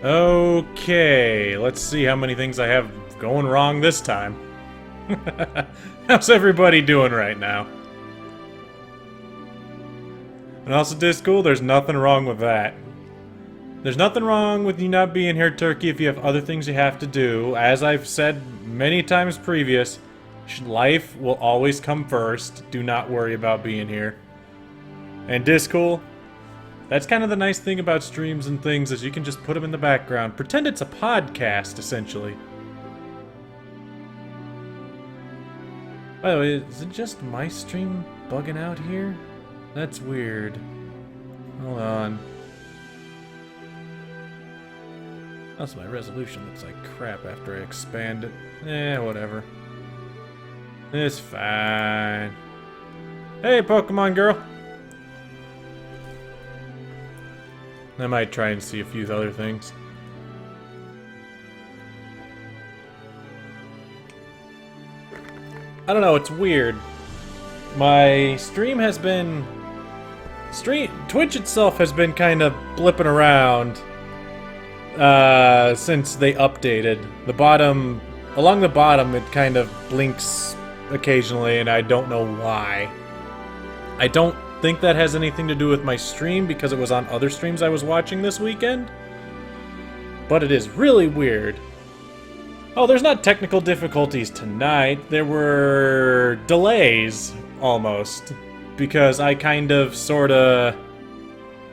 Okay, let's see how many things I have going wrong this time. How's everybody doing right now? And also, Discool, there's nothing wrong with that. There's nothing wrong with you not being here, Turkey, if you have other things you have to do. As I've said many times previous, life will always come first. Do not worry about being here. And Discool, that's kind of the nice thing about streams and things, is you can just put them in the background. Pretend it's a podcast, essentially. By the way, is it just my stream bugging out here? That's weird. Hold on. Also, my resolution looks like crap after I expand it. Whatever. It's fine. Hey, Pokemon girl! I might try and see a few other things. I don't know, it's weird. My stream has been... Twitch itself has been kind of blipping around since they updated. Along the bottom it kind of blinks occasionally, and I don't know why. I don't think that has anything to do with my stream because it was on other streams I was watching this weekend. But it is really weird. Oh, there's not technical difficulties tonight. There were delays, almost. Because I kind of, sorta,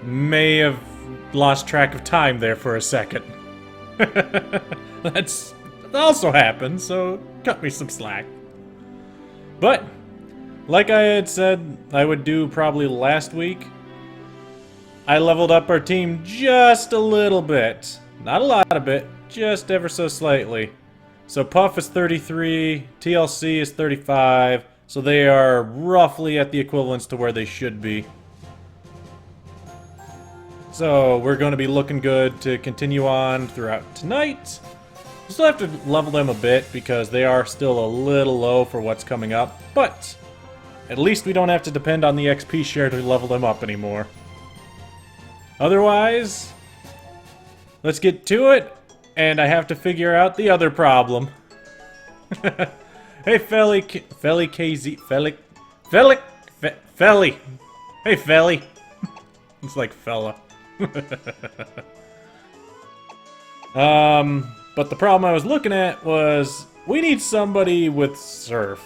may have lost track of time there for a second. That also happened, so cut me some slack. But, like I had said I would do probably last week, I leveled up our team just a little bit. Not a lot of it, just ever so slightly. So Puff is 33, TLC is 35, so they are roughly at the equivalence to where they should be. So we're going to be looking good to continue on throughout tonight. We still have to level them a bit because they are still a little low for what's coming up, but at least we don't have to depend on the XP share to level them up anymore. Otherwise, let's get to it, and I have to figure out the other problem. Hey, Felly KZ, Felly. Hey, Felly. It's like fella. But the problem I was looking at was we need somebody with Surf.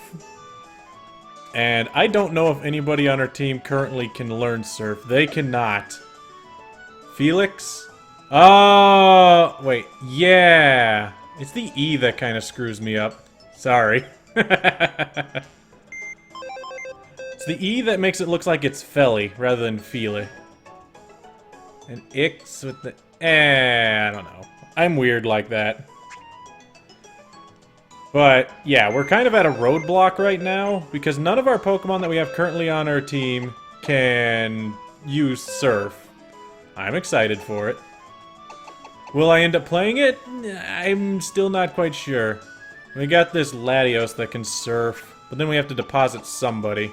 And I don't know if anybody on our team currently can learn Surf. They cannot. Felix? Oh, wait. Yeah. It's the E that kind of screws me up. Sorry. It's the E that makes it look like it's Felly rather than Feely. And Ix with the... I don't know. I'm weird like that. But, yeah, we're kind of at a roadblock right now, because none of our Pokemon that we have currently on our team can use Surf. I'm excited for it. Will I end up playing it? I'm still not quite sure. We got this Latios that can Surf, but then we have to deposit somebody.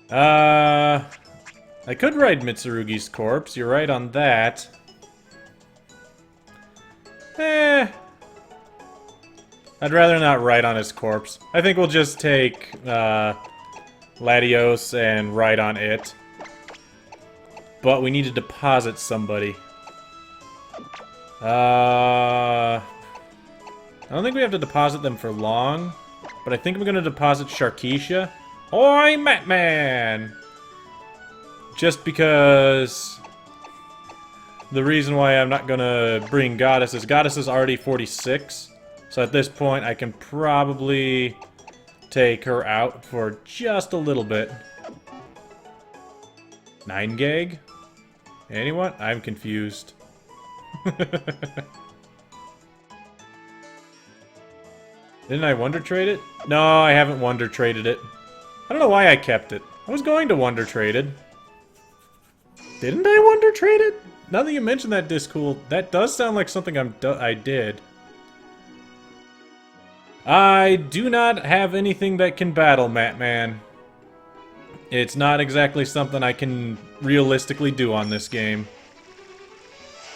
I could ride Mitsurugi's corpse, you're right on that. I'd rather not ride on his corpse. I think we'll just take Latios and ride on it. But we need to deposit somebody. I don't think we have to deposit them for long, but I think I'm gonna deposit Sharkeisha. Oi, Matman! Just because the reason why I'm not gonna bring Goddess is Goddess is already 46, so at this point I can probably take her out for just a little bit. 9 gag? Anyone? I'm confused. Didn't I Wonder Trade it? No, I haven't Wonder Traded it. I don't know why I kept it. I was going to Wonder Trade it. Didn't I Wonder Trade it? Now that you mention that, Discool, that does sound like something I did. I do not have anything that can battle Matman. It's not exactly something I can realistically do on this game.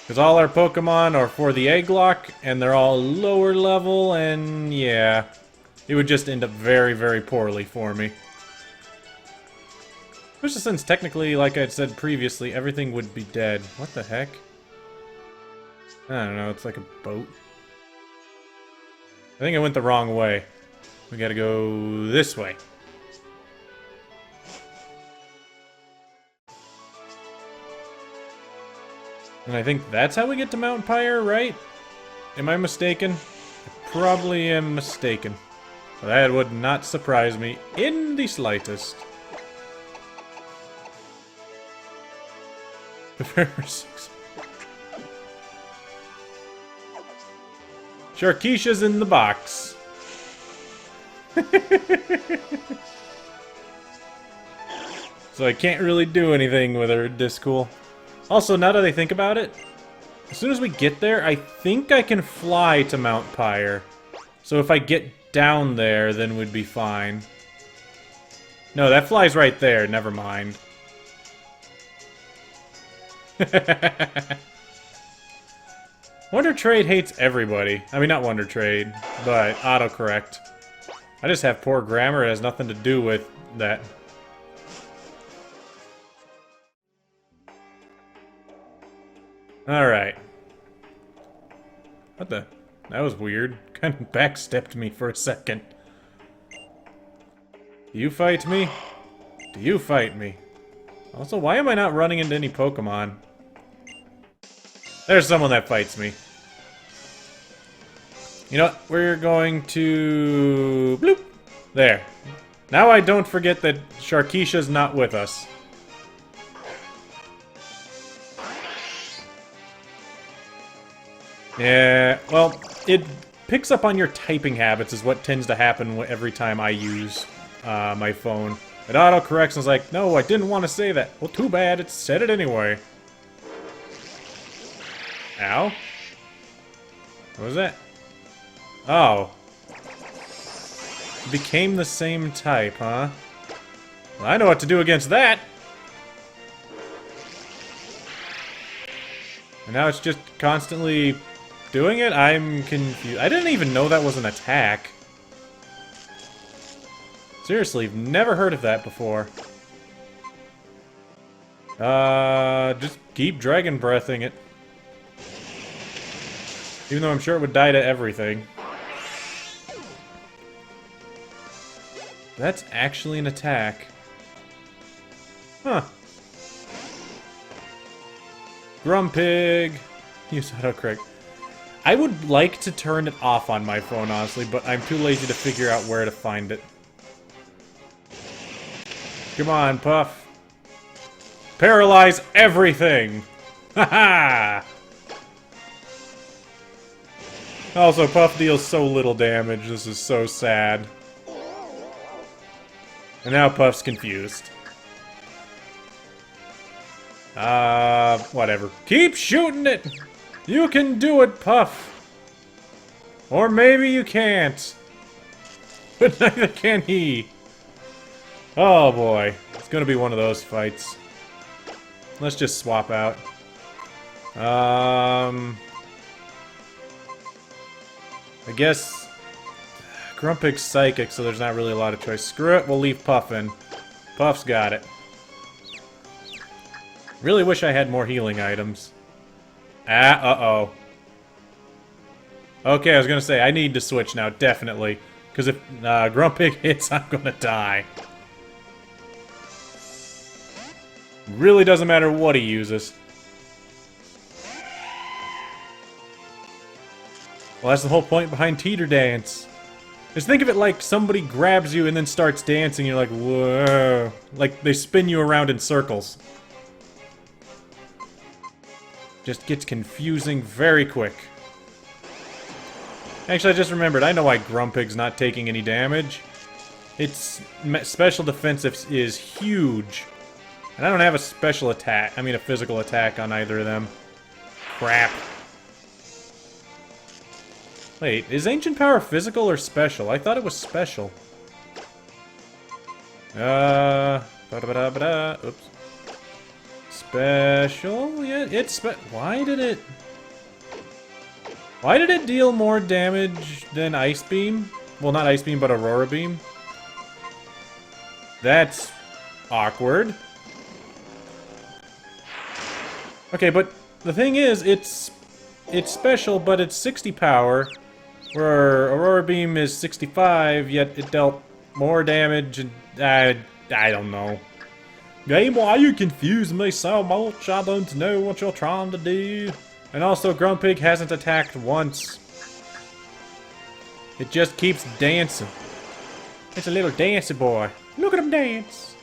Because all our Pokemon are for the Egglocke, and they're all lower level, and yeah. It would just end up very, very poorly for me. Especially since technically, like I said previously, everything would be dead. What the heck? I don't know, it's like a boat. I think I went the wrong way. We gotta go this way. And I think that's how we get to Mount Pyre, right? Am I mistaken? I probably am mistaken. That would not surprise me in the slightest. Sharkeisha's in the box. So I can't really do anything with her. This cool. Also, now that I think about it, as soon as we get there, I think I can fly to Mount Pyre. So if I get down there, then we'd be fine. No, that flies right there. Never mind. Wonder Trade hates everybody. I mean, not Wonder Trade, but autocorrect. I just have poor grammar. It has nothing to do with that. Alright. What the? That was weird. Kind of backstepped me for a second. Do you fight me? Do you fight me? Also, why am I not running into any Pokemon? There's someone that fights me. You know what? We're going to... bloop! There. Now I don't forget that Sharkeisha's not with us. Yeah, well, it picks up on your typing habits is what tends to happen every time I use my phone. It autocorrects and is like, no, I didn't want to say that. Well, too bad, it said it anyway. Ow. What was that? Oh. It became the same type, huh? Well, I know what to do against that! And now it's just constantly doing it? I'm confused. I didn't even know that was an attack. Seriously, I've never heard of that before. Just keep Dragon Breathing it. Even though I'm sure it would die to everything. That's actually an attack. Huh. Grumpig! Use autocorrect. I would like to turn it off on my phone, honestly, but I'm too lazy to figure out where to find it. Come on, Puff. Paralyze everything! Haha! Also, Puff deals so little damage. This is so sad. And now Puff's confused. Whatever. Keep shooting it! You can do it, Puff! Or maybe you can't. But neither can he. Oh boy. It's gonna be one of those fights. Let's just swap out. I guess Grumpig's psychic, so there's not really a lot of choice. Screw it, we'll leave Puff in. Puff's got it. Really wish I had more healing items. Uh-oh. Okay, I was gonna say, I need to switch now, definitely. Because if Grumpig hits, I'm gonna die. Really doesn't matter what he uses. Well, that's the whole point behind Teeter Dance. Just think of it like somebody grabs you and then starts dancing, you're like, whoa. Like, they spin you around in circles. Just gets confusing very quick. Actually, I just remembered, I know why Grumpig's not taking any damage. Its special defense is huge. And I don't have a special attack, I mean a physical attack on either of them. Crap. Wait, is Ancient Power physical or special? I thought it was special. Oops. Special? Yeah, it's why did it deal more damage than Ice Beam? Well, not Ice Beam, but Aurora Beam. That's awkward. Okay, but the thing is, it's special, but it's 60 power, where Aurora Beam is 65, yet it dealt more damage, and I don't know. Game, why are you confusing me so much? I don't know what you're trying to do. And also, Grumpig hasn't attacked once. It just keeps dancing. It's a little dancy boy. Look at him dance.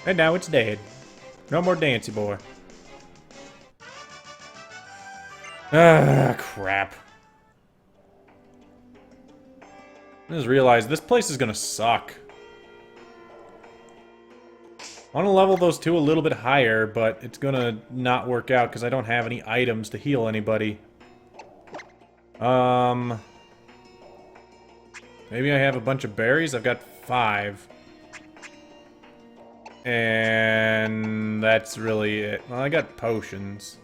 And now it's dead. No more dancy boy. Ah, crap. I just realized this place is gonna suck. I want to level those two a little bit higher, but it's gonna not work out because I don't have any items to heal anybody. Maybe I have a bunch of berries? I've got 5. And that's really it. Well, I got potions.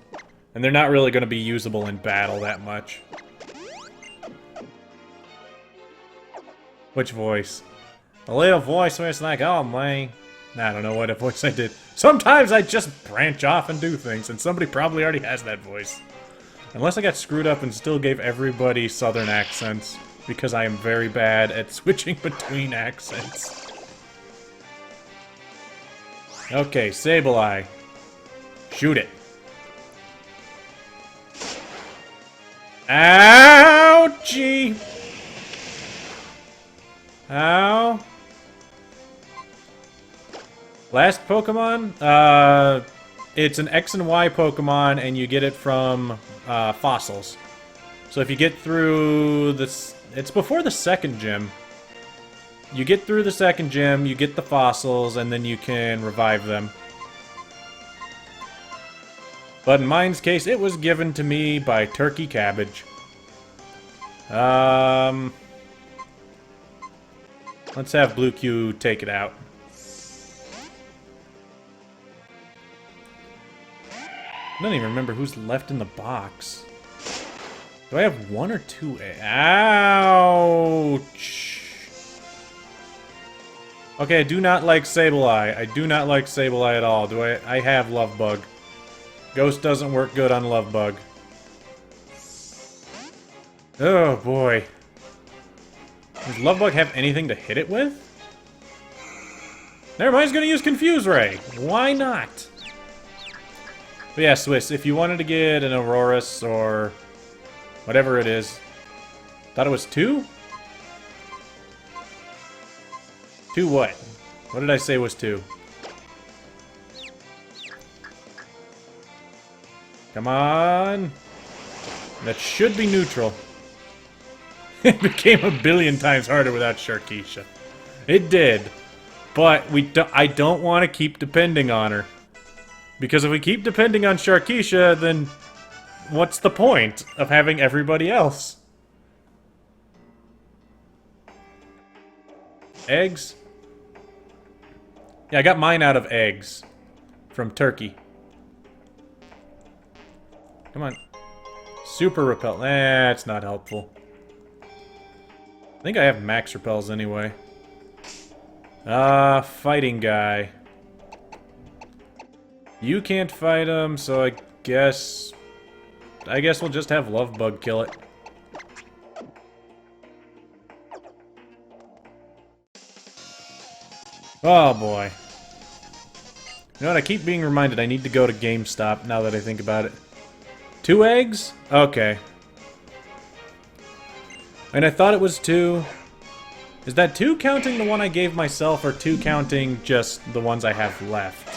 And they're not really gonna be usable in battle that much. Which voice? A little voice where it's like, oh man. I don't know what voice I did. Sometimes I just branch off and do things, and somebody probably already has that voice. Unless I got screwed up and still gave everybody southern accents, because I am very bad at switching between accents. Okay, Sableye. Shoot it. Ouchie! Ow. Last Pokemon? It's an X and Y Pokemon, and you get it from fossils. So if you get through this... It's before the second gym. You get through the second gym, you get the fossils, and then you can revive them. But in mine's case, it was given to me by Turkey Cabbage. Let's have Blue Q take it out. I don't even remember who's left in the box. Do I have 1 or 2? Ouch! Okay, I do not like Sableye. I do not like Sableye at all. I have Love Bug. Ghost doesn't work good on Love Bug. Oh boy. Does Love Bug have anything to hit it with? Never mind, he's gonna use Confuse Ray. Why not? But yeah, Swiss, if you wanted to get an Aurorus or whatever it is. Thought it was 2? 2 what? What did I say was 2? Come on. That should be neutral. It became a billion times harder without Sharkeisha. It did. But I don't want to keep depending on her. Because if we keep depending on Sharkeisha, then what's the point of having everybody else? Eggs? Yeah, I got mine out of eggs. From Turkey. Come on. Super Repel. That's not helpful. I think I have max repels anyway. Fighting guy. You can't fight him, so I guess we'll just have Love Bug kill it. Oh boy. You know what, I keep being reminded I need to go to GameStop now that I think about it. 2 eggs? Okay. And I thought it was 2. Is that 2 counting the one I gave myself, or 2 counting just the ones I have left?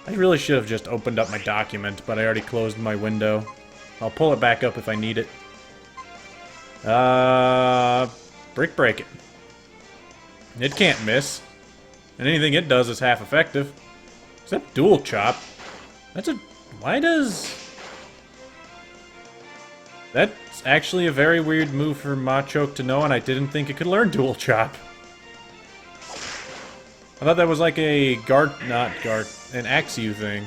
I really should have just opened up my document, but I already closed my window. I'll pull it back up if I need it. Brick Break it. It can't miss. And anything it does is half effective. Except Dual Chop. That's a... Why does... That's actually a very weird move for Machoke to know, and I didn't think it could learn Dual Chop. I thought that was like a an Axew thing.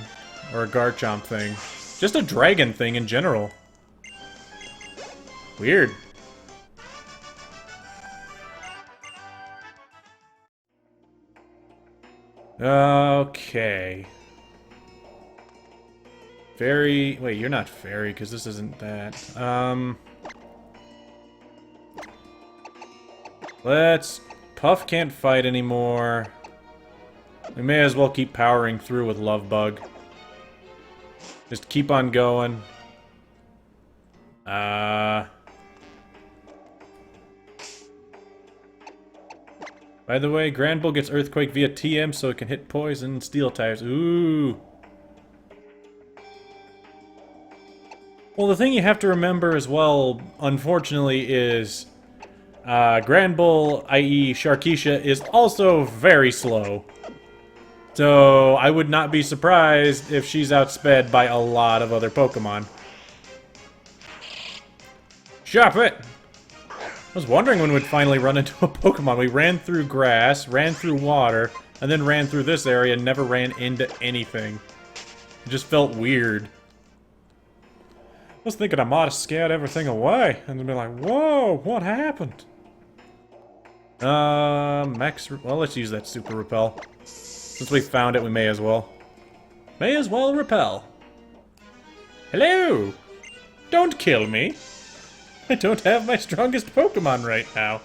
Or a Garchomp thing. Just a dragon thing in general. Weird. Okay. Fairy... Wait, you're not fairy, because this isn't that. Let's... Puff can't fight anymore. We may as well keep powering through with Love Bug. Just keep on going. By the way, Granbull gets Earthquake via TM so it can hit poison and steel types. Ooh. Well, the thing you have to remember as well, unfortunately, is Granbull, i.e. Sharkeisha, is also very slow. So I would not be surprised if she's outsped by a lot of other Pokemon. Shop it! I was wondering when we'd finally run into a Pokemon. We ran through grass, ran through water, and then ran through this area and never ran into anything. It just felt weird. I was thinking I might have scared everything away, and then be like, whoa, what happened? Max... Well, let's use that Super Repel. Since we found it, we may as well. May as well repel. Hello! Don't kill me! I don't have my strongest Pokemon right now.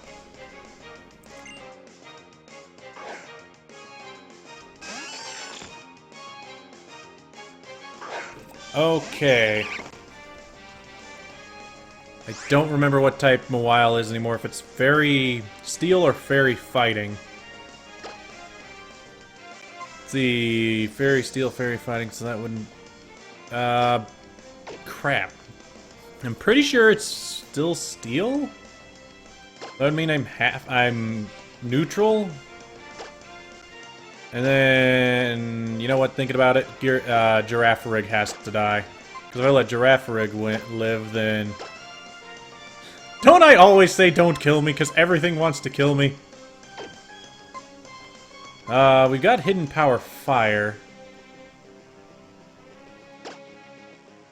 Okay. I don't remember what type Mawile is anymore, if it's Fairy Steel or Fairy Fighting. Let's see, Fairy Steel, Fairy Fighting, so that wouldn't... crap. I'm pretty sure it's still Steel? That would mean I'm neutral? And then, you know what, thinking about it, Girafarig has to die. Because if I let Girafarig live, then... Don't I always say don't kill me, because everything wants to kill me? We got Hidden Power Fire.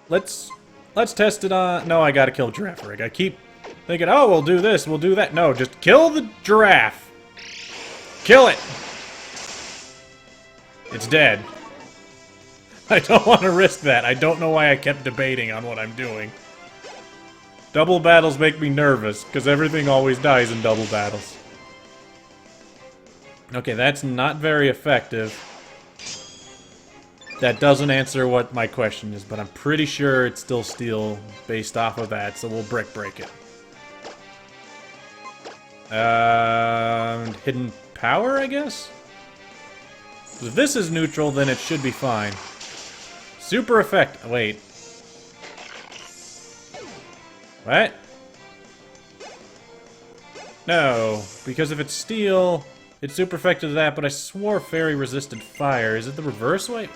Let's test it on... No, I gotta kill Girafarig. I keep thinking, oh, we'll do this, we'll do that. No, just kill the giraffe. Kill it! It's dead. I don't want to risk that. I don't know why I kept debating on what I'm doing. Double battles make me nervous, because everything always dies in double battles. Okay, that's not very effective. That doesn't answer what my question is, but I'm pretty sure it's still Steel based off of that, so we'll Brick Break it. Hidden Power, I guess? If this is neutral, then it should be fine. Super effect... Wait. What? No, because if it's Steel, it's super effective to that, but I swore Fairy resisted fire. Is it the reverse way?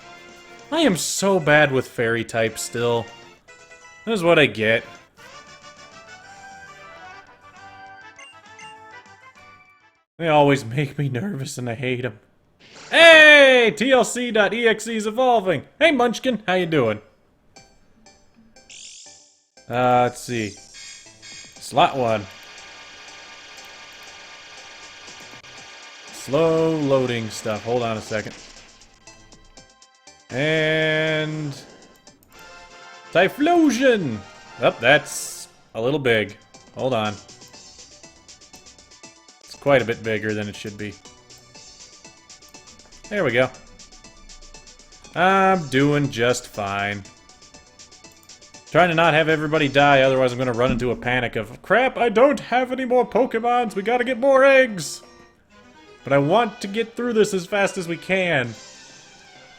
I am so bad with Fairy type still. This is what I get. They always make me nervous and I hate them. Hey! TLC.exe is evolving! Hey Munchkin, how you doing? Let's see. Slot 1. Slow loading stuff. Hold on a second. And... Typhlosion! Oh, that's a little big. Hold on. It's quite a bit bigger than it should be. There we go. I'm doing just fine. Trying to not have everybody die, otherwise I'm going to run into a panic of, crap, I don't have any more Pokemons, we gotta get more eggs! But I want to get through this as fast as we can.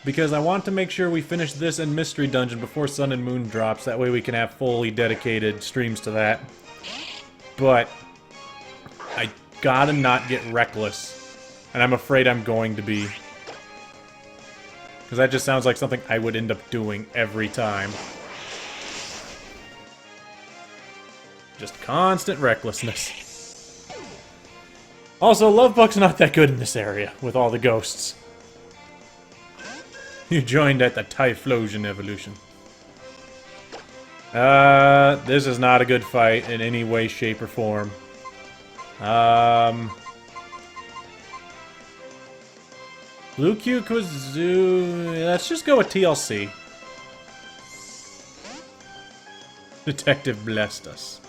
Because I want to make sure we finish this and Mystery Dungeon before Sun and Moon drops, that way we can have fully dedicated streams to that. But, I gotta not get reckless. And I'm afraid I'm going to be. Because that just sounds like something I would end up doing every time. Just constant recklessness. Also, Lovebug's not that good in this area, with all the ghosts. You joined at the Typhlosion evolution. This is not a good fight in any way, shape, or form. Blue Q Kazoo... Let's just go with TLC. Detective blessed us.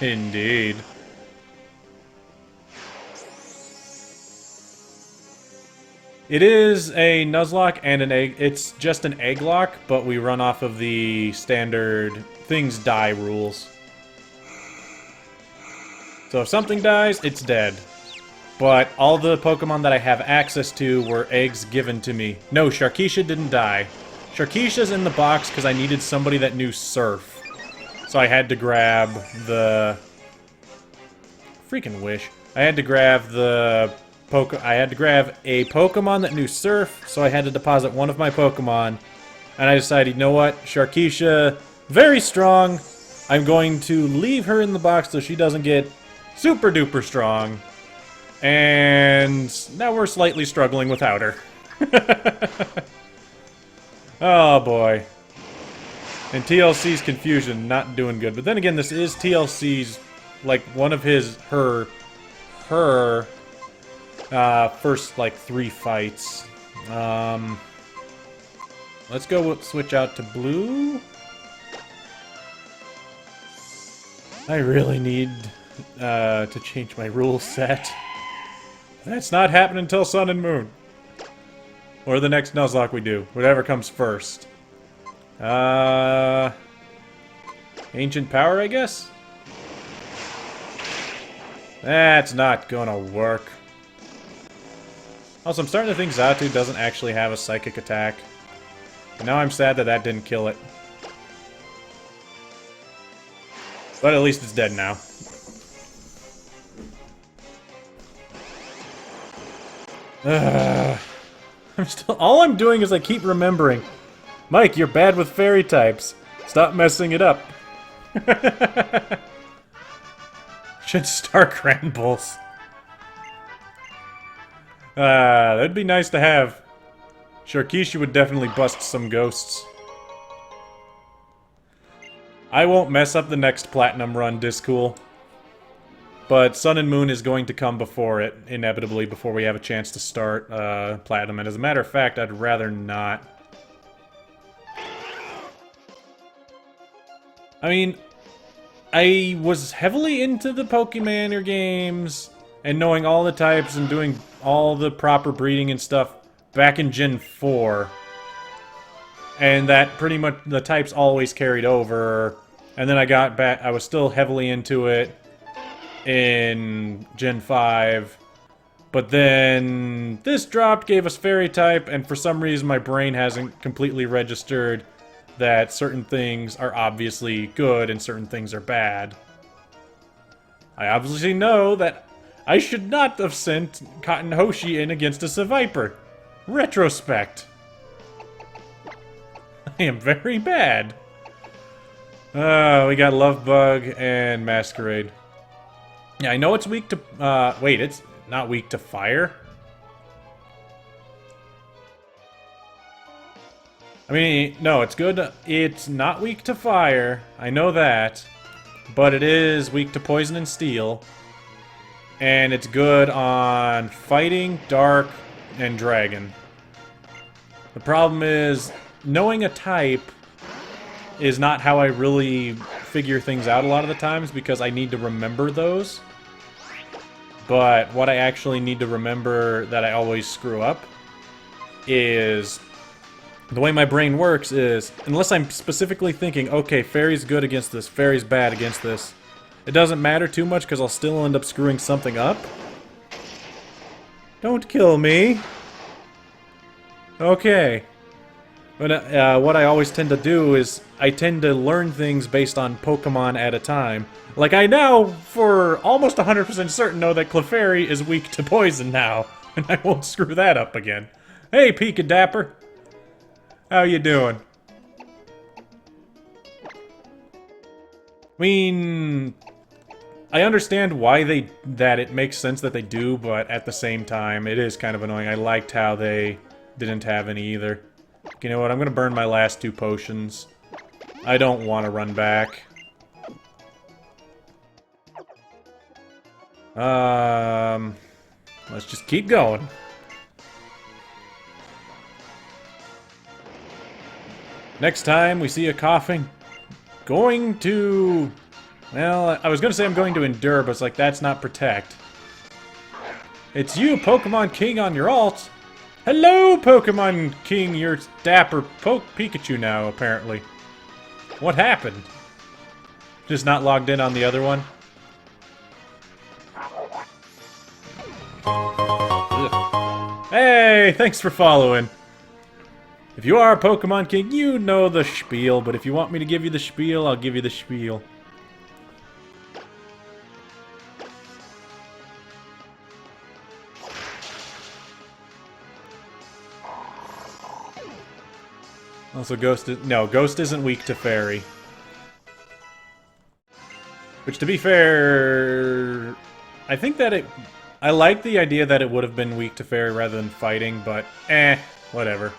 Indeed. It is a Nuzlocke and an egg. It's just an Egglocke, but we run off of the standard things die rules. So if something dies, it's dead. But all the Pokemon that I have access to were eggs given to me. No, Sharkeisha didn't die. Sharkeisha's in the box because I needed somebody that knew Surf. So I had to grab the... Freaking wish. I had to grab the... I had to grab a Pokemon that knew Surf, so I had to deposit one of my Pokemon. And I decided, you know what? Sharkeisha, very strong. I'm going to leave her in the box so she doesn't get super duper strong. And now we're slightly struggling without her. Oh boy. And TLC's confusion, not doing good. But then again, this is TLC's, like, one of her first, like, 3 fights. Let's go switch out to blue. I really need to change my rule set. That's not happening until Sun and Moon. Or the next Nuzlocke we do. Whatever comes first. Ancient Power, I guess? That's not gonna work. Also, I'm starting to think Xatu doesn't actually have a psychic attack. And now I'm sad that that didn't kill it. But at least it's dead now. All I'm doing is I keep remembering. Mike, you're bad with fairy types. Stop messing it up. Should start Granbuls. That'd be nice to have. Sharkeisha would definitely bust some ghosts. I won't mess up the next Platinum run, Discool. But Sun and Moon is going to come before it, inevitably, before we have a chance to start Platinum. And as a matter of fact, I'd rather not. I mean, I was heavily into the Pokemon games, and knowing all the types and doing all the proper breeding and stuff back in Gen 4. And that pretty much, the types always carried over. And then I got back, I was still heavily into it in Gen 5, but then this dropped, gave us Fairy type, and for some reason my brain hasn't completely registered that certain things are obviously good and certain things are bad. I obviously know that I should not have sent Cotton Hoshi in against a Seviper. Retrospect. I am very bad. We got Love Bug and Masquerade. Yeah, I know it's weak to, wait, it's not weak to fire? I mean, no, it's good. It's not weak to fire. I know that. But it is weak to poison and steel. And it's good on fighting, dark, and dragon. The problem is, knowing a type is not how I really figure things out a lot of the times, because I need to remember those. But what I actually need to remember that I always screw up is... the way my brain works is, unless I'm specifically thinking, okay, Fairy's good against this, Fairy's bad against this, it doesn't matter too much because I'll still end up screwing something up. Don't kill me. Okay. But what I always tend to do is, I tend to learn things based on Pokemon at a time. Like, I now, for almost 100% certain, know that Clefairy is weak to poison now, and I won't screw that up again. Hey, Pika-Dapper! How you doing? I mean, I understand why that it makes sense that they do, but at the same time, it is kind of annoying. I liked how they didn't have any either. You know what? I'm gonna burn my last 2 potions. I don't want to run back. Let's just keep going. Next time we see a coughing going to... Well, I was going to say I'm going to endure, but it's like, that's not protect. It's you, Pokemon King, on your alt. Hello, Pokemon King, you're dapper Pikachu now, apparently. What happened? Just not logged in on the other one? Ugh. Hey, thanks for following. If you are a Pokemon King, you know the spiel, but if you want me to give you the spiel, I'll give you the spiel. Also, Ghost is... No, Ghost isn't weak to Fairy. Which, to be fair... I think that it... I like the idea that it would have been weak to Fairy rather than fighting, but whatever.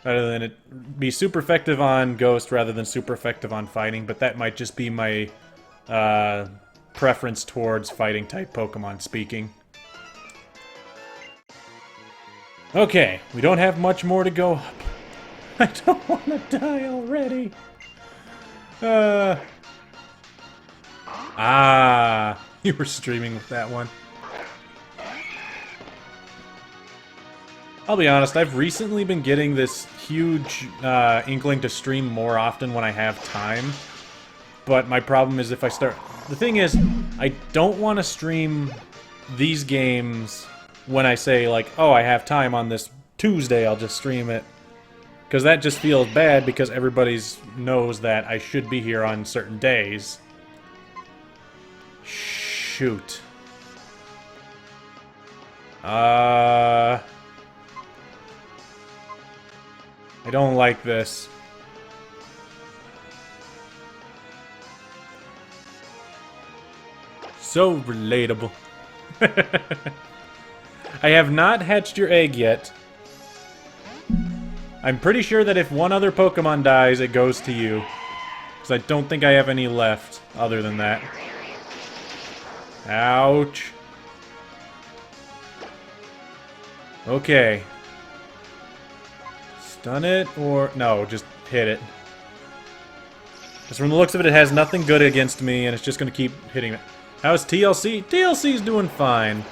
Rather than it be super effective on Ghost rather than super effective on fighting, but that might just be my preference towards fighting type Pokemon speaking. Okay, we don't have much more to go up. I don't want to die already. You were streaming with that one. I'll be honest, I've recently been getting this huge inkling to stream more often when I have time. But my problem is if I start... The thing is, I don't want to stream these games when I say, like, oh, I have time on this Tuesday, I'll just stream it. Because that just feels bad because everybody knows that I should be here on certain days. Shoot. I don't like this. So relatable. I have not hatched your egg yet. I'm pretty sure that if one other Pokemon dies, it goes to you. Because I don't think I have any left other than that. Ouch. Okay. Stun it, or... No, just hit it. Because from the looks of it, it has nothing good against me, and it's just going to keep hitting it. How's TLC? TLC's doing fine.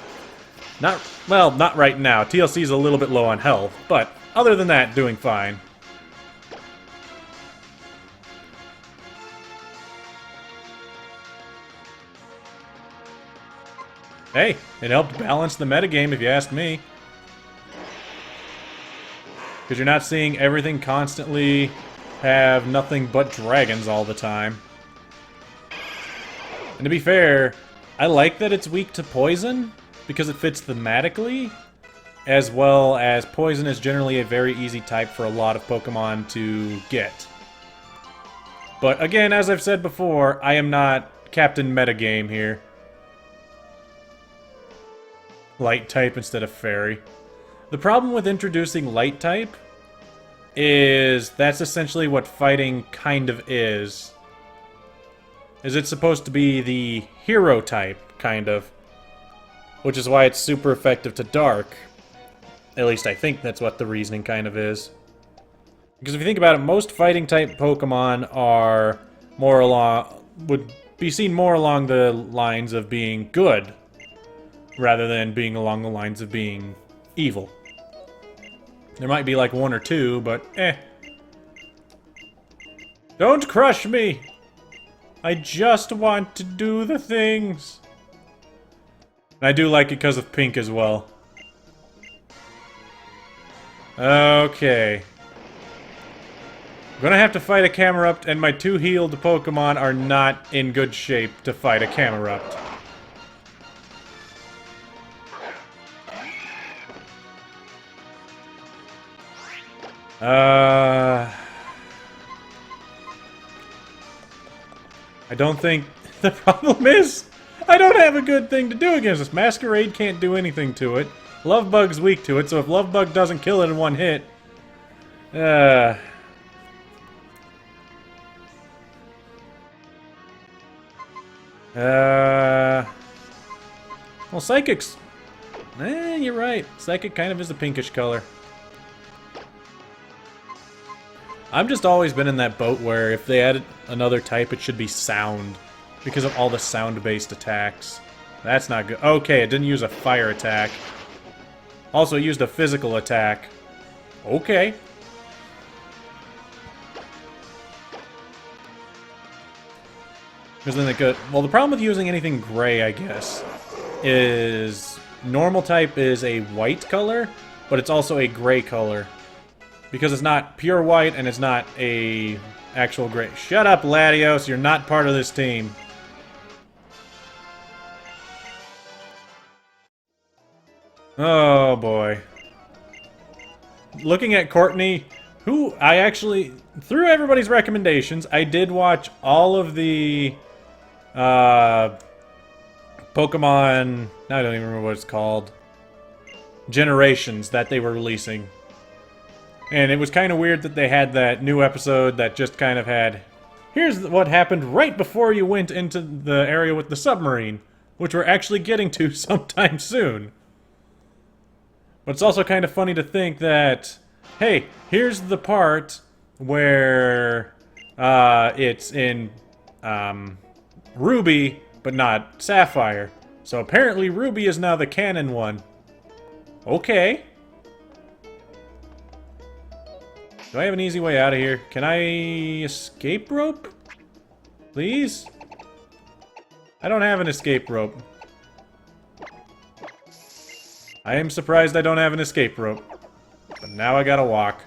Not... Well, not right now. TLC's a little bit low on health, but... Other than that, doing fine. Hey, it helped balance the metagame if you ask me. Because you're not seeing everything constantly have nothing but dragons all the time. And to be fair, I like that it's weak to poison, because it fits thematically. As well as poison is generally a very easy type for a lot of Pokemon to get. But again, as I've said before, I am not Captain Metagame here. Light type instead of Fairy. The problem with introducing Light type is that's essentially what fighting kind of is. Is it's supposed to be the hero type, kind of. Which is why it's super effective to Dark. At least I think that's what the reasoning kind of is. Because if you think about it, most fighting type Pokemon are more along... would be seen more along the lines of being good, rather than being along the lines of being evil. There might be like one or two, but Don't crush me! I just want to do the things. And I do like it because of pink as well. Okay. I'm gonna have to fight a Camerupt, and my two healed Pokemon are not in good shape to fight a Camerupt. I don't think... The problem is, I don't have a good thing to do against this. Masquerade can't do anything to it. Lovebug's weak to it, so if Lovebug doesn't kill it in one hit... Well, Psychic's... you're right. Psychic kind of is a pinkish color. I've just always been in that boat where if they added another type, it should be sound. Because of all the sound-based attacks. That's not good. Okay, it didn't use a fire attack. Also, it used a physical attack. Okay. Because then it could... Well, the problem with using anything gray, I guess, is... Normal type is a white color, but it's also a gray color. Because it's not pure white, and it's not a actual gray. Shut up, Latios! You're not part of this team. Oh, boy. Looking at Courtney, who I actually... Through everybody's recommendations, I did watch all of the... Pokemon... I don't even remember what it's called. Generations that they were releasing. And it was kind of weird that they had that new episode that just kind of had... Here's what happened right before you went into the area with the submarine. Which we're actually getting to sometime soon. But it's also kind of funny to think that... Hey, here's the part where... it's in... Ruby, but not Sapphire. So apparently Ruby is now the canon one. Okay. Do I have an easy way out of here? Can I escape rope? Please? I don't have an escape rope. I am surprised I don't have an escape rope. But now I gotta walk.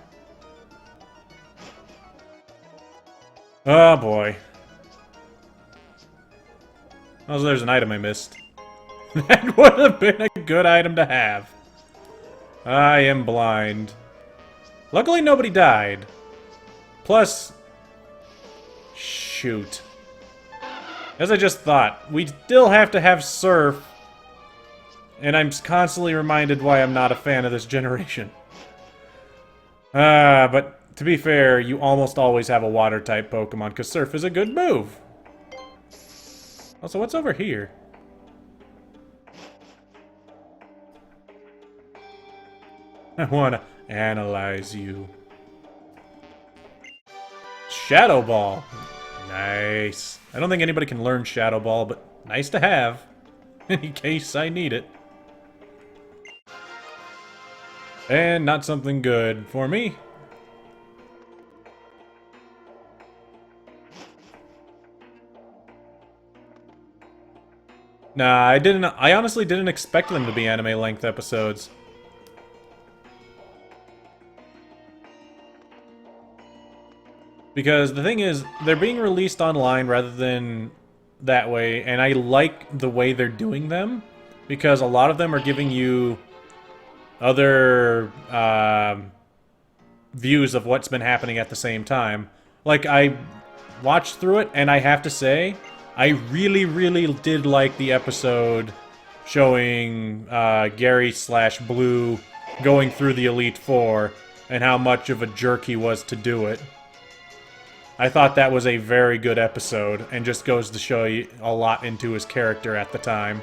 Oh boy. Oh, there's an item I missed. That would have been a good item to have. I am blind. Luckily nobody died. Plus... Shoot. As I just thought, we still have to have Surf. And I'm constantly reminded why I'm not a fan of this generation. But to be fair, you almost always have a water-type Pokemon, because Surf is a good move. Also, what's over here? I wanna analyze you. Shadow Ball. Nice. I don't think anybody can learn Shadow Ball, but nice to have. In case I need it. And not something good for me. Nah, I honestly didn't expect them to be anime-length episodes. Because the thing is, they're being released online rather than that way, and I like the way they're doing them, because a lot of them are giving you other views of what's been happening at the same time. Like, I watched through it, and I have to say, I really, really did like the episode showing Gary/Blue going through the Elite Four, and how much of a jerk he was to do it. I thought that was a very good episode, and just goes to show you a lot into his character at the time.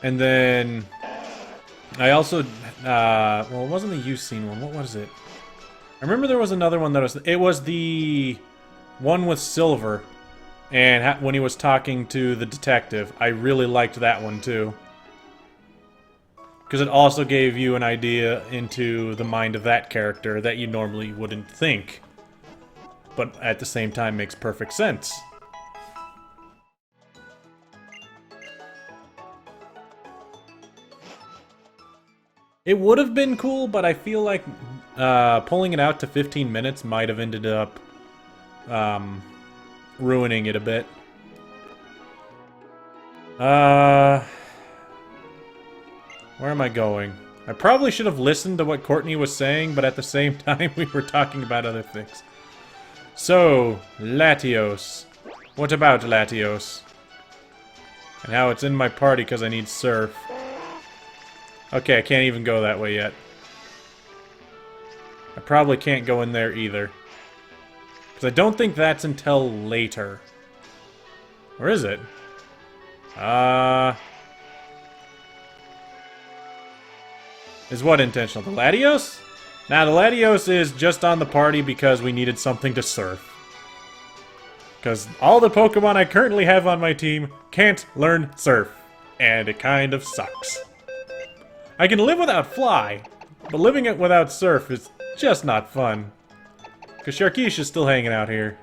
And then... I also... well, it wasn't the youth scene one. What was it? I remember there was another one that was... It was the one with Silver, and when he was talking to the detective. I really liked that one, too. Because it also gave you an idea into the mind of that character that you normally wouldn't think. But at the same time makes perfect sense. It would have been cool, but I feel like pulling it out to 15 minutes might have ended up ruining it a bit. Where am I going? I probably should have listened to what Courtney was saying, but at the same time we were talking about other things. So, Latios. What about Latios? And how it's in my party because I need Surf. Okay, I can't even go that way yet. I probably can't go in there either. Because I don't think that's until later. Or is it? Is what intentional? The Latios? Nah, the Latios is just on the party because we needed something to surf. Because all the Pokemon I currently have on my team can't learn Surf. And it kind of sucks. I can live without Fly, but living it without Surf is just not fun. Because Sharkeesh is still hanging out here.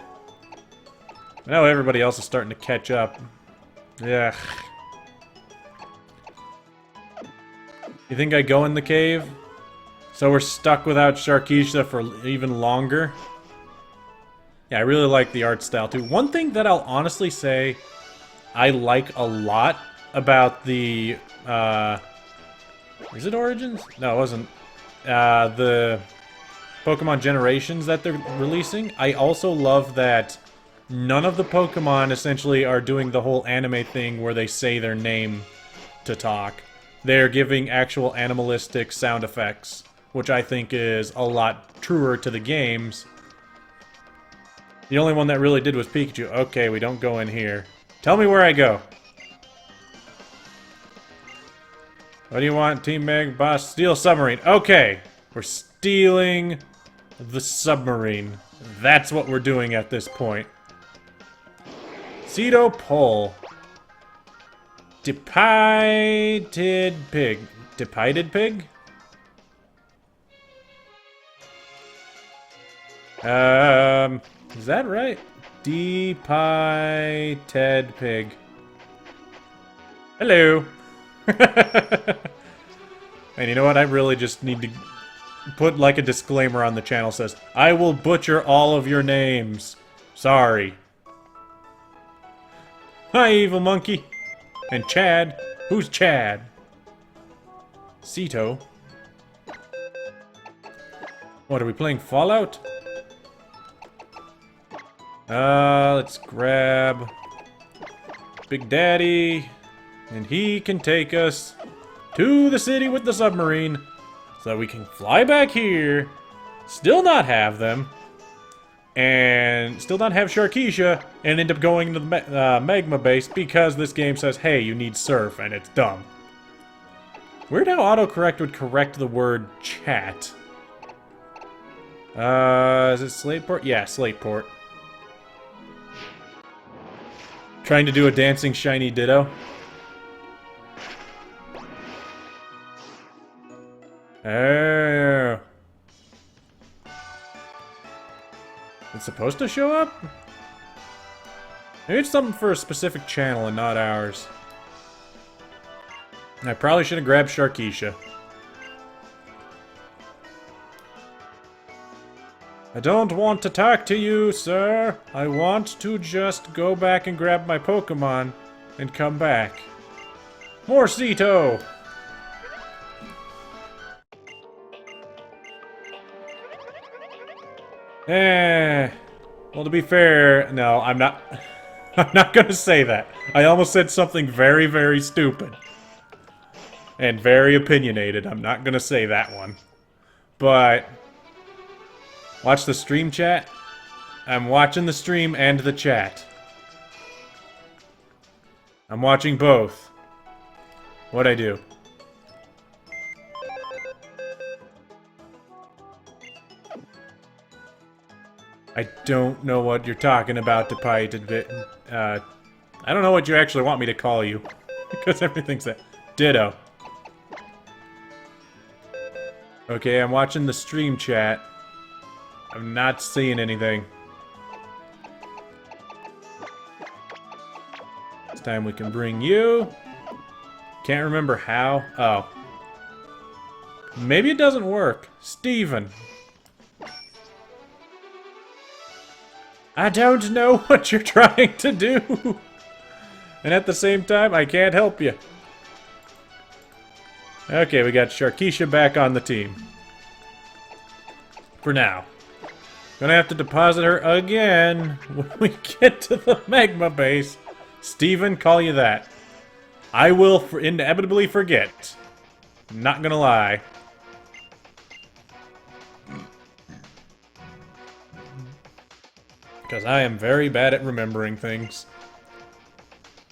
Now everybody else is starting to catch up. Ugh. You think I go in the cave? So we're stuck without Sharkeisha for even longer? Yeah, I really like the art style too. One thing that I'll honestly say I like a lot about the, is it Origins? No, it wasn't. The Pokemon Generations that they're releasing. I also love that none of the Pokemon essentially are doing the whole anime thing where they say their name to talk. They're giving actual animalistic sound effects, which I think is a lot truer to the games. The only one that really did was Pikachu. Okay, we don't go in here. Tell me where I go. What do you want, Team Meg? Boss, steal submarine. Okay, we're stealing the submarine. That's what we're doing at this point. Cedo Pole. Depited pig. Depited pig? Is that right? Depited pig. Hello. And you know what? I really just need to put like a disclaimer on the channel says, I will butcher all of your names. Sorry. Hi, evil monkey. And Chad. Who's Chad? Cito. What, are we playing Fallout? Let's grab Big Daddy, and he can take us to the city with the submarine so that we can fly back here, still not have them, and still not have Sharkeisha, and end up going to the Magma base because this game says, hey, you need Surf, and it's dumb. Weird how autocorrect would correct the word chat. Is it Slateport? Yeah, Slateport. Trying to do a dancing shiny Ditto. Oh. It's supposed to show up? Maybe it's something for a specific channel and not ours. I probably should have grabbed Sharkeisha. I don't want to talk to you, sir. I want to just go back and grab my Pokemon and come back. More Cito! Well, to be fair, no, I'm not... I'm not gonna say that. I almost said something very, very stupid. And very opinionated. I'm not gonna say that one. But... watch the stream chat? I'm watching the stream and the chat. I'm watching both. What'd I do? I don't know what you're talking about, Depited Bit. I don't know what you actually want me to call you. Because everything's that. Ditto. Okay, I'm watching the stream chat. I'm not seeing anything. This time we can bring you. Can't remember how. Oh. Maybe it doesn't work. Steven. I don't know what you're trying to do. And at the same time, I can't help you. Okay, we got Sharkeisha back on the team. For now. Gonna have to deposit her again when we get to the Magma base. Steven, call you that. I will inevitably forget. Not gonna lie. Because I am very bad at remembering things.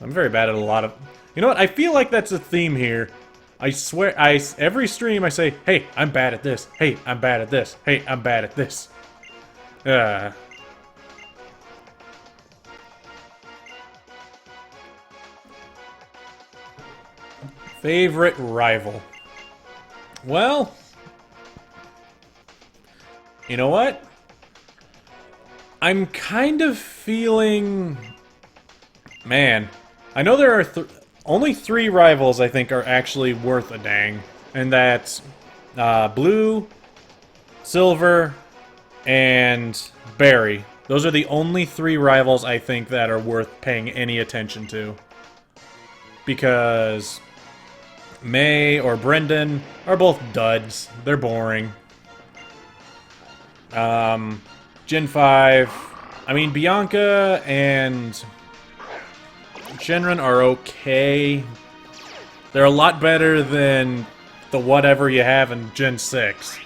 I'm very bad at a lot of... You know what? I feel like that's a theme here. I swear, every stream I say, hey, I'm bad at this. Hey, I'm bad at this. Hey, I'm bad at this. Favorite rival. Well, you know what? I'm kind of feeling... Man, I know there are only 3 rivals I think are actually worth a dang. And that's Blue, Silver, and Barry. Those are the only 3 rivals I think that are worth paying any attention to. Because May or Brendan are both duds. They're boring. Gen 5... I mean, Bianca and Shenron are okay. They're a lot better than the whatever you have in Gen 6.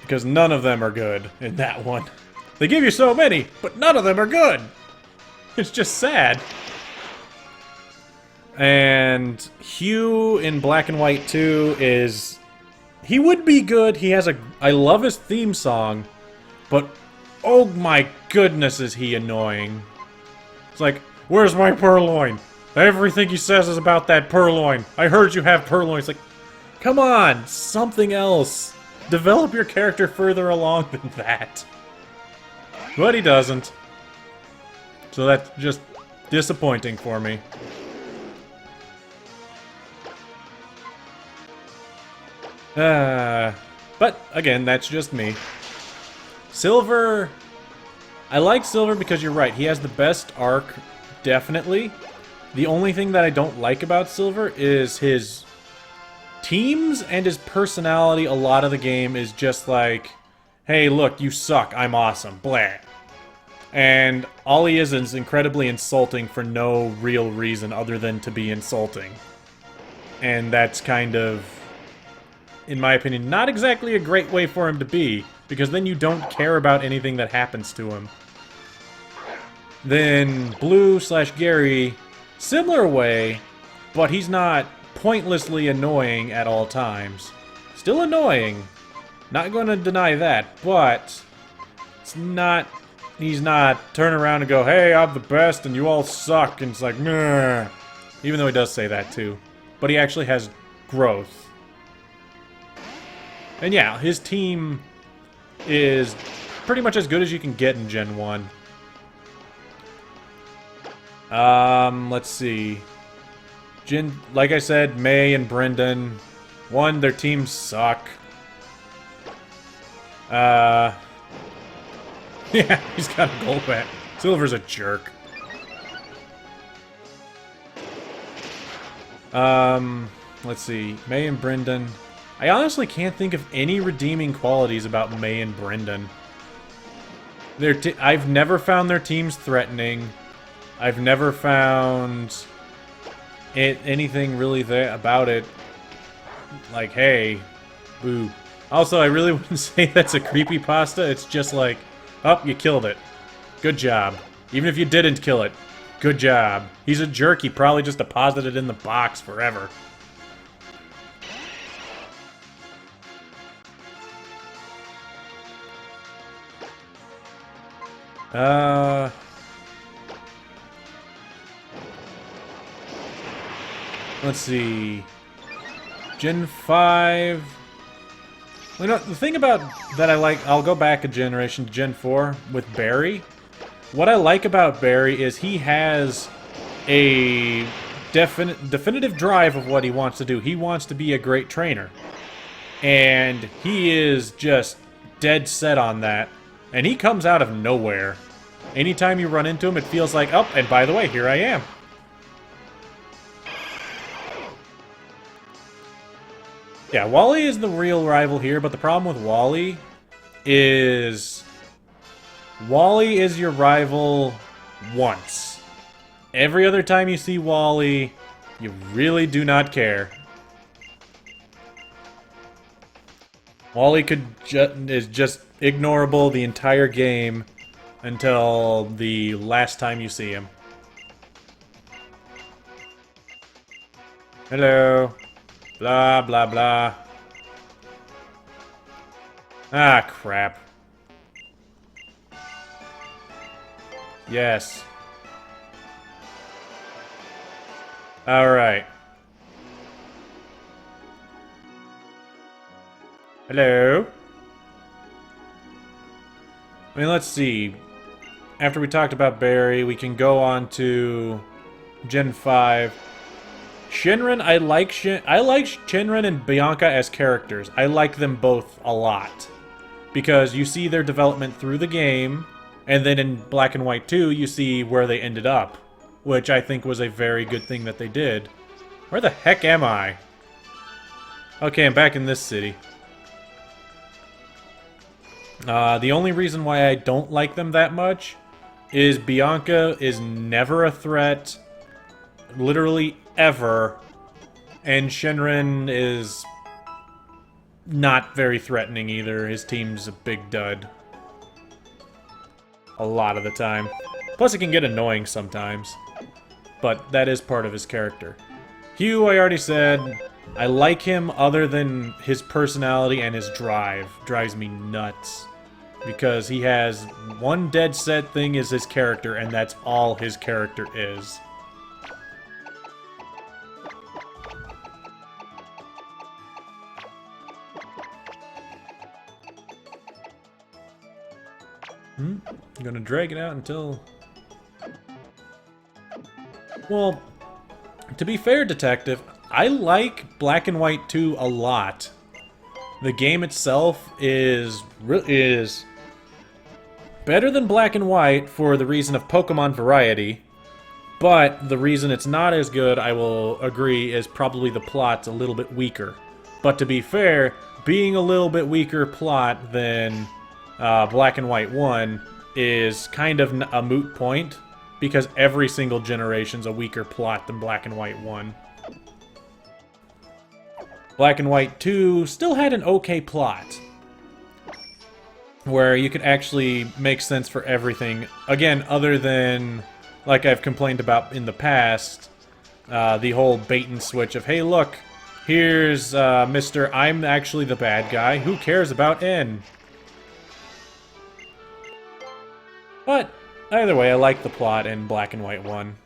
Because none of them are good in that one. They give you so many, but none of them are good! It's just sad. And Hugh in Black and White 2 is... He would be good. He has a... I love his theme song. But, oh my goodness, is he annoying. It's like, where's my purloin? Everything he says is about that purloin. I heard you have purloin. It's like, come on, something else. Develop your character further along than that. But he doesn't. So that's just disappointing for me. But, again, that's just me. Silver... I like Silver because you're right, he has the best arc, definitely. The only thing that I don't like about Silver is his teams and his personality. A lot of the game is just like, hey, look, you suck, I'm awesome, blah. And all he is incredibly insulting for no real reason other than to be insulting. And that's kind of, in my opinion, not exactly a great way for him to be, because then you don't care about anything that happens to him. Then Blue/Gary, similar way, but he's not pointlessly annoying at all times. Still annoying, not going to deny that, but it's not... He's not turn around and go, hey, I'm the best and you all suck, and it's like, meh. Even though he does say that too. But he actually has growth. And yeah, his team is pretty much as good as you can get in Gen 1. Let's see. Like I said, May and Brendan. One, their teams suck. Yeah, he's got a gold bat. Silver's a jerk. Let's see. May and Brendan. I honestly can't think of any redeeming qualities about May and Brendan. I've never found their teams threatening. I've never found anything really there about it. Like, hey, boo. Also, I really wouldn't say that's a creepypasta. It's just like, oh, you killed it. Good job. Even if you didn't kill it, good job. He's a jerk. He probably just deposited it in the box forever. Let's see. Gen 5. You know, the thing about that I like, I'll go back a generation to Gen 4 with Barry. What I like about Barry is he has a definitive drive of what he wants to do. He wants to be a great trainer. And he is just dead set on that. And he comes out of nowhere. Anytime you run into him, it feels like, oh, and by the way, here I am. Yeah, Wally is the real rival here, but the problem with Wally is your rival once. Every other time you see Wally, you really do not care. Wally is just ignorable the entire game until the last time you see him. Hello. Blah, blah, blah. Ah, crap. Yes. Alright. Hello? I mean, let's see. After we talked about Barry, we can go on to Gen 5. Shinran, I like Shinran and Bianca as characters. I like them both a lot. Because you see their development through the game, and then in Black and White 2, you see where they ended up. Which I think was a very good thing that they did. Where the heck am I? Okay, I'm back in this city. The only reason why I don't like them that much is Bianca is never a threat, literally ever, and Shinran is not very threatening either. His team's a big dud. A lot of the time. Plus it can get annoying sometimes. But that is part of his character. Hugh, I already said, I like him other than his personality and his drive. Drives me nuts. Because he has one dead set thing is his character, and that's all his character is. I'm gonna drag it out until... Well, to be fair, Detective, I like Black and White 2 a lot. The game itself is better than Black and White for the reason of Pokemon variety, but the reason it's not as good, I will agree, is probably the plot's a little bit weaker. But to be fair, being a little bit weaker plot than Black and White 1 is kind of a moot point, because every single generation's a weaker plot than Black and White 1. Black and White 2 still had an okay plot, where you could actually make sense for everything. Again, other than, like I've complained about in the past, the whole bait and switch of, hey look, here's Mr. I'm actually the bad guy, who cares about N? But, either way, I like the plot in Black and White 1.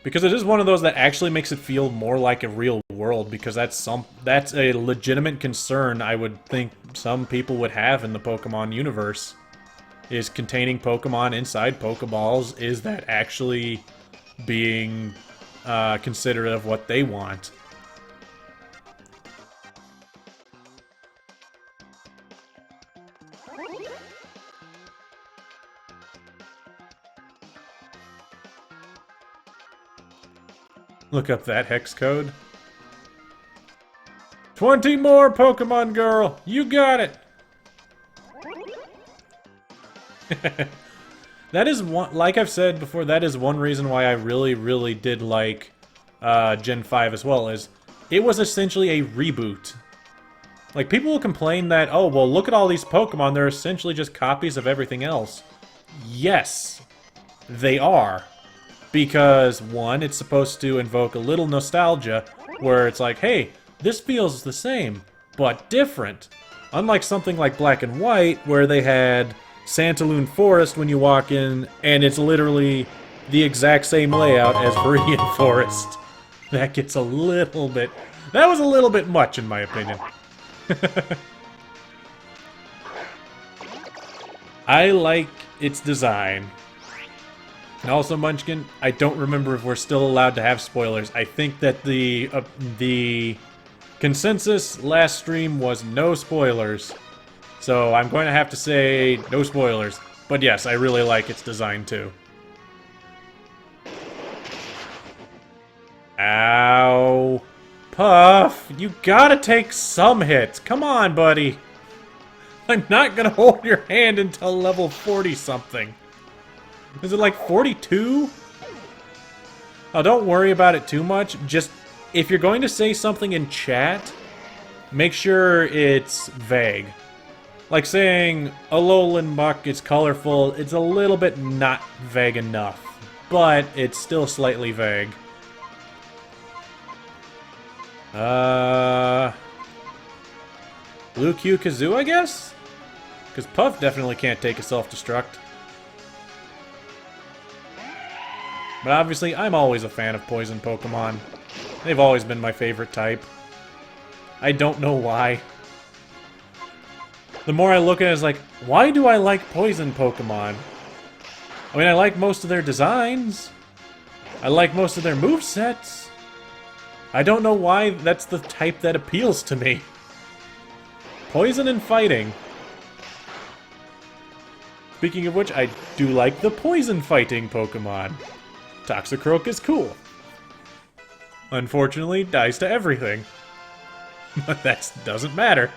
Because it is one of those that actually makes it feel more like a real world, because that's a legitimate concern I would think some people would have in the Pokemon universe. Is containing Pokemon inside Pokeballs, is that actually being considerate of what they want? Look up that hex code. 20 more, Pokemon girl! You got it! That is one, like I've said before, that is one reason why I really did like Gen 5 as well, is it was essentially a reboot. Like, people will complain that, oh, well, look at all these Pokemon, they're essentially just copies of everything else. Yes, they are. Because, one, it's supposed to invoke a little nostalgia, where it's like, hey, this feels the same, but different. Unlike something like Black and White, where they had Santaloon Forest when you walk in, and it's literally the exact same layout as Viridian Forest. That gets a little bit... That was a little bit much, in my opinion. I like its design. And also, Munchkin, I don't remember if we're still allowed to have spoilers. I think that the consensus last stream was no spoilers. So I'm going to have to say no spoilers. But yes, I really like its design too. Ow. Puff, you gotta take some hits. Come on, buddy. I'm not gonna hold your hand until level 40-something. Is it like 42? Oh, don't worry about it too much. Just, if you're going to say something in chat, make sure it's vague. Like saying, Alolan Muck is colorful, it's a little bit not vague enough. But, it's still slightly vague. Blue Q Kazoo, I guess? Because Puff definitely can't take a self-destruct. But obviously, I'm always a fan of poison Pokemon. They've always been my favorite type. I don't know why. The more I look at it, it's like, why do I like poison Pokemon? I mean, I like most of their designs. I like most of their movesets. I don't know why that's the type that appeals to me. Poison and fighting. Speaking of which, I do like the poison fighting Pokemon. Toxicroak is cool. Unfortunately, dies to everything. But that doesn't matter.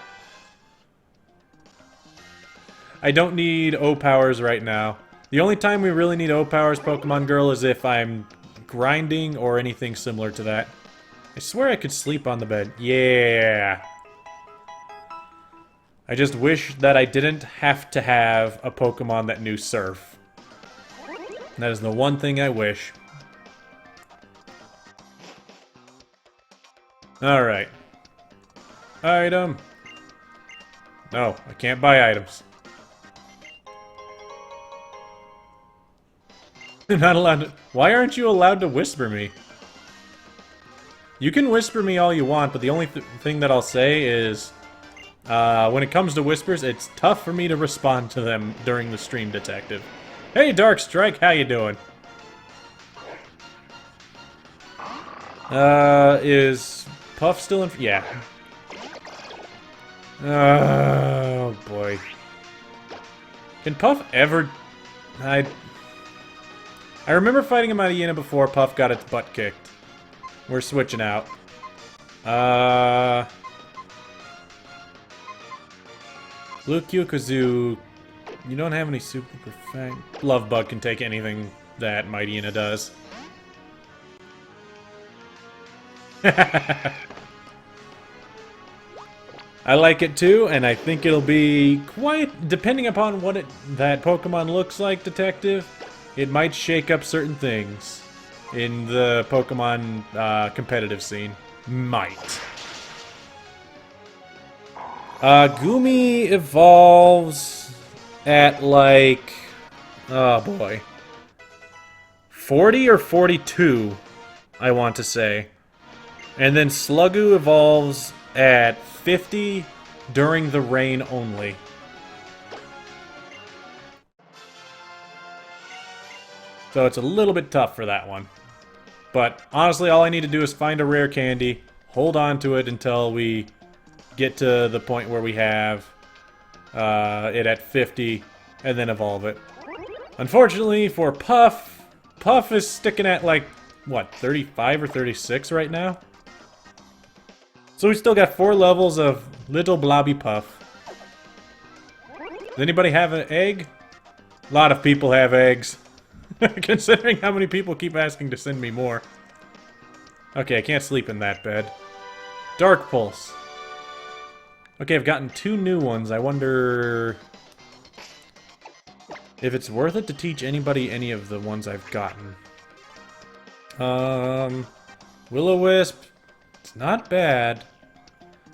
I don't need O-Powers right now. The only time we really need O-Powers, Pokemon Girl, is if I'm grinding or anything similar to that. I swear I could sleep on the bed. Yeah. I just wish that I didn't have to have a Pokemon that knew Surf. That is the one thing I wish. Alright. Item. No, I can't buy items. I'm not allowed to... Why aren't you allowed to whisper me? You can whisper me all you want, but the only thing that I'll say is... when it comes to whispers, it's tough for me to respond to them during the stream, Detective. Hey, Dark Strike, how you doing? Is Puff still in... Yeah. Oh, boy. Can Puff ever... I remember fighting a Mariana before Puff got its butt kicked. We're switching out. Blue Q Kazoo, you don't have any super perfect... Love Bug can take anything that Mightyena does. I like it too, and I think it'll be quite... Depending upon what that Pokemon looks like, Detective, it might shake up certain things in the Pokemon competitive scene. Might. Gumi evolves at like... Oh boy. 40 or 42, I want to say. And then Slugoo evolves at 50 during the rain only. So it's a little bit tough for that one. But honestly, all I need to do is find a rare candy, hold on to it until we get to the point where we have it at 50, and then evolve it. Unfortunately for Puff, Puff is sticking at like, what, 35 or 36 right now? So we still got 4 levels of little blobby Puff. Does anybody have an egg? A lot of people have eggs. Considering how many people keep asking to send me more. Okay, I can't sleep in that bed. Dark Pulse. Okay, I've gotten 2 new ones. I wonder if it's worth it to teach anybody any of the ones I've gotten. Will-O-Wisp. It's not bad.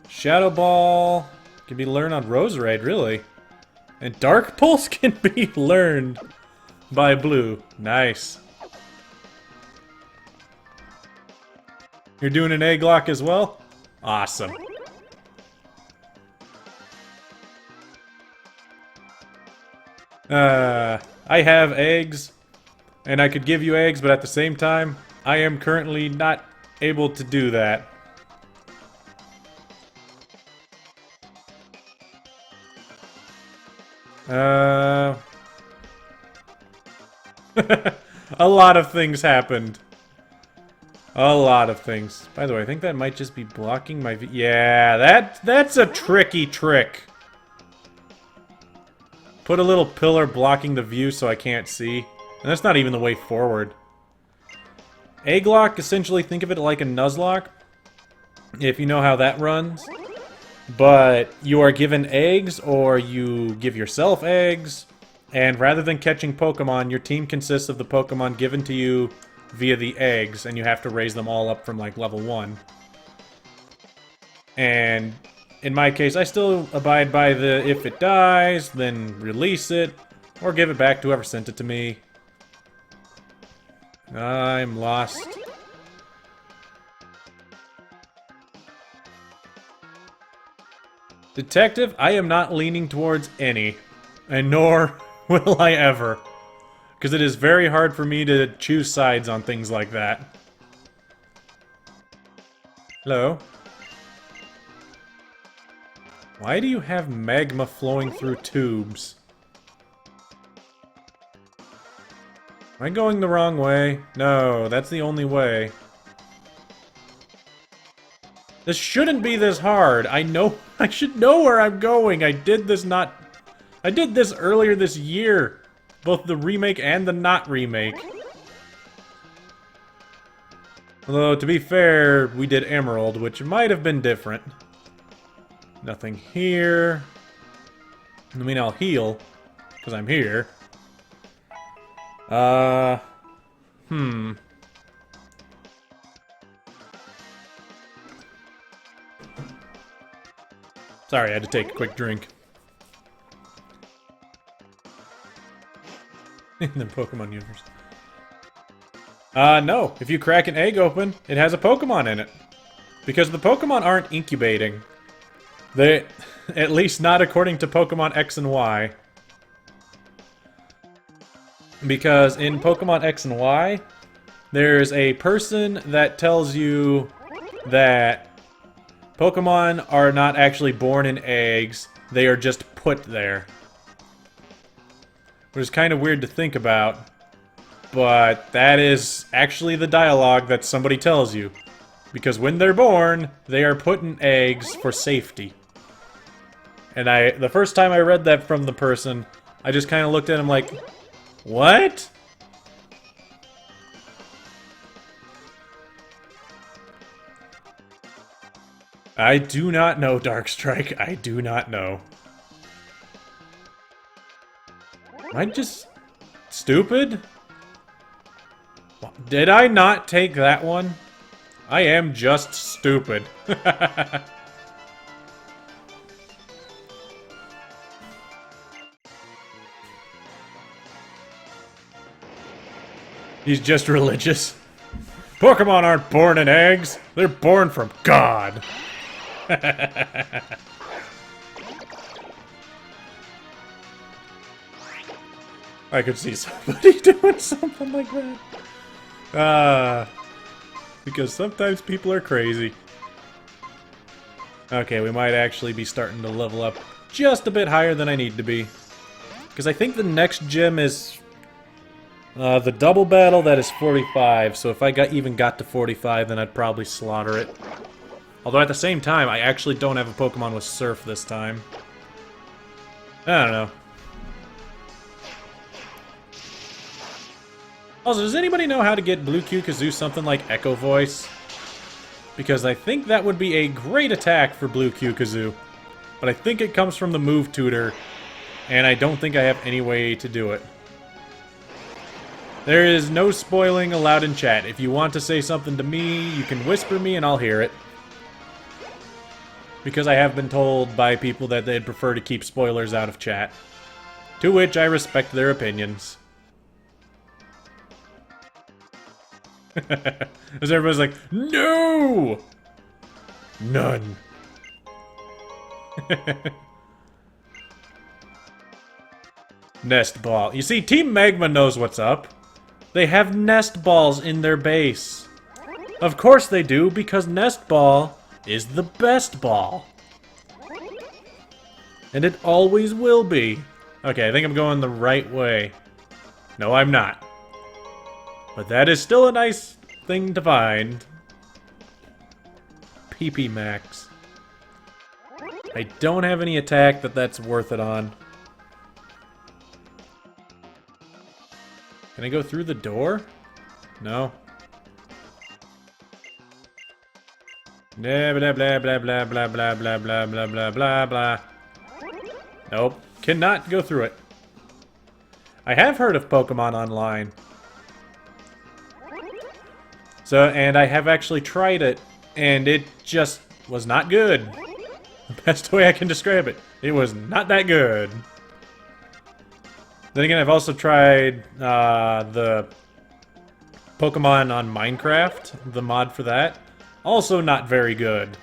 Shadow Ball can be learned on Roserade, really. And Dark Pulse can be learned by Blue. Nice. You're doing an Egglocke as well? Awesome. I have eggs, and I could give you eggs, but at the same time, I am currently not able to do that. A lot of things happened. A lot of things. By the way, I think that might just be blocking my view. Yeah, that's a tricky trick. Put a little pillar blocking the view so I can't see. And that's not even the way forward. Egglocke, essentially think of it like a Nuzlocke, if you know how that runs. But you are given eggs, or you give yourself eggs, and rather than catching Pokemon, your team consists of the Pokemon given to you via the eggs, and you have to raise them all up from like level 1. And in my case, I still abide by the if it dies, then release it, or give it back to whoever sent it to me. I'm lost. Detective, I am not leaning towards any, and nor will I ever. Because it is very hard for me to choose sides on things like that. Hello? Why do you have magma flowing through tubes? Am I going the wrong way? No, that's the only way. This shouldn't be this hard. I know, I should know where I'm going. I did this earlier this year. Both the remake and the not remake. Although, to be fair, we did Emerald, which might have been different. Nothing here. I mean, I'll heal, because I'm here. Sorry, I had to take a quick drink. In the Pokemon universe. No. If you crack an egg open, it has a Pokemon in it. Because the Pokemon aren't incubating. They... at least not according to Pokemon X and Y. Because in Pokemon X and Y, there's a person that tells you that Pokemon are not actually born in eggs, they are just put there. Which is kind of weird to think about, but that is actually the dialogue that somebody tells you. Because when they're born, they are put in eggs for safety. And the first time I read that from the person, I just kind of looked at him like, what? I do not know, Darkstrike. I do not know. Am I just stupid? Did I not take that one? I am just stupid. He's just religious. Pokemon aren't born in eggs. They're born from God. I could see somebody doing something like that. Because sometimes people are crazy. Okay, we might actually be starting to level up just a bit higher than I need to be. Because I think the next gym is the double battle, that is 45. So if I even got to 45, then I'd probably slaughter it. Although at the same time, I actually don't have a Pokemon with Surf this time. I don't know. Also, does anybody know how to get Blue Q-Kazoo something like Echo Voice? Because I think that would be a great attack for Blue Q-Kazoo. But I think it comes from the Move Tutor, and I don't think I have any way to do it. There is no spoiling allowed in chat. If you want to say something to me, you can whisper me and I'll hear it. Because I have been told by people that they'd prefer to keep spoilers out of chat. To which I respect their opinions. As everybody's like, no! None. Nest ball. You see, Team Magma knows what's up. They have nest balls in their base. Of course they do, because nest ball is the best ball. And it always will be. Okay, I think I'm going the right way. No, I'm not. But that is still a nice thing to find. PP Max. I don't have any attack that's worth it on. Can I go through the door? No. Blah blah blah blah blah blah blah blah blah blah blah blah blah. Nope. Cannot go through it. I have heard of Pokemon Online. So, and I have actually tried it, and it just was not good. The best way I can describe it. It was not that good. Then again, I've also tried the Pokemon on Minecraft, the mod for that. Also not very good.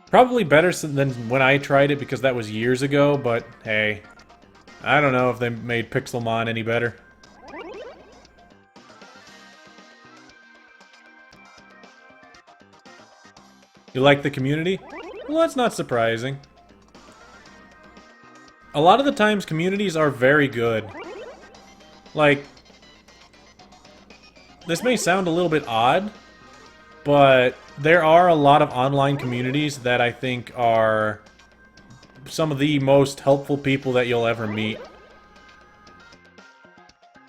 Probably better than when I tried it because that was years ago, but hey. I don't know if they made Pixelmon any better. You like the community? Well, that's not surprising. A lot of the times, communities are very good. Like, this may sound a little bit odd, but there are a lot of online communities that I think are some of the most helpful people that you'll ever meet.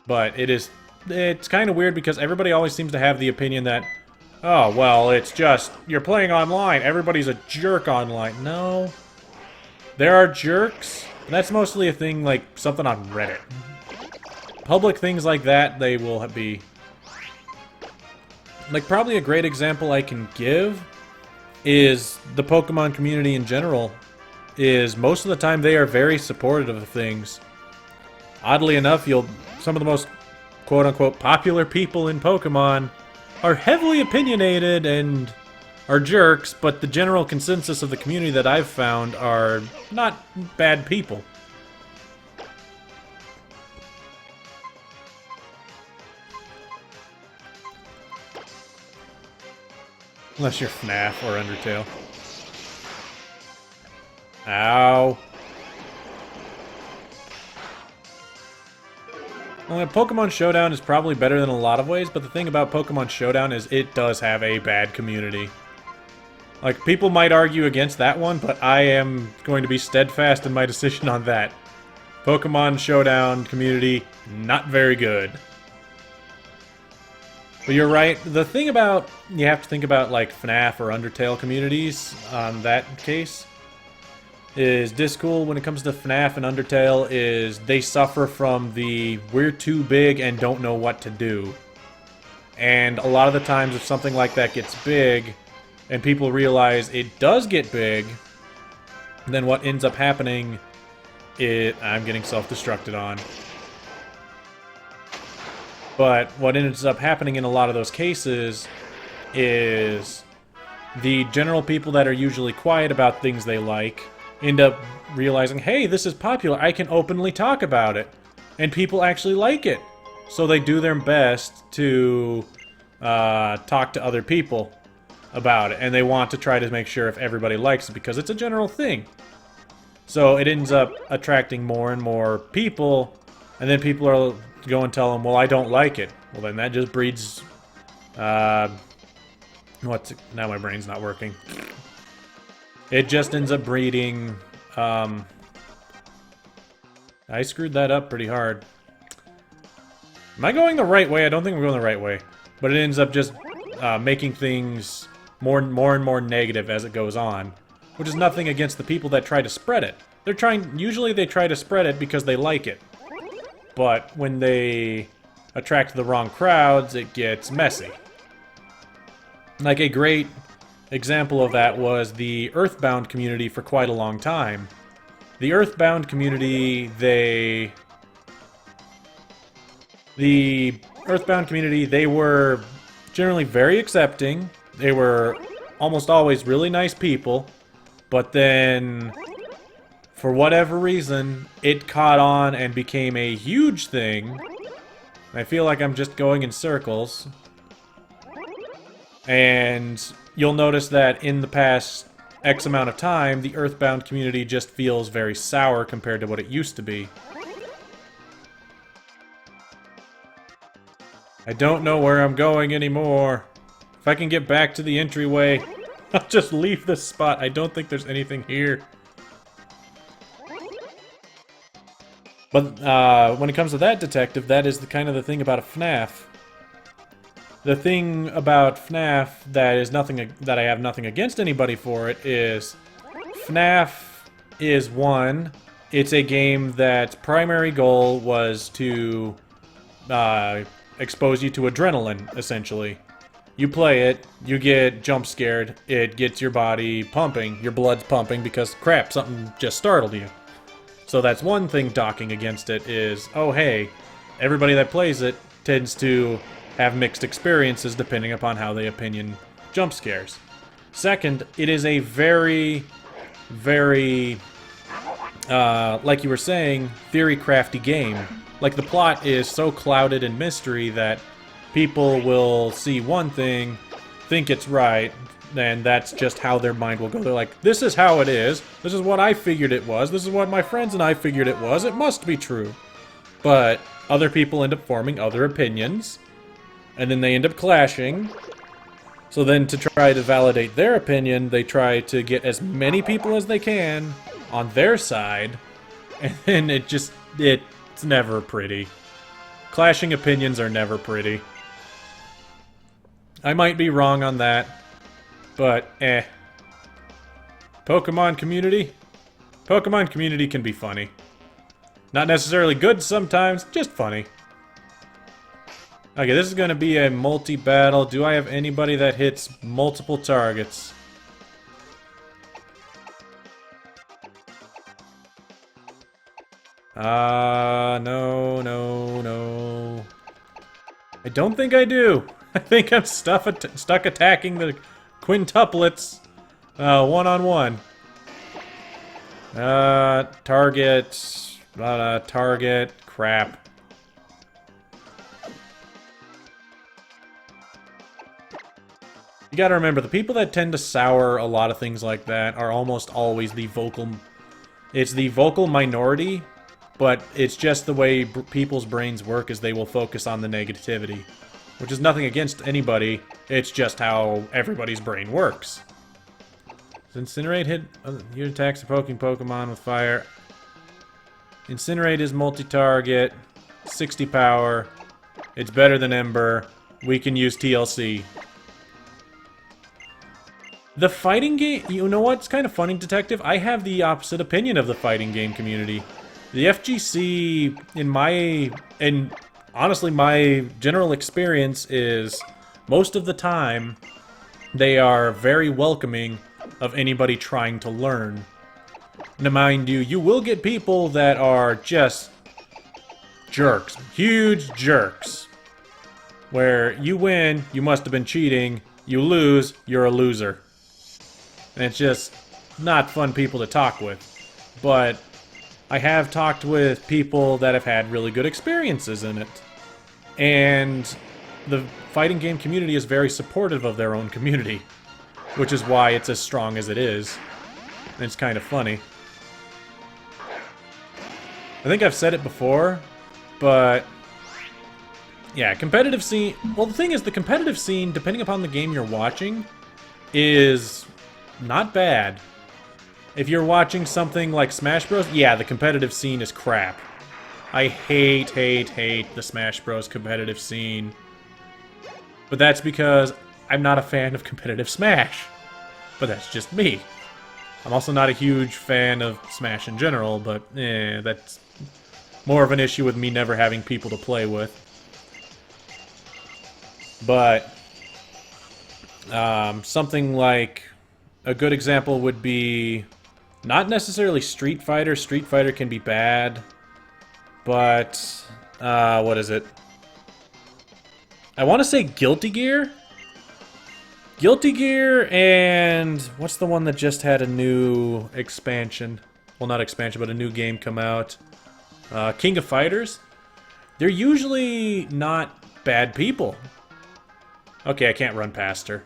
But it's kind of weird because everybody always seems to have the opinion that, oh, well, it's just, you're playing online, everybody's a jerk online. No. There are jerks. That's mostly a thing, like, something on Reddit. Public things like that, they will be... Like, probably a great example I can give is the Pokemon community in general. Is most of the time they are very supportive of things. Oddly enough, some of the most quote-unquote popular people in Pokemon are heavily opinionated and are jerks, but the general consensus of the community that I've found are not bad people. Unless you're FNAF or Undertale. Ow. Well, Pokemon Showdown is probably better than a lot of ways, but the thing about Pokemon Showdown is it does have a bad community. Like, people might argue against that one, but I am going to be steadfast in my decision on that. Pokemon Showdown community, not very good. But you're right, the thing about, you have to think about like FNAF or Undertale communities on that case, is Discool when it comes to FNAF and Undertale is they suffer from the we're too big and don't know what to do. And a lot of the times if something like that gets big and people realize it does get big, then what ends up happening is... I'm getting self-destructed on. But what ends up happening in a lot of those cases is the general people that are usually quiet about things they like end up realizing, hey, this is popular, I can openly talk about it. And people actually like it. So they do their best to talk to other people about it. And they want to try to make sure if everybody likes it because it's a general thing. So it ends up attracting more and more people. And then people are go and tell them, well, I don't like it. Well, then that just breeds... Now my brain's not working. It just ends up breeding... I screwed that up pretty hard. Am I going the right way? I don't think I'm going the right way. But it ends up just making things more and more negative as it goes on. Which is nothing against the people that try to spread it. Usually they try to spread it because they like it. But when they attract the wrong crowds, it gets messy. Like a great example of that was the Earthbound community for quite a long time. The Earthbound community, they were generally very accepting. They were almost always really nice people. But then, for whatever reason, it caught on and became a huge thing. I feel like I'm just going in circles. And you'll notice that in the past X amount of time, the Earthbound community just feels very sour compared to what it used to be. I don't know where I'm going anymore. If I can get back to the entryway, I'll just leave this spot. I don't think there's anything here. But when it comes to that detective, that is the kind of the thing about a FNAF. The thing about FNAF that is that I have nothing against anybody for it is FNAF is one. It's a game that's primary goal was to expose you to adrenaline, essentially. You play it, you get jump scared, it gets your body pumping, your blood's pumping because crap, something just startled you. So that's one thing docking against it is, oh hey, everybody that plays it tends to have mixed experiences depending upon how they opinion jump scares. Second, it is a very, very, like you were saying, theory-crafty game. Like, the plot is so clouded in mystery that people will see one thing, think it's right, and that's just how their mind will go. They're like, this is how it is, this is what I figured it was, this is what my friends and I figured it was, it must be true. But other people end up forming other opinions, and then they end up clashing. So then to try to validate their opinion, they try to get as many people as they can on their side, and then it's never pretty. Clashing opinions are never pretty. I might be wrong on that, but Pokemon community? Pokemon community can be funny. Not necessarily good sometimes, just funny. Okay, this is gonna be a multi-battle. Do I have anybody that hits multiple targets? No. I don't think I do. I think I'm stuck attacking the quintuplets one-on-one. Target, crap. You gotta remember, the people that tend to sour a lot of things like that are almost always the vocal... It's the vocal minority, but it's just the way people's brains work is they will focus on the negativity. Which is nothing against anybody, it's just how everybody's brain works. Does Incinerate hit your attacks are poking Pokemon with fire? Incinerate is multi-target, 60 power, it's better than Ember, we can use TLC. The fighting game, you know what's kind of funny, Detective? I have the opposite opinion of the fighting game community. The FGC, and honestly, my general experience is, most of the time, they are very welcoming of anybody trying to learn. Now, mind you, you will get people that are just jerks. Huge jerks. Where you win, you must have been cheating. You lose, you're a loser. And it's just not fun people to talk with. But I have talked with people that have had really good experiences in it. And the fighting game community is very supportive of their own community. Which is why it's as strong as it is. And it's kind of funny. I think I've said it before, but... yeah, competitive scene... well, the thing is, the competitive scene, depending upon the game you're watching, is not bad. If you're watching something like Smash Bros., yeah, the competitive scene is crap. I hate the Smash Bros. Competitive scene. But that's because I'm not a fan of competitive Smash. But that's just me. I'm also not a huge fan of Smash in general, but that's more of an issue with me never having people to play with. But something like a good example would be not necessarily Street Fighter. Street Fighter can be bad, but what is it? I want to say Guilty Gear. Guilty Gear and what's the one that just had a new expansion? Well, not expansion, but a new game come out. King of Fighters. They're usually not bad people. Okay, I can't run past her.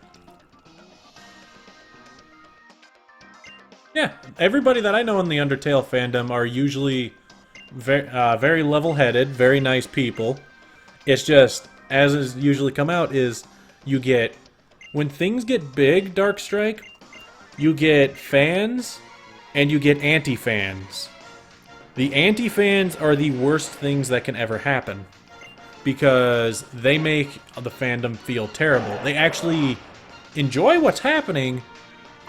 Yeah, everybody that I know in the Undertale fandom are usually very level-headed, very nice people. It's just, as is usually come out, is you get... when things get big, Darkstrike, you get fans and you get anti-fans. The anti-fans are the worst things that can ever happen. Because they make the fandom feel terrible. They actually enjoy what's happening,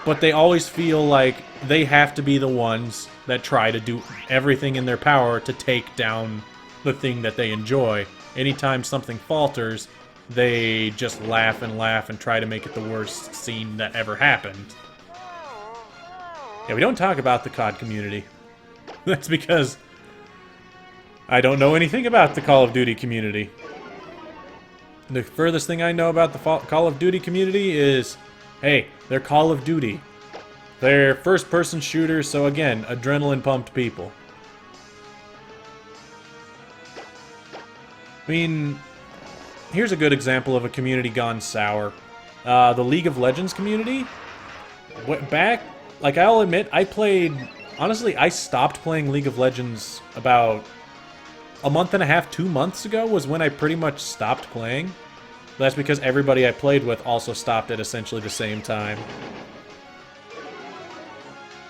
but they always feel like they have to be the ones that try to do everything in their power to take down the thing that they enjoy. Anytime something falters, they just laugh and try to make it the worst scene that ever happened. Yeah, we don't talk about the COD community. That's because I don't know anything about the Call of Duty community. The furthest thing I know about the Call of Duty community is, hey, they're Call of Duty. They're first-person shooters, so again, adrenaline-pumped people. I mean, here's a good example of a community gone sour. The League of Legends community. Back, like, I'll admit, honestly, I stopped playing League of Legends about a month and a half, 2 months ago was when I pretty much stopped playing. That's because everybody I played with also stopped at essentially the same time.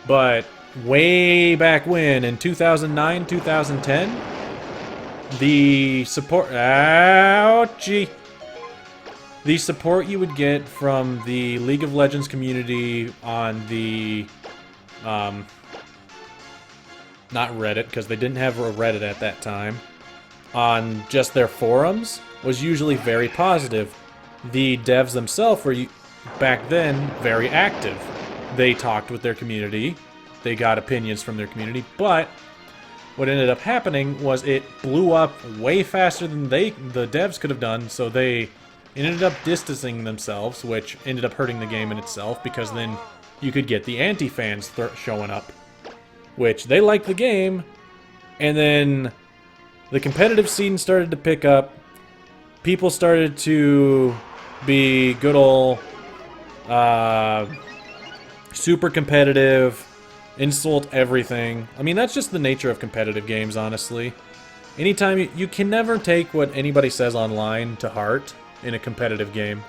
But way back when, in 2009, 2010, the support... Ouchie! The support you would get from the League of Legends community on the... not Reddit, because they didn't have a Reddit at that time. On just their forums was usually very positive. The devs themselves were, back then, very active. They talked with their community, they got opinions from their community, but what ended up happening was it blew up way faster than the devs could have done, so they ended up distancing themselves, which ended up hurting the game in itself, because then you could get the anti-fans showing up, which they liked the game, and then the competitive scene started to pick up. People started to be good old super competitive, insult everything. I mean, that's just the nature of competitive games, honestly. Anytime you can never take what anybody says online to heart in a competitive game.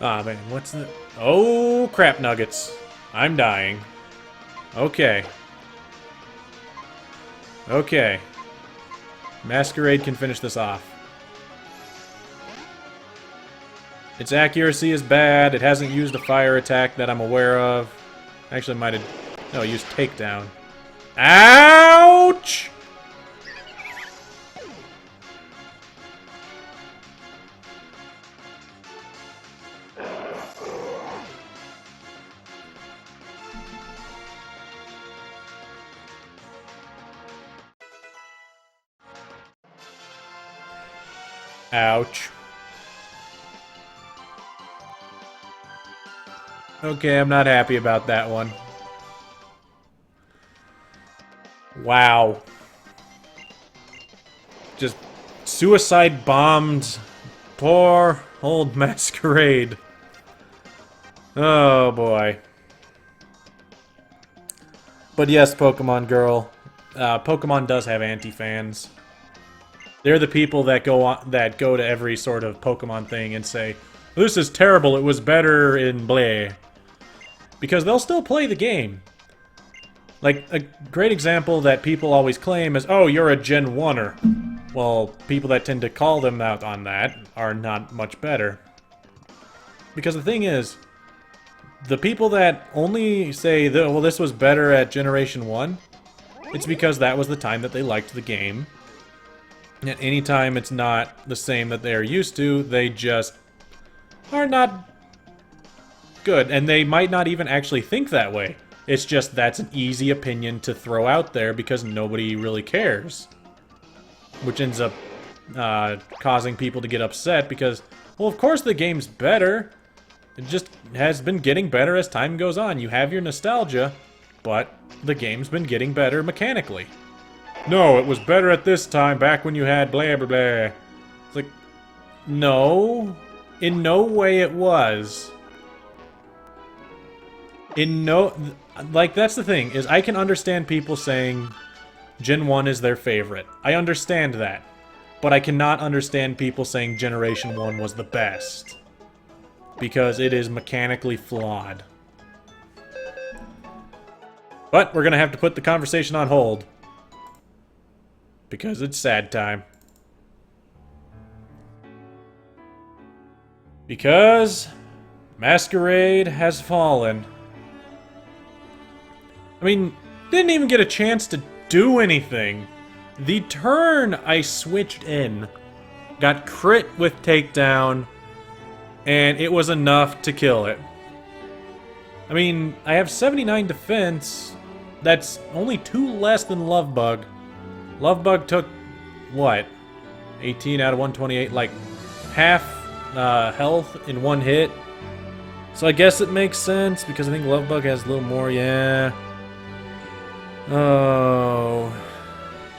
Ah, man, what's the... Oh, crap nuggets. I'm dying. Okay. Okay. Masquerade can finish this off. Its accuracy is bad. It hasn't used a fire attack that I'm aware of. Actually, it might have... No, it used takedown. Ouch! Ouch. Okay, I'm not happy about that one. Wow. Just suicide bombed poor old Masquerade. Oh boy. But yes, Pokemon Girl. Pokemon does have anti-fans. They're the people that go to every sort of Pokemon thing and say, "This is terrible, it was better in Bleh." Because they'll still play the game. Like, a great example that people always claim is, "Oh, you're a Gen 1-er." Well, people that tend to call them out on that are not much better. Because the thing is, the people that only say, well, this was better at Generation 1, it's because that was the time that they liked the game. And any time it's not the same that they're used to, they just are not good. And they might not even actually think that way. It's just that's an easy opinion to throw out there because nobody really cares. Which ends up causing people to get upset because, well, of course the game's better. It just has been getting better as time goes on. You have your nostalgia, but the game's been getting better mechanically. No, it was better at this time, back when you had blah blah blah. It's like, no. In no way it was. Like, that's the thing, is I can understand people saying Gen 1 is their favorite. I understand that. But I cannot understand people saying Generation 1 was the best. Because it is mechanically flawed. But we're gonna have to put the conversation on hold. Because it's sad time. Because Masquerade has fallen. I mean, didn't even get a chance to do anything. The turn I switched in got crit with takedown, and it was enough to kill it. I mean, I have 79 defense. That's only 2 less than Lovebug. Lovebug took, what? 18 out of 128, like half health in 1 hit. So I guess it makes sense, because I think Lovebug has a little more, yeah. Oh,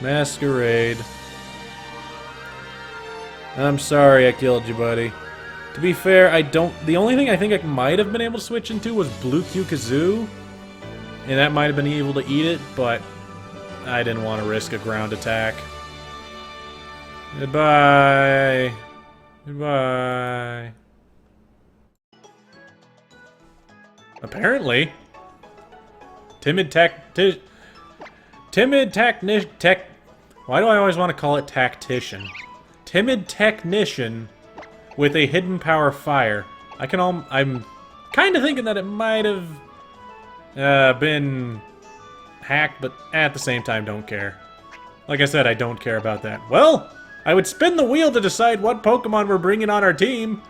Masquerade. I'm sorry I killed you, buddy. To be fair, I don't... The only thing I think I might have been able to switch into was Blue Q Kazoo. And that might have been able to eat it, but I didn't want to risk a ground attack. Goodbye. Goodbye. Apparently. Timid Why do I always want to call it tactician? Timid technician with a hidden power fire. I'm kind of thinking that it might have been hacked, but at the same time, don't care. Like I said, I don't care about that. Well, I would spin the wheel to decide what Pokemon we're bringing on our team,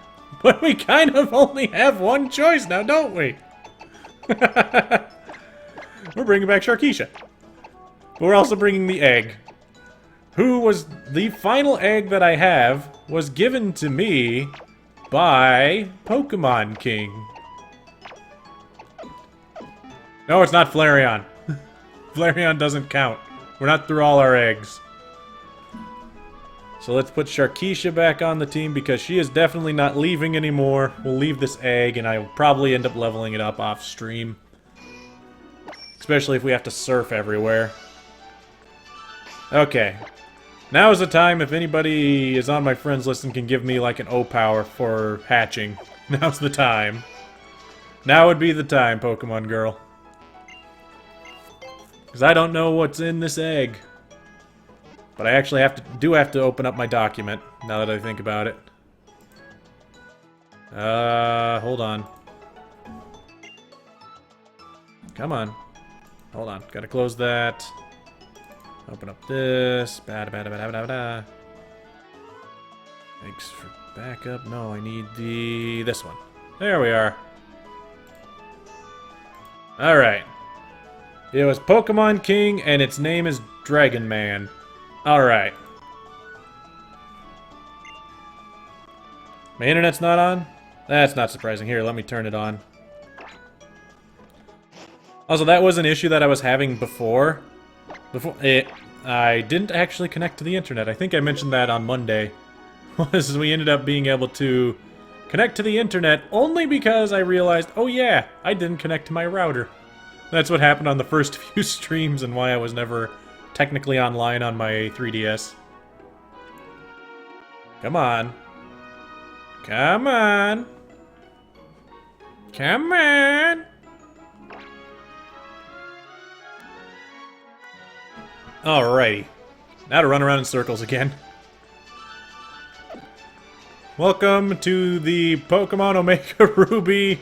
but we kind of only have one choice now, don't we? We're bringing back Sharkeisha. But we're also bringing the egg. Who was the final egg that I have was given to me by Pokemon King. No, it's not Flareon. Flareon doesn't count. We're not through all our eggs. So let's put Sharkeisha back on the team because she is definitely not leaving anymore. We'll leave this egg and I'll probably end up leveling it up off stream. Especially if we have to surf everywhere. Okay. Now is the time if anybody is on my friends list and can give me like an O-Power for hatching. Now's the time. Now would be the time, Pokemon Girl. Because I don't know what's in this egg. But I actually do have to open up my document, now that I think about it. Hold on. Come on. Hold on, gotta close that. Open up this. Bada. Thanks for backup. No, I need this one. There we are. Alright. It was Pokemon King, and its name is Dragon Man. Alright. My internet's not on? That's not surprising. Here, let me turn it on. Also, that was an issue that I was having before. I didn't actually connect to the internet. I think I mentioned that on Monday. We ended up being able to connect to the internet only because I realized, oh yeah, I didn't connect to my router. That's what happened on the first few streams and why I was never technically online on my 3DS. Come on. Come on. Come on. Alrighty. Now to run around in circles again. Welcome to the Pokemon Omega Ruby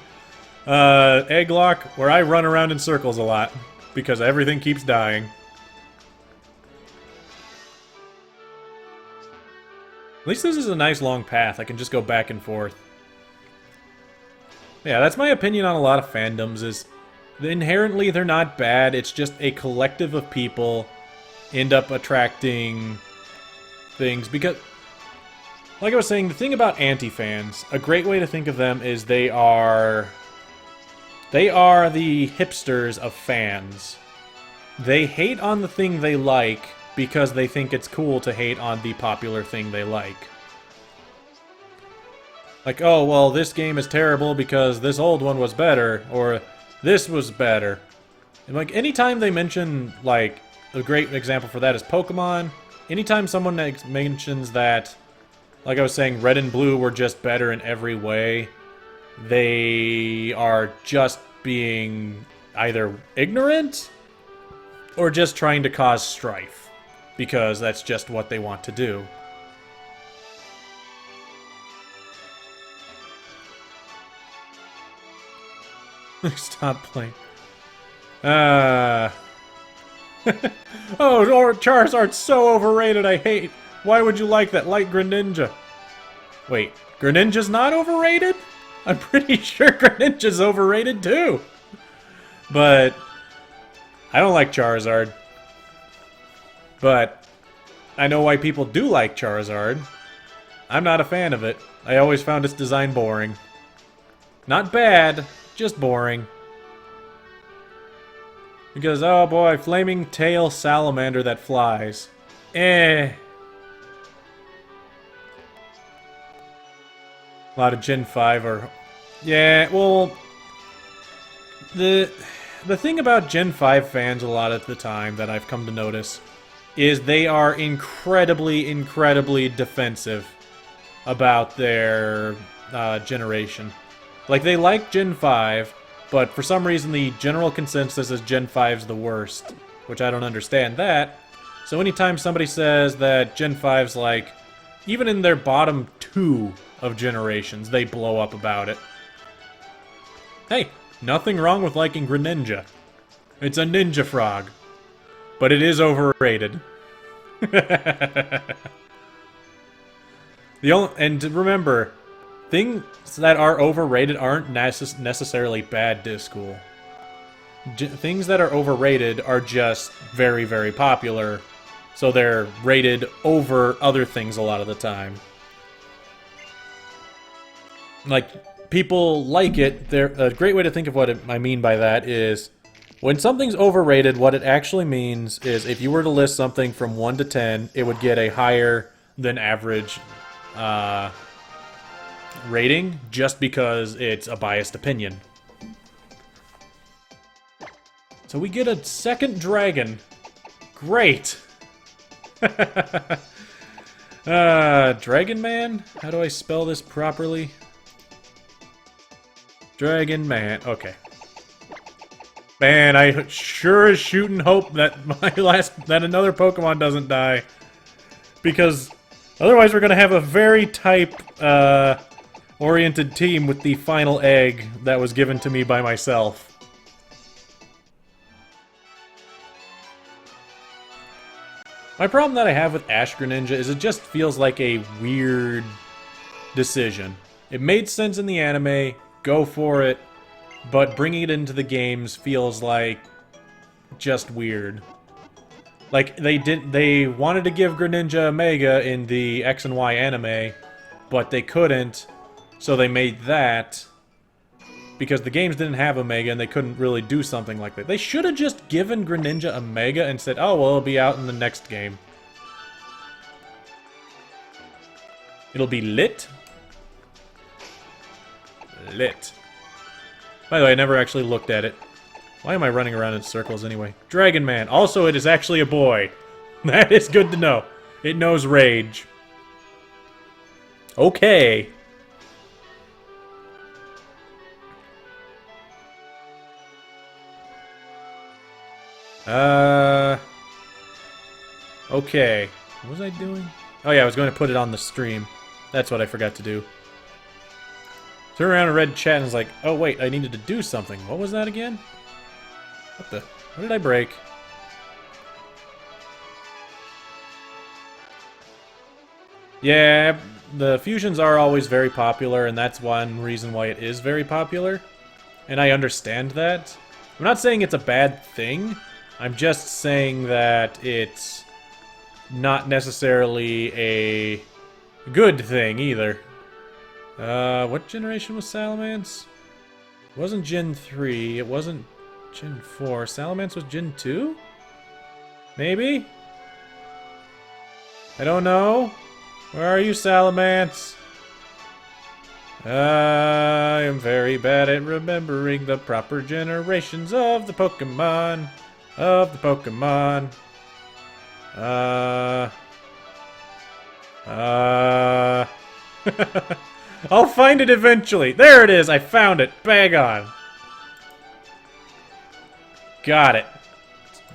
Egglocke, where I run around in circles a lot, because everything keeps dying. At least this is a nice long path. I can just go back and forth. Yeah, that's my opinion on a lot of fandoms, is inherently they're not bad, it's just a collective of people end up attracting things, because, like I was saying, the thing about anti-fans, a great way to think of them is they are the hipsters of fans. They hate on the thing they like because they think it's cool to hate on the popular thing they like. Like, oh, well, this game is terrible because this old one was better, or this was better. And, like, anytime they mention, like, a great example for that is Pokemon. Anytime someone mentions that, like I was saying, Red and Blue were just better in every way, they are just being either ignorant or just trying to cause strife, because that's just what they want to do. Stop playing. Oh, or Charizard's so overrated, I hate. Why would you like that? Like Greninja. Wait, Greninja's not overrated? I'm pretty sure Greninja's overrated too. But I don't like Charizard. But I know why people do like Charizard. I'm not a fan of it. I always found its design boring. Not bad, just boring. Because, oh boy, flaming tail salamander that flies. Eh. A lot of Gen 5 are... Yeah, well... The thing about Gen 5 fans a lot of the time that I've come to notice is they are incredibly, incredibly defensive about their generation. Like, they like Gen 5, but for some reason the general consensus is Gen 5's the worst, which I don't understand that. So anytime somebody says that Gen 5's like, even in their bottom 2 of generations, they blow up about it. Hey, nothing wrong with liking Greninja. It's a ninja frog. But it is overrated. And remember, things that are overrated aren't necessarily bad to school. Things that are overrated are just very, very popular, so they're rated over other things a lot of the time. Like, people like it. A great way to think of what I mean by that is, when something's overrated, what it actually means is if you were to list something from 1 to 10, it would get a higher than average rating just because it's a biased opinion. So we get a second dragon. Great! Dragon Man? How do I spell this properly? Dragon Man. Okay. Man, I sure as shooting hope that that another Pokemon doesn't die. Because otherwise we're gonna have a very type oriented team with the final egg that was given to me by myself. My problem that I have with Ash Greninja is it just feels like a weird decision. It made sense in the anime, go for it, but bringing it into the games feels like just weird. Like, they wanted to give Greninja a Mega in the X and Y anime, but they couldn't, so they made that because the games didn't have a Mega and they couldn't really do something like that. They should have just given Greninja a Mega and said, oh, well, it'll be out in the next game. It'll be lit? Lit. By the way, I never actually looked at it. Why am I running around in circles anyway? Dragon Man. Also, it is actually a boy. That is good to know. It knows rage. Okay. Okay. What was I doing? Oh yeah, I was going to put it on the stream. That's what I forgot to do. Turn around and read chat and was like, oh wait, I needed to do something. What was that again? What did I break? Yeah, the fusions are always very popular, and that's one reason why it is very popular. And I understand that. I'm not saying it's a bad thing. I'm just saying that it's not necessarily a good thing either. What generation was Salamence? It wasn't Gen 3, it wasn't Gen 4. Salamence was Gen 2? Maybe? I don't know. Where are you, Salamence? I am very bad at remembering the proper generations of the Pokemon. I'll find it eventually. There it is. I found it. Bang on. Got it.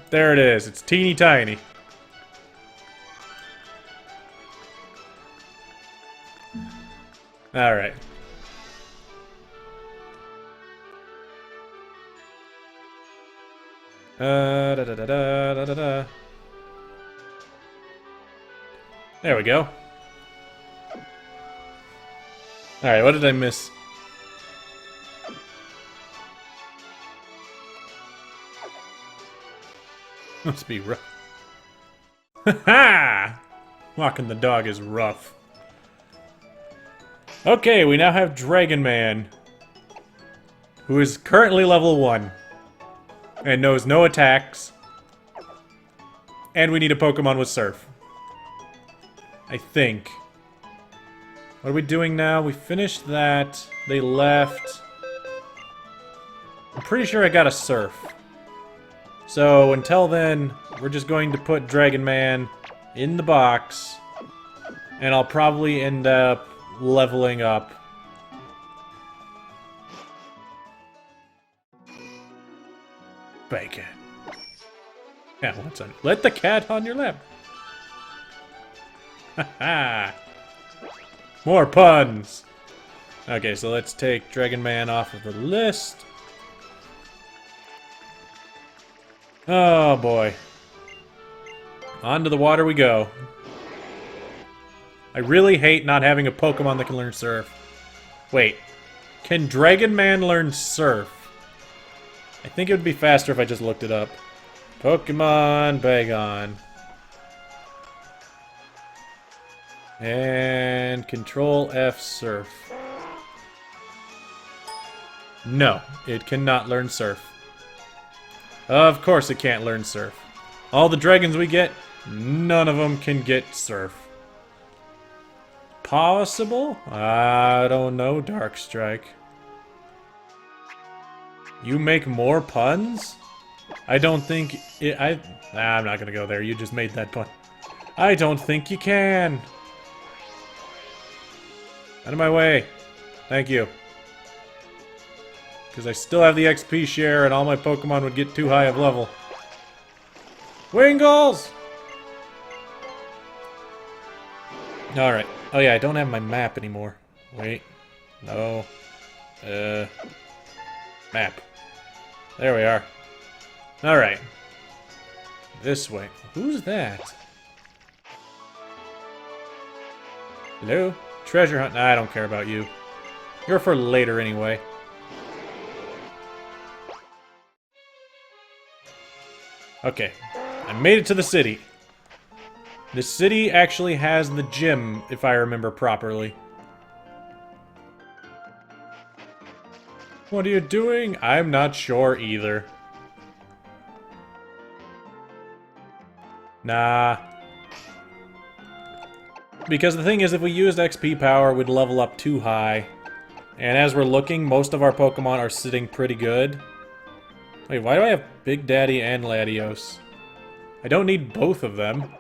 There it is. It's teeny tiny. Alright. Da, da, da, da, da, da, da. There we go. Alright, what did I miss? Must be rough. Ha! Walking the dog is rough. Okay, we now have Dragon Man, who is currently level 1 and knows no attacks. And we need a Pokemon with Surf. I think. What are we doing now? We finished that. They left. I'm pretty sure I got a Surf. So until then, we're just going to put Dragon Man in the box. And I'll probably end up leveling up. Bacon. Yeah, what's on? Let the cat on your lap. Haha. More puns. Okay, so let's take Dragon Man off of the list. Oh boy. Onto the water we go. I really hate not having a Pokemon that can learn Surf. Wait. Can Dragon Man learn Surf? I think it would be faster if I just looked it up. Pokemon Bagon. And Control F Surf. No, it cannot learn Surf. Of course it can't learn Surf. All the dragons we get, none of them can get Surf. Possible? I don't know, Dark Strike. You make more puns? I don't think it, I'm not gonna go there. You just made that pun. I don't think you can. Out of my way. Thank you. Because I still have the XP share and all my Pokemon would get too high of level. Wingles! Alright. Oh yeah, I don't have my map anymore. Wait. No. Map. There we are. Alright. This way. Who's that? Hello? Treasure hunt. Nah, I don't care about you. You're for later anyway. Okay. I made it to the city. The city actually has the gym, if I remember properly. What are you doing? I'm not sure either. Nah. Because the thing is, if we used XP power, we'd level up too high. And as we're looking, most of our Pokemon are sitting pretty good. Wait, why do I have Big Daddy and Latios? I don't need both of them.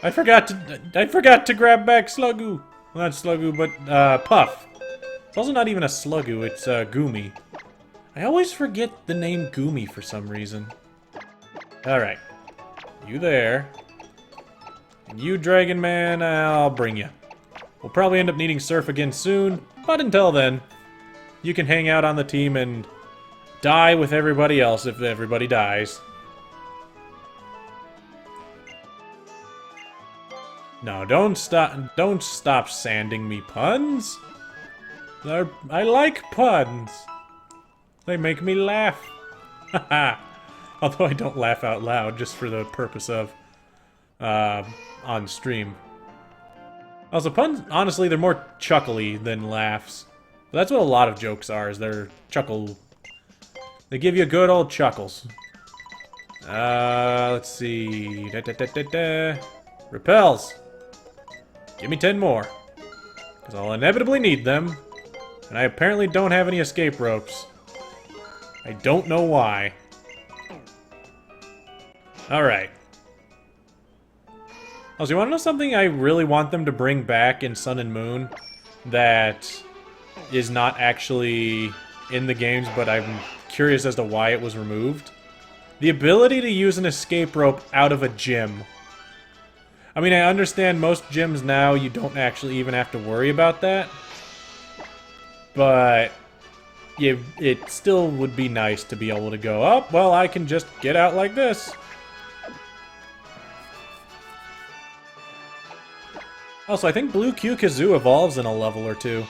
I forgot to grab back Slugoo. Well, not Slugoo, but Puff. It's also not even a Slugoo, it's Goomy. I always forget the name Goomy for some reason. Alright. You there. And you, Dragon Man, I'll bring you. We'll probably end up needing Surf again soon, but until then, you can hang out on the team and die with everybody else if everybody dies. No, don't stop sanding me puns. I like puns. They make me laugh. Haha. Although I don't laugh out loud, just for the purpose of on stream. Also, puns, honestly, they're more chuckly than laughs. But that's what a lot of jokes are, is they're chuckle. They give you good old chuckles. Let's see. Repels. Give me 10 more. Because I'll inevitably need them. And I apparently don't have any escape ropes. I don't know why. Alright. Also, you want to know something I really want them to bring back in Sun and Moon that is not actually in the games, but I'm curious as to why it was removed? The ability to use an escape rope out of a gym. I mean, I understand most gyms now you don't actually even have to worry about that. But it still would be nice to be able to go, oh, well, I can just get out like this. Also, I think Blue Q-Kazoo evolves in a level or two.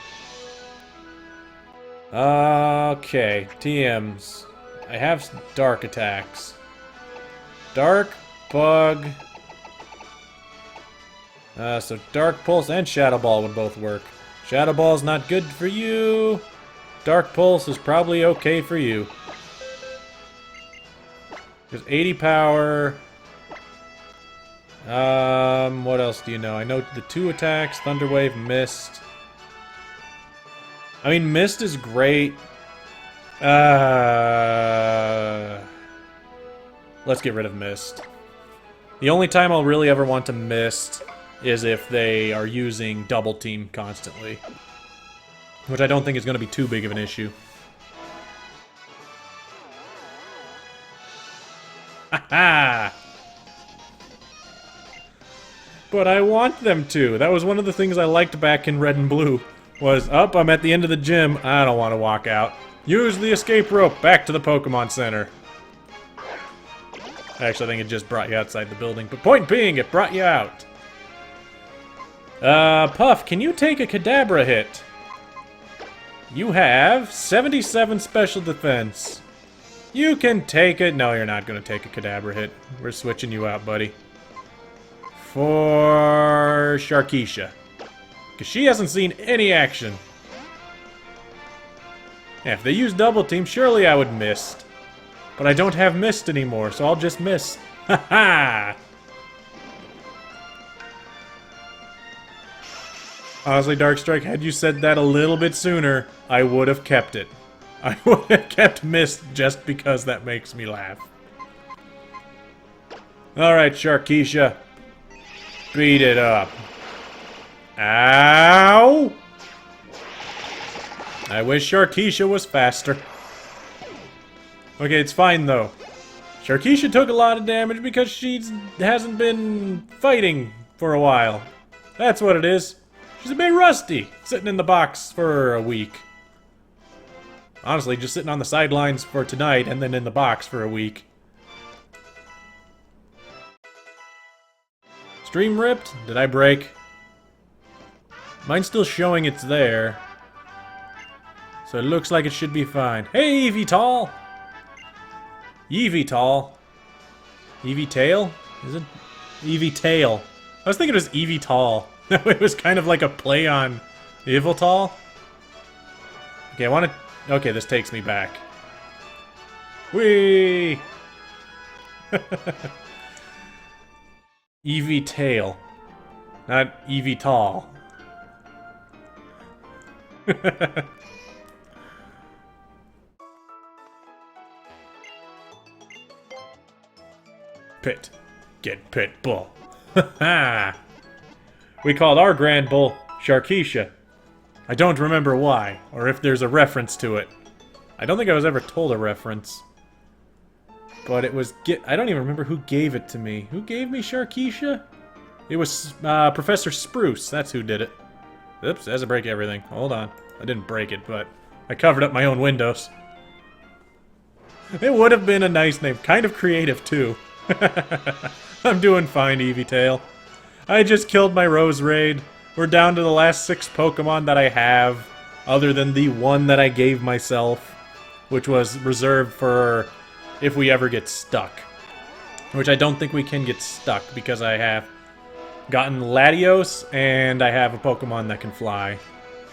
Okay, TMs. I have dark attacks. Dark, Bug. So Dark Pulse and Shadow Ball would both work. Shadow Ball's not good for you. Dark Pulse is probably okay for you. There's 80 power. What else do you know? I know the 2 attacks, Thunder Wave, Mist. I mean, Mist is great. Let's get rid of Mist. The only time I'll really ever want to Mist is if they are using Double Team constantly. Which I don't think is going to be too big of an issue. Ha-ha! But I want them to. That was one of the things I liked back in Red and Blue. Was, up, I'm at the end of the gym. I don't want to walk out. Use the escape rope. Back to the Pokemon Center. Actually, I think it just brought you outside the building. But point being, it brought you out. Puff, can you take a Kadabra hit? You have 77 special defense. You can take it. No, you're not going to take a Kadabra hit. We're switching you out, buddy. For Sharkeisha. Because she hasn't seen any action. Yeah, if they use Double Team, surely I would Mist. But I don't have Mist anymore, so I'll just miss. Ha ha! Honestly, Darkstrike, had you said that a little bit sooner, I would have kept it. I would have kept Mist just because that makes me laugh. Alright, Sharkeisha. Beat it up. Ow! I wish Sharkeisha was faster. Okay, it's fine though. Sharkeisha took a lot of damage because she hasn't been fighting for a while. That's what it is. She's a bit rusty, sitting in the box for a week. Honestly, just sitting on the sidelines for tonight and then in the box for a week. Stream ripped? Did I break? Mine's still showing it's there. So it looks like it should be fine. Hey, Eevee-Tall! Eevee-Tall. Eevee-Tail? Is it? Eevee-Tail. I was thinking it was Eevee-Tall. It was kind of like a play on Yveltal. Okay, I want to... Okay, this takes me back. Whee! Eevee-Tail. Not Eevee-Tall. Pit. Get Pit Bull. Ha! We called our Grand Bull Sharkeisha. I don't remember why, or if there's a reference to it. I don't think I was ever told a reference. But it was... I don't even remember who gave it to me. Who gave me Sharkeisha? It was Professor Spruce. That's who did it. Oops, it has to break everything. Hold on. I didn't break it, but I covered up my own windows. It would have been a nice name. Kind of creative, too. I'm doing fine, Eevee-Tail. I just killed my Rose Raid. We're down to the last 6 Pokemon that I have, other than the one that I gave myself, which was reserved for if we ever get stuck. Which I don't think we can get stuck, because I have gotten Latios, and I have a Pokemon that can fly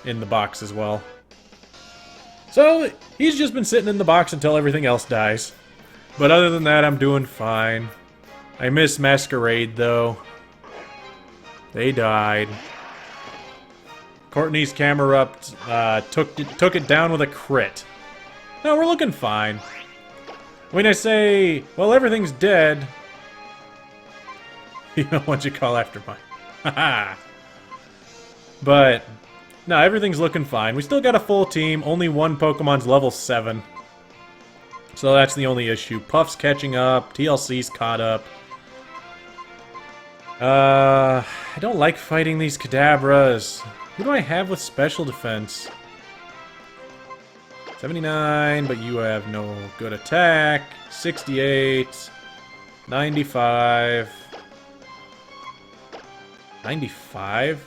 in the box as well. So, he's just been sitting in the box until everything else dies. But other than that, I'm doing fine. I miss Masquerade, though. They died. Courtney's Camerupt took it down with a crit. No, we're looking fine. When I say, well, everything's dead, you know what you call after mine. Haha. But, no, everything's looking fine. We still got a full team. Only one Pokemon's level 7. So that's the only issue. Puff's catching up. TLC's caught up. I don't like fighting these Kadabras. Who do I have with special defense? 79, but you have no good attack. 68. 95. 95?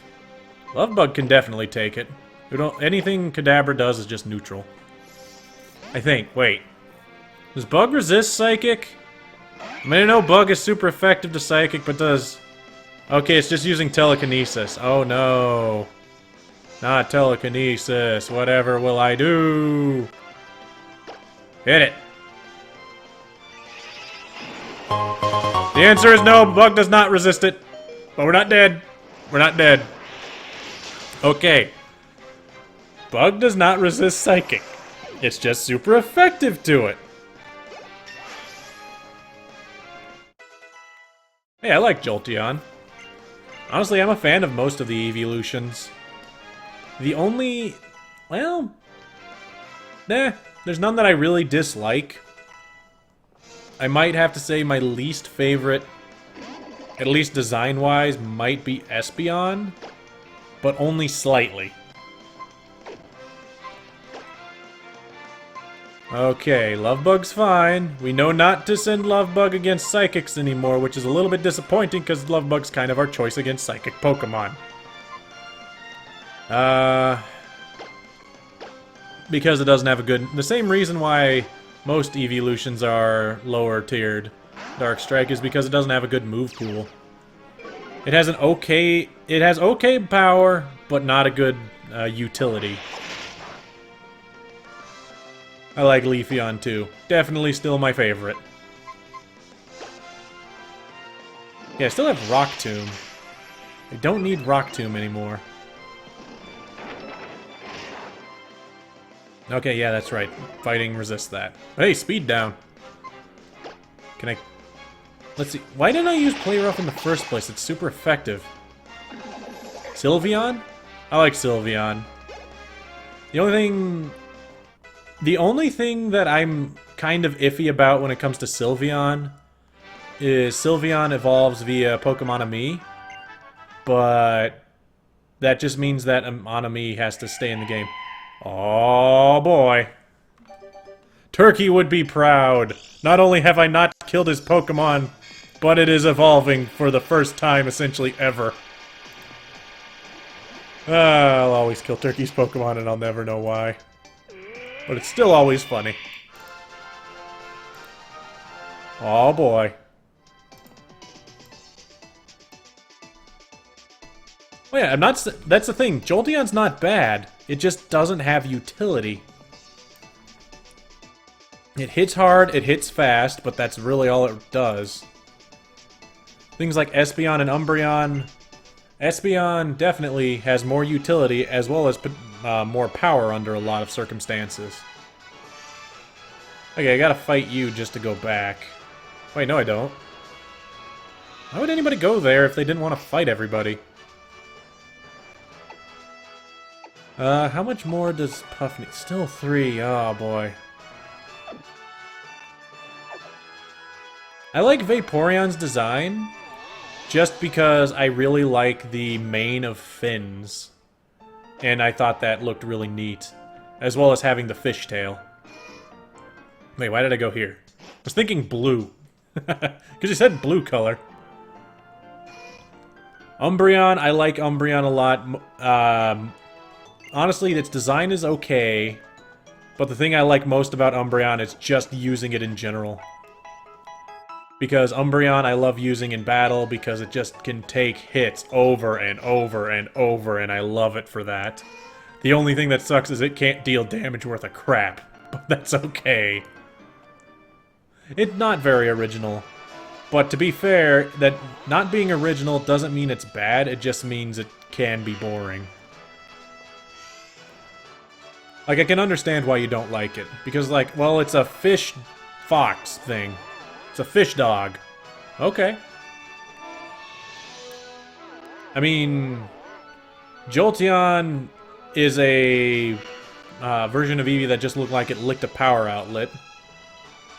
Lovebug can definitely take it. Anything Kadabra does is just neutral. I think. Wait. Does Bug resist Psychic? I mean, I know Bug is super effective to Psychic, but does... Okay, it's just using Telekinesis. Oh no. Not Telekinesis. Whatever will I do? Hit it. The answer is no, Bug does not resist it. But we're not dead. We're not dead. Okay. Bug does not resist Psychic. It's just super effective to it. Hey, I like Jolteon. Honestly, I'm a fan of most of the evolutions. The only... well... there's none that I really dislike. I might have to say my least favorite, at least design-wise, might be Espeon, but only slightly. Okay, Lovebug's fine. We know not to send Lovebug against Psychics anymore, which is a little bit disappointing because Lovebug's kind of our choice against Psychic Pokemon. Because it doesn't have a good... the same reason why most evolutions are lower tiered Dark Strike is because it doesn't have a good move pool. It has an okay... it has okay power, but not a good utility. I like Leafeon too. Definitely still my favorite. Yeah, I still have Rock Tomb. I don't need Rock Tomb anymore. Okay, yeah, that's right. Fighting resists that. Hey, speed down. Can I... let's see. Why didn't I use Play Rough in the first place? It's super effective. Sylveon? I like Sylveon. The only thing that I'm kind of iffy about when it comes to Sylveon is Sylveon evolves via Pokemon Ami, but that just means that Anami has to stay in the game. Oh boy. Turkey would be proud. Not only have I not killed his Pokemon, but it is evolving for the first time essentially ever. I'll always kill Turkey's Pokemon and I'll never know why. But it's still always funny. Oh boy. Oh yeah, that's the thing. Jolteon's not bad. It just doesn't have utility. It hits hard, it hits fast, but that's really all it does. Things like Espeon and Umbreon. Espeon definitely has more utility as well as more power under a lot of circumstances. Okay, I gotta fight you just to go back. Wait, no I don't. Why would anybody go there if they didn't want to fight everybody? How much more does Puff need? Still 3, oh boy. I like Vaporeon's design, just because I really like the mane of fins. And I thought that looked really neat. As well as having the fishtail. Wait, why did I go here? I was thinking blue. Because you said blue color. Umbreon, I like Umbreon a lot. Honestly, its design is okay. But the thing I like most about Umbreon is just using it in general. Because Umbreon I love using in battle because it just can take hits over and over and over, and I love it for that. The only thing that sucks is it can't deal damage worth a crap, but that's okay. It's not very original. But to be fair, that not being original doesn't mean it's bad, it just means it can be boring. Like, I can understand why you don't like it. Because, like, well, it's a fish-fox thing. It's a fish dog. Okay. I mean, Jolteon is a version of Eevee that just looked like it licked a power outlet.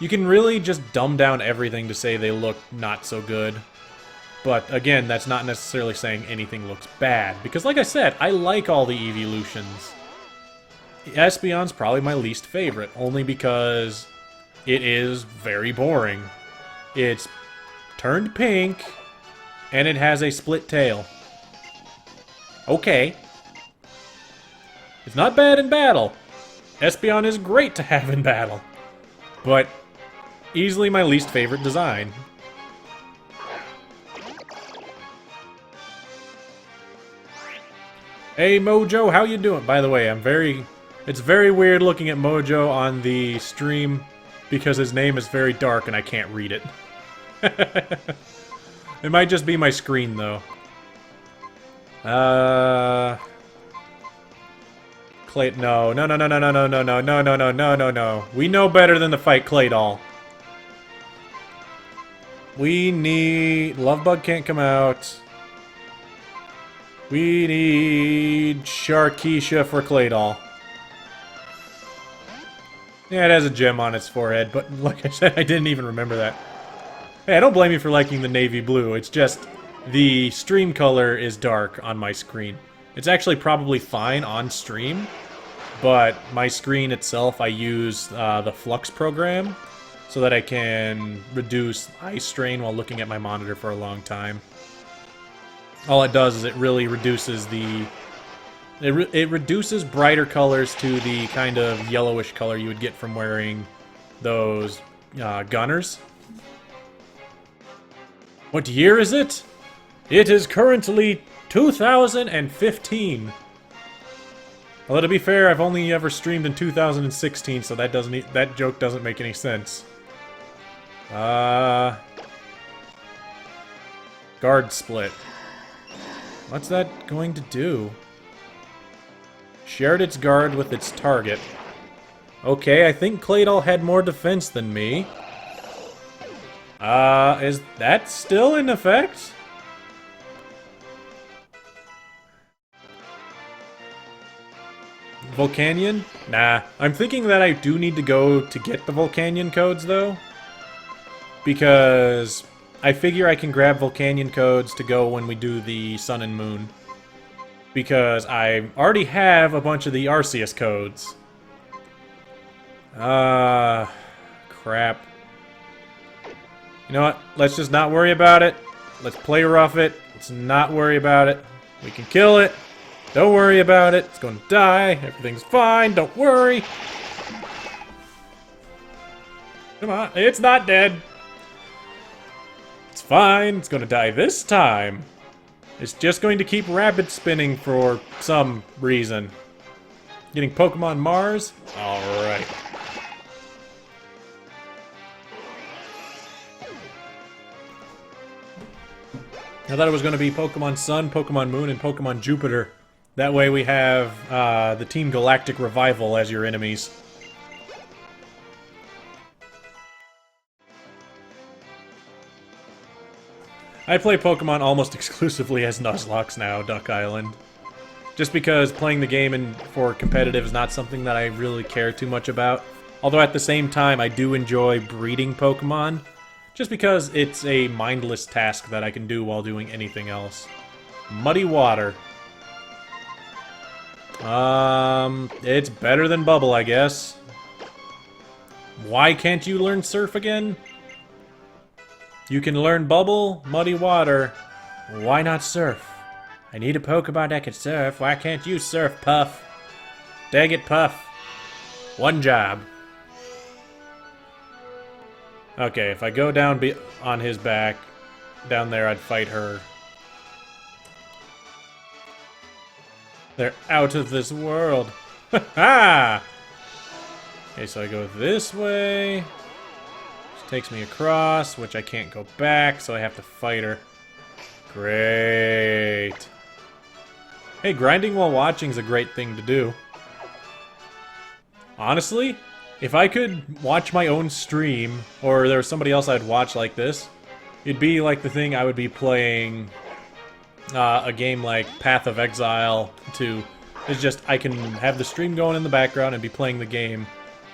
You can really just dumb down everything to say they look not so good. But again, that's not necessarily saying anything looks bad. Because like I said, I like all the evolutions. Espeon's probably my least favorite, only because it is very boring. It's turned pink, and it has a split tail. Okay. It's not bad in battle. Espeon is great to have in battle. But easily my least favorite design. Hey Mojo, how you doing? By the way, it's very weird looking at Mojo on the stream because his name is very dark and I can't read it. It might just be my screen though. Clay, no. We know better than to fight Claydol. We need... Lovebug can't come out. We need Sharkeisha for Claydol. Yeah, it has a gem on its forehead, but like I said, I didn't even remember that. Hey, I don't blame you for liking the navy blue, it's just the stream color is dark on my screen. It's actually probably fine on stream, but my screen itself, I use the Flux program so that I can reduce eye strain while looking at my monitor for a long time. All it does is it really reduces the... It reduces brighter colors to the kind of yellowish color you would get from wearing those gunners. What year is it? It is currently 2015. Although to be fair, I've only ever streamed in 2016, so that joke doesn't make any sense. Guard split. What's that going to do? Shared its guard with its target. Okay, I think Claydol had more defense than me. Is that still in effect? Volcanion? Nah. I'm thinking that I do need to go to get the Volcanion codes, though. Because I figure I can grab Volcanion codes to go when we do the Sun and Moon. Because I already have a bunch of the Arceus codes. Crap. You know what? Let's just not worry about it. Let's play rough it. Let's not worry about it. We can kill it. Don't worry about it. It's gonna die. Everything's fine. Don't worry. Come on. It's not dead. It's fine. It's gonna die this time. It's just going to keep rapid spinning for some reason. Getting Pokemon Mars? Alright. I thought it was going to be Pokemon Sun, Pokemon Moon, and Pokemon Jupiter. That way we have the Team Galactic Revival as your enemies. I play Pokemon almost exclusively as Nuzlocke now, Duck Island. Just because playing the game for competitive is not something that I really care too much about. Although at the same time, I do enjoy breeding Pokemon. Just because it's a mindless task that I can do while doing anything else. Muddy Water. It's better than Bubble, I guess. Why can't you learn Surf again? You can learn Bubble, Muddy Water. Why not Surf? I need a Pokemon that can surf. Why can't you surf, Puff? Dang it, Puff. One job. Okay, if I go down on his back, down there I'd fight her. They're out of this world. Ha! Okay, so I go this way. Which takes me across, which I can't go back, so I have to fight her. Great. Hey, grinding while watching is a great thing to do. Honestly, if I could watch my own stream, or there was somebody else I'd watch like this, it'd be like the thing I would be playing a game like Path of Exile 2. It's just, I can have the stream going in the background and be playing the game,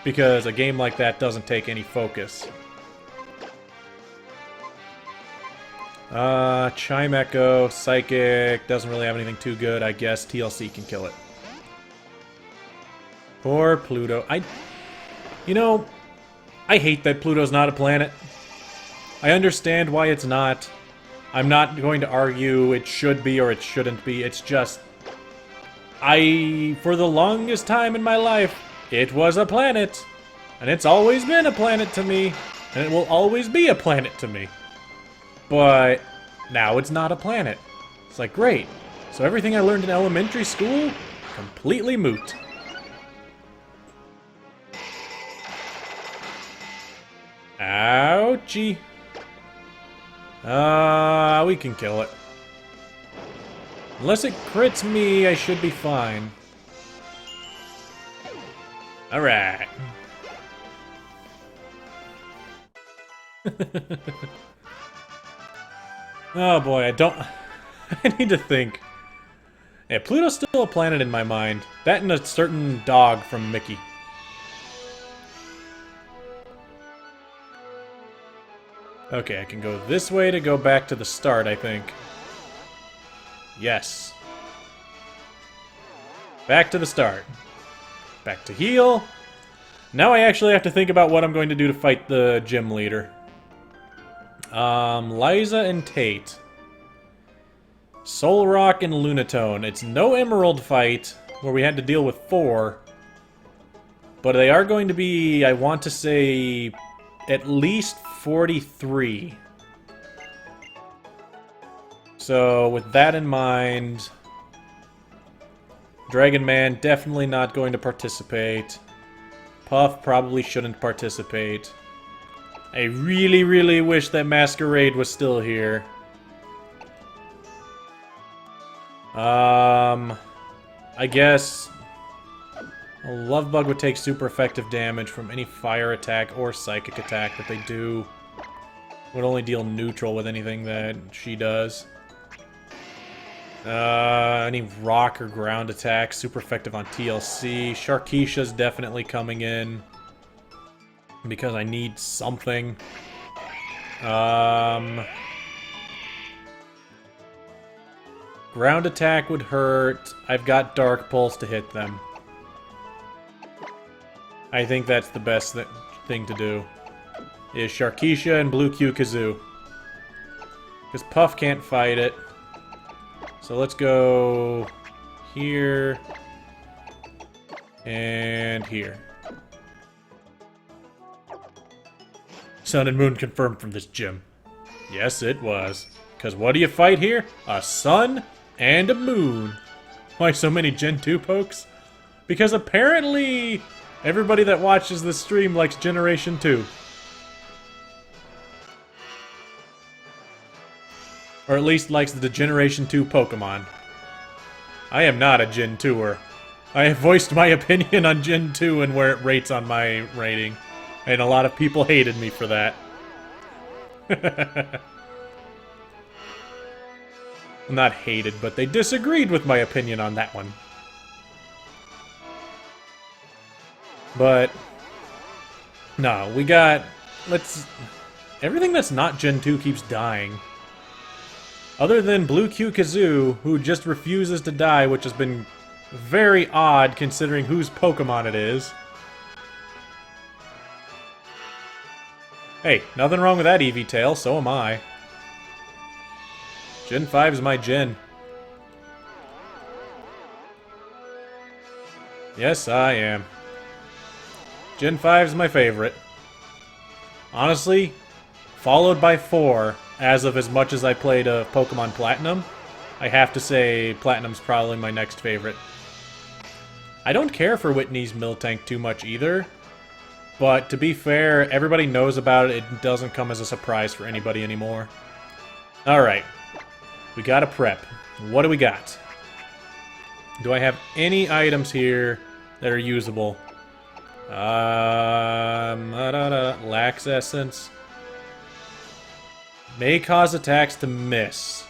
because a game like that doesn't take any focus. Chime Echo, Psychic, doesn't really have anything too good. I guess TLC can kill it. Poor Pluto. You know, I hate that Pluto's not a planet. I understand why it's not. I'm not going to argue it should be or it shouldn't be. It's just, for the longest time in my life, it was a planet. And it's always been a planet to me. And it will always be a planet to me. But now it's not a planet. It's like, great. So everything I learned in elementary school, completely moot. Ouchie. We can kill it. Unless it crits me, I should be fine. Alright. Oh boy, I need to think. Yeah, Pluto's still a planet in my mind. That and a certain dog from Mickey. Okay, I can go this way to go back to the start, I think. Yes. Back to the start. Back to heal. Now I actually have to think about what I'm going to do to fight the gym leader. Liza and Tate. Solrock and Lunatone. It's no Emerald fight, where we had to deal with 4. But they are going to be, I want to say, at least 43. So, with that in mind, Dragon Man definitely not going to participate. Puff probably shouldn't participate. I really, really wish that Masquerade was still here. I guess a Love Bug would take super effective damage from any fire attack or psychic attack that they do. Would only deal neutral with anything that she does. Any rock or ground attack, super effective on TLC. Sharkeisha's definitely coming in. Because I need something. Ground attack would hurt. I've got Dark Pulse to hit them. I think that's the best thing to do. Is Sharkeisha and Blue Q Kazoo. Because Puff can't fight it. So let's go here and here. Sun and Moon confirmed from this gym. Yes, it was. Because what do you fight here? A sun and a moon. Why so many Gen 2 pokes? Because apparently everybody that watches this stream likes Generation 2. Or at least likes the Generation 2 Pokemon. I am not a Gen 2er. I have voiced my opinion on Gen 2 and where it rates on my rating. And a lot of people hated me for that. Not hated, but they disagreed with my opinion on that one. But no, we got... everything that's not Gen 2 keeps dying. Other than Blue Q Kazoo, who just refuses to die, which has been very odd considering whose Pokemon it is. Hey, nothing wrong with that Eevee tail, so am I. Gen 5 is my gen. Yes, I am. Gen 5 is my favorite. Honestly, followed by 4, as much as I played Pokemon Platinum, I have to say Platinum's probably my next favorite. I don't care for Whitney's Miltank too much either, but to be fair, everybody knows about it. It doesn't come as a surprise for anybody anymore. Alright. We got a prep. What do we got? Do I have any items here that are usable? Lax Essence. May cause attacks to miss.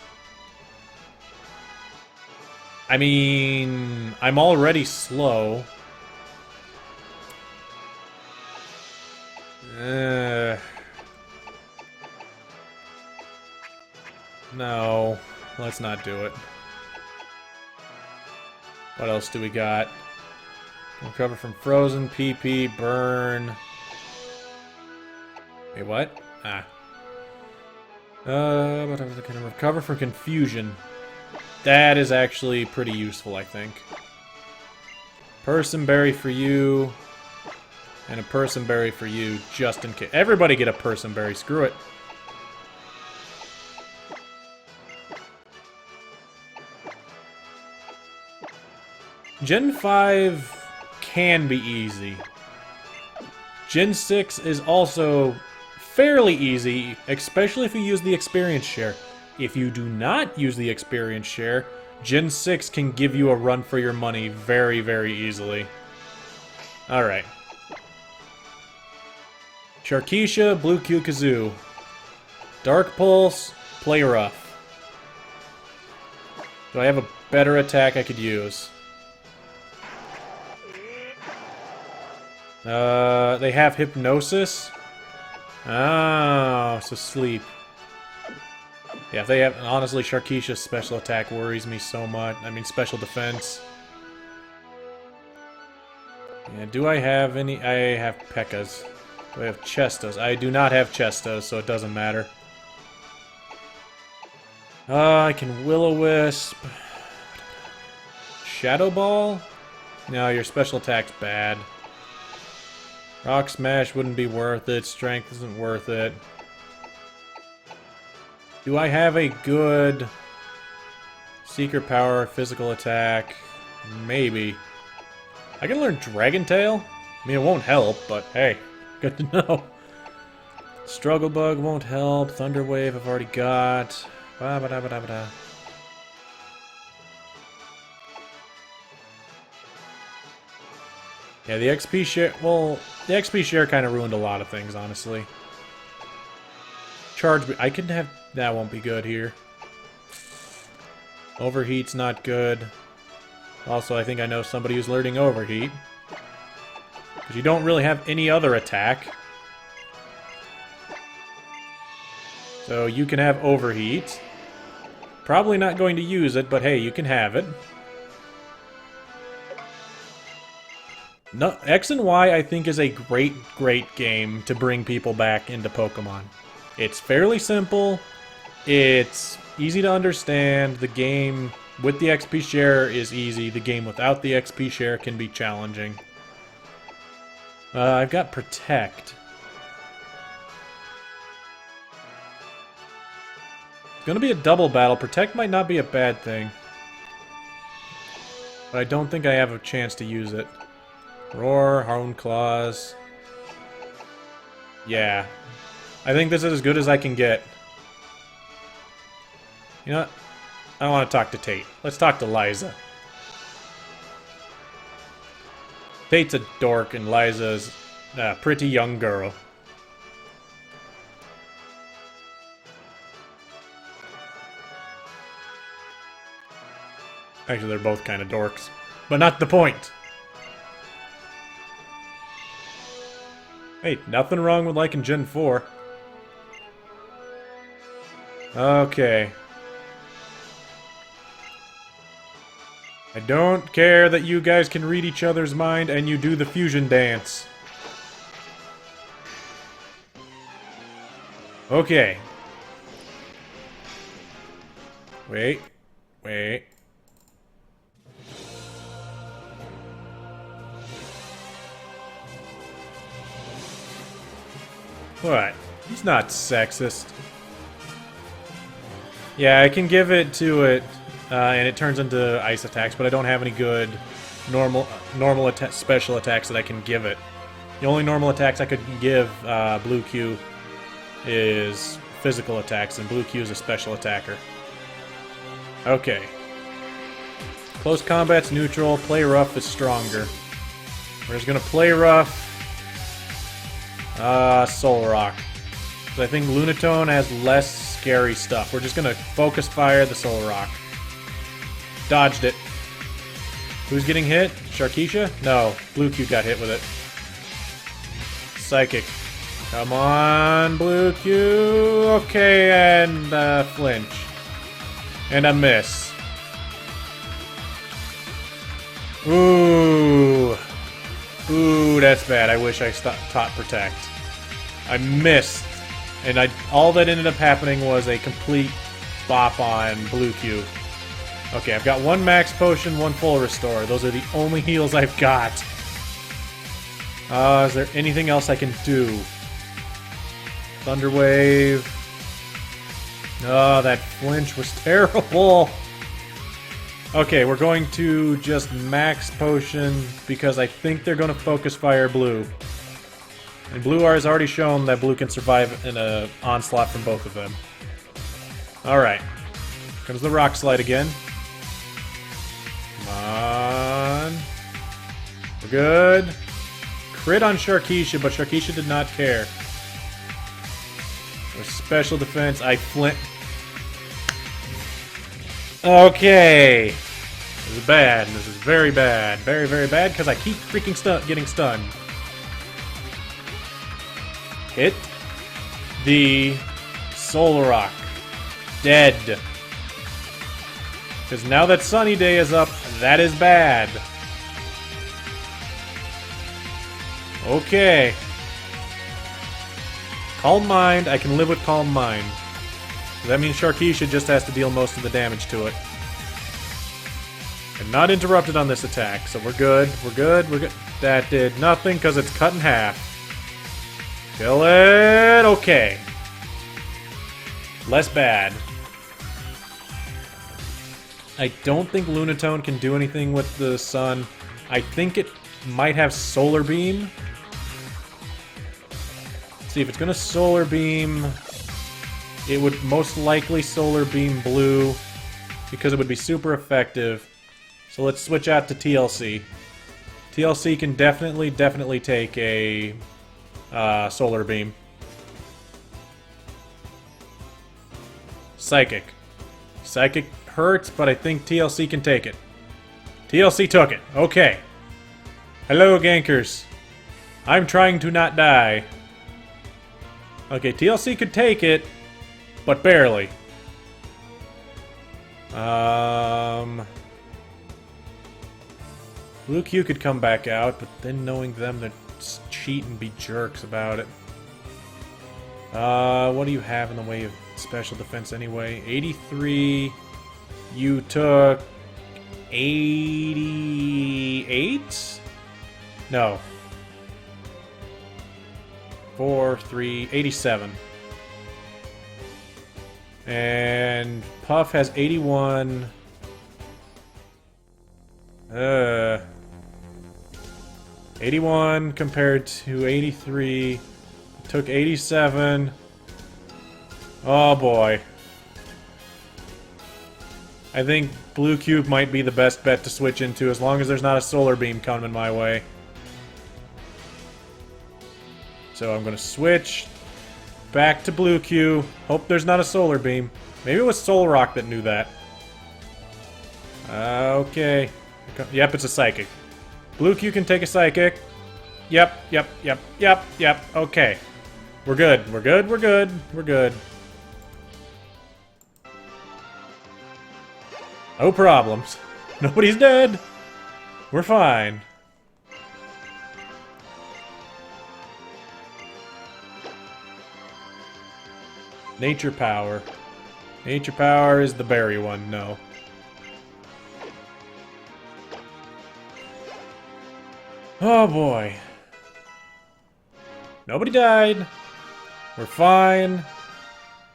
I mean, I'm already slow. No, let's not do it. What else do we got? Recover from frozen, PP, burn. Wait, what? Ah. But I can recover from confusion. That is actually pretty useful, I think. Person berry for you. And a person berry for you, just in case. Everybody get a person berry, screw it. Gen 5 can be easy. Gen 6 is also fairly easy, especially if you use the experience share. If you do not use the experience share, Gen 6 can give you a run for your money very, very easily. Alright. Sharkeisha, Blue Q Kazoo. Dark Pulse, play rough. Do I have a better attack I could use? They have Hypnosis. Oh, so sleep. Yeah, if they have... Honestly, Sharkeisha's special attack worries me so much. I mean, special defense. Yeah, do I have any... I have P.E.K.K.A.s. Do I have Chestas? I do not have Chestas, so it doesn't matter. I can Will-O-Wisp. Shadow Ball? No, your special attack's bad. Rock Smash wouldn't be worth it. Strength isn't worth it. Do I have a good Seeker Power physical attack? Maybe. I can learn Dragon Tail? I mean, it won't help, but hey, good to know. Struggle Bug won't help. Thunder Wave I've already got. Ba-ba-da-ba-da-ba-da. Yeah, the XP share... Well, the XP share kind of ruined a lot of things, honestly. Charge... I can have... That won't be good here. Overheat's not good. Also, I think I know somebody who's learning Overheat. Because you don't really have any other attack. So you can have Overheat. Probably not going to use it, but hey, you can have it. No, X and Y, I think, is a great, great game to bring people back into Pokemon. It's fairly simple. It's easy to understand. The game with the XP share is easy. The game without the XP share can be challenging. I've got Protect. It's gonna be a double battle. Protect might not be a bad thing. But I don't think I have a chance to use it. Roar, Hone Claws. Yeah. I think this is as good as I can get. You know what? I don't want to talk to Tate. Let's talk to Liza. Tate's a dork and Liza's a pretty young girl. Actually, they're both kind of dorks. But not the point. Hey, nothing wrong with liking Gen 4. Okay. I don't care that you guys can read each other's mind and you do the fusion dance. Okay. Wait. Wait. What? He's not sexist. Yeah, I can give it to it, and it turns into ice attacks, but I don't have any good normal special attacks that I can give it. The only normal attacks I could give Blue Q is physical attacks, and Blue Q is a special attacker. Okay. Close combat's neutral, play rough is stronger. We're just gonna play rough. Soul Rock. So I think Lunatone has less scary stuff. We're just gonna focus fire the Soul Rock. Dodged it. Who's getting hit? Sharkeisha? No, Blue Q got hit with it. Psychic. Come on, Blue Q. Okay, and flinch. And a miss. Ooh. Ooh, that's bad. I wish I taught Protect. I missed. And all that ended up happening was a complete bop on Blue Q. Okay, I've got one Max Potion, one Full Restore. Those are the only heals I've got. Is there anything else I can do? Thunder Wave. Oh, that flinch was terrible. Okay, we're going to just Max Potion because I think they're going to Focus Fire Blue. And Blue has already shown that Blue can survive in an onslaught from both of them. Alright. Comes the Rock Slide again. Come on. We're good. Crit on Sharkeisha, but Sharkeisha did not care. With special defense, I flint. Okay. This is bad. This is very bad. Very, very bad, because I keep freaking getting stunned. Hit the Solar Rock. Dead. Because now that Sunny Day is up, that is bad. Okay. Calm Mind, I can live with Calm Mind. That means Sharkeisha just has to deal most of the damage to it. And not interrupted on this attack, so we're good, we're good, we're good. That did nothing because it's cut in half. Kill it! Okay. Less bad. I don't think Lunatone can do anything with the sun. I think it might have Solar Beam. Let's see, if it's gonna Solar Beam, it would most likely Solar Beam Blue because it would be super effective. So let's switch out to TLC. TLC can definitely take a Solar Beam. Psychic. Psychic hurts, but I think TLC can take it. TLC took it. Okay. Hello, gankers. I'm trying to not die. Okay, TLC could take it, but barely. Blue Q could come back out, but then knowing them, they'd cheat and be jerks about it. What do you have in the way of special defense anyway? 83. You took 88? No. 4, 3, 87. And Puff has 81. 81 compared to 83. Took 87. Oh boy. I think Blue Cube might be the best bet to switch into as long as there's not a Solar Beam coming my way. So I'm gonna switch back to Blue Q. Hope there's not a Solar Beam. Maybe it was Soul Rock that knew that. Okay. Yep, it's a Psychic. Blue Q can take a Psychic. Yep. Okay. We're good. We're good. We're good. We're good. No problems. Nobody's dead. We're fine. Nature Power. Nature Power is the berry one, no. Oh boy. Nobody died. We're fine.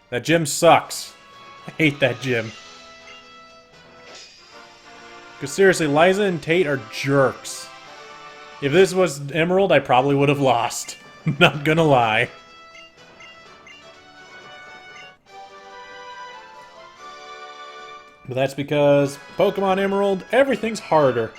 That gym sucks. I hate that gym. Because seriously, Liza and Tate are jerks. If this was Emerald, I probably would have lost. Not gonna lie. But that's because Pokemon Emerald, everything's harder.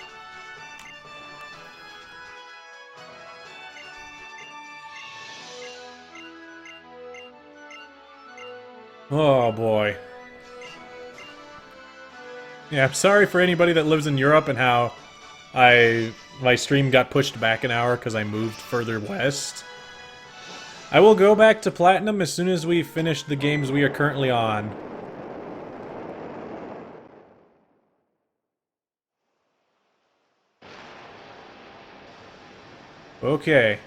Oh boy. Yeah, I'm sorry for anybody that lives in Europe and how my stream got pushed back an hour because I moved further west. I will go back to Platinum as soon as we finish the games we are currently on. Okay.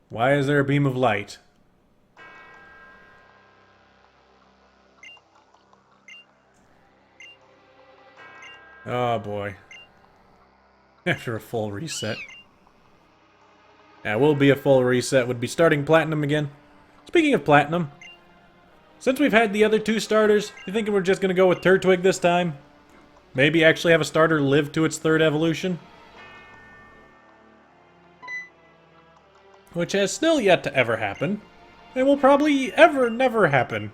Why is there a beam of light? Oh boy. After a full reset. Yeah, will be a full reset. Would be starting Platinum again. Speaking of Platinum, since we've had the other two starters, you think we're just gonna go with Turtwig this time? Maybe actually have a starter live to its third evolution? Which has still yet to ever happen. And will probably never happen.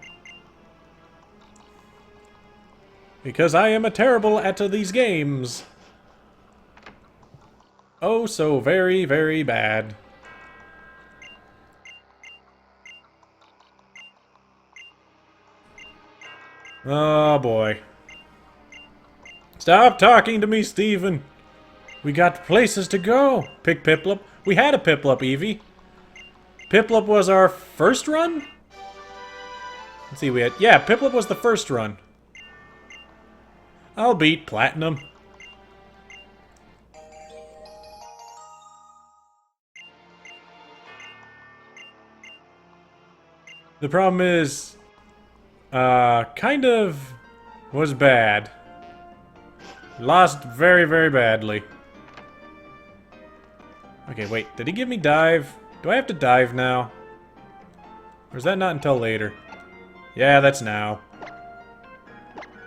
Because I am a terrible at these games. Oh, so very, very bad. Oh boy. Stop talking to me, Steven. We got places to go. Pick Piplup. We had a Piplup, Eevee. Piplup was our first run? Let's see, we had... Yeah, Piplup was the first run. I'll beat Platinum. The problem is... kind of... was bad. Lost very, very badly. Okay, wait. Did he give me dive? Do I have to dive now? Or is that not until later? Yeah, that's now.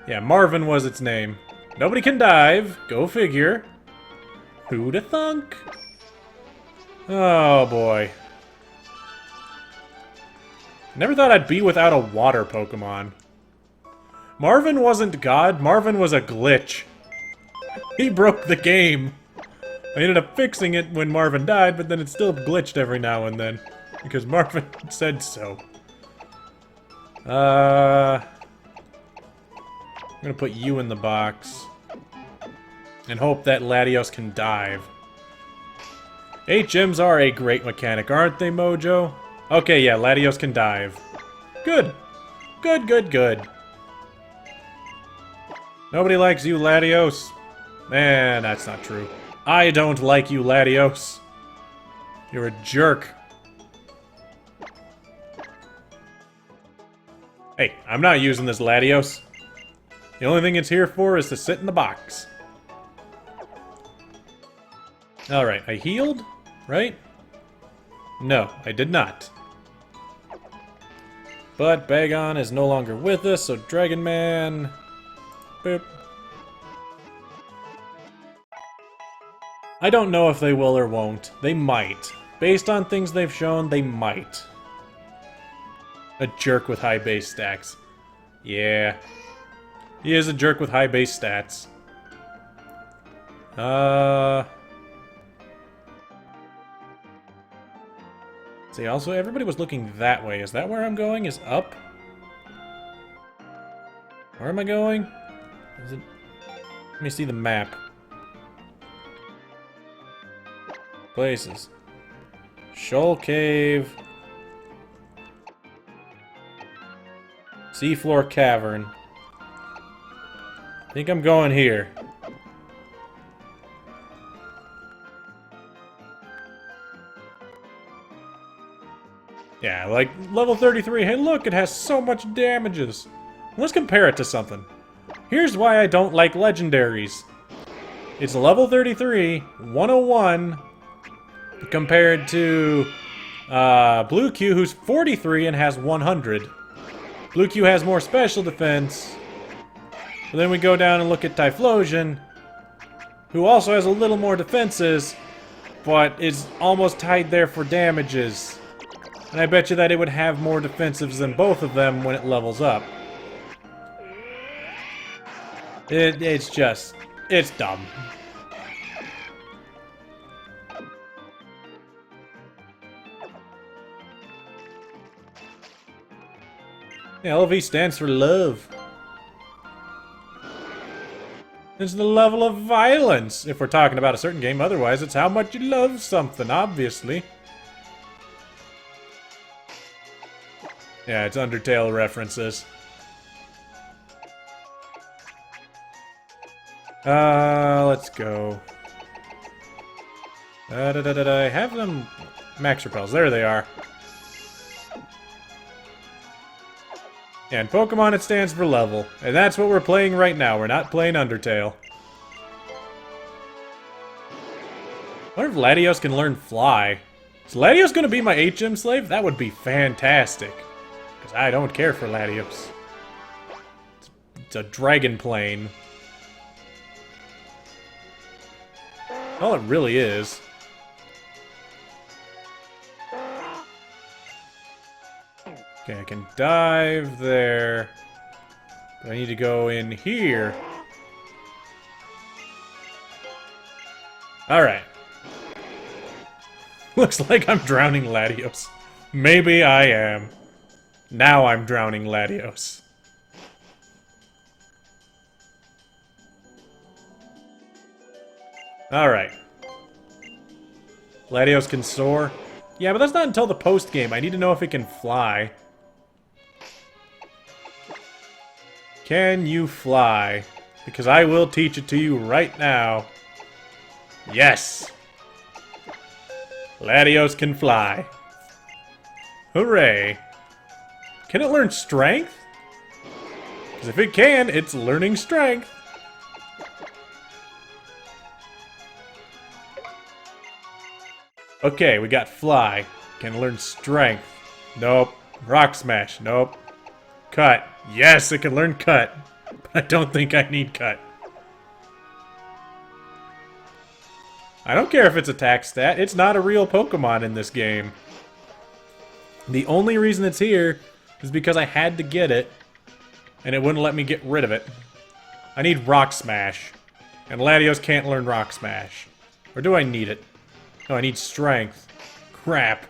Yeah, Marvin was its name. Nobody can dive. Go figure. Who'da thunk? Oh, boy. Never thought I'd be without a water Pokemon. Marvin wasn't God. Marvin was a glitch. He broke the game. I ended up fixing it when Marvin died, but then it still glitched every now and then. Because Marvin said so. I'm gonna put you in the box. And hope that Latios can dive. HMs are a great mechanic, aren't they, Mojo? Okay, yeah, Latios can dive. Good. Good, good, good. Nobody likes you, Latios. Man, that's not true. I don't like you, Latios. You're a jerk. Hey, I'm not using this Latios. The only thing it's here for is to sit in the box. Alright, I healed, right? No, I did not. But Bagon is no longer with us, so Dragon Man... Boop. I don't know if they will or won't. They might. Based on things they've shown, they might. A jerk with high base stacks. Yeah. He is a jerk with high base stats. See, also, everybody was looking that way. Is that where I'm going? Is up? Where am I going? Is it... Let me see the map. Places. Shoal Cave. Seafloor Cavern. I think I'm going here. Yeah, like level 33. Hey, look, it has so much damages. Let's compare it to something. Here's why I don't like legendaries. It's level 33, 101, compared to Blue Q, who's 43 and has 100. Blue Q has more special defense. But then we go down and look at Typhlosion, who also has a little more defenses, but is almost tied there for damages. And I bet you that it would have more defensives than both of them when it levels up. It's just... it's dumb. LV stands for love. It's the level of violence, if we're talking about a certain game. Otherwise, it's how much you love something, obviously. Yeah, it's Undertale references. Let's go. I have them max repels. There they are. And Pokemon, it stands for level. And that's what we're playing right now. We're not playing Undertale. I wonder if Latios can learn Fly. Is Latios going to be my HM slave? That would be fantastic. Because I don't care for Latios. It's a dragon plane. All it really is. Okay, I can dive there. But I need to go in here. Alright. Looks like I'm drowning Latios. Maybe I am. Now I'm drowning Latios. Alright. Latios can soar. Yeah, but that's not until the post-game. I need to know if it can fly. Can you fly? Because I will teach it to you right now. Yes! Latios can fly. Hooray! Can it learn strength? Because if it can, it's learning strength. Okay, we got fly. Can learn strength. Nope. Rock smash. Nope. Cut. Yes, it can learn cut. But I don't think I need cut. I don't care if it's attack stat. It's not a real Pokemon in this game. The only reason it's here is because I had to get it, and it wouldn't let me get rid of it. I need Rock Smash, and Latios can't learn Rock Smash. Or do I need it? No, I need Strength. Crap.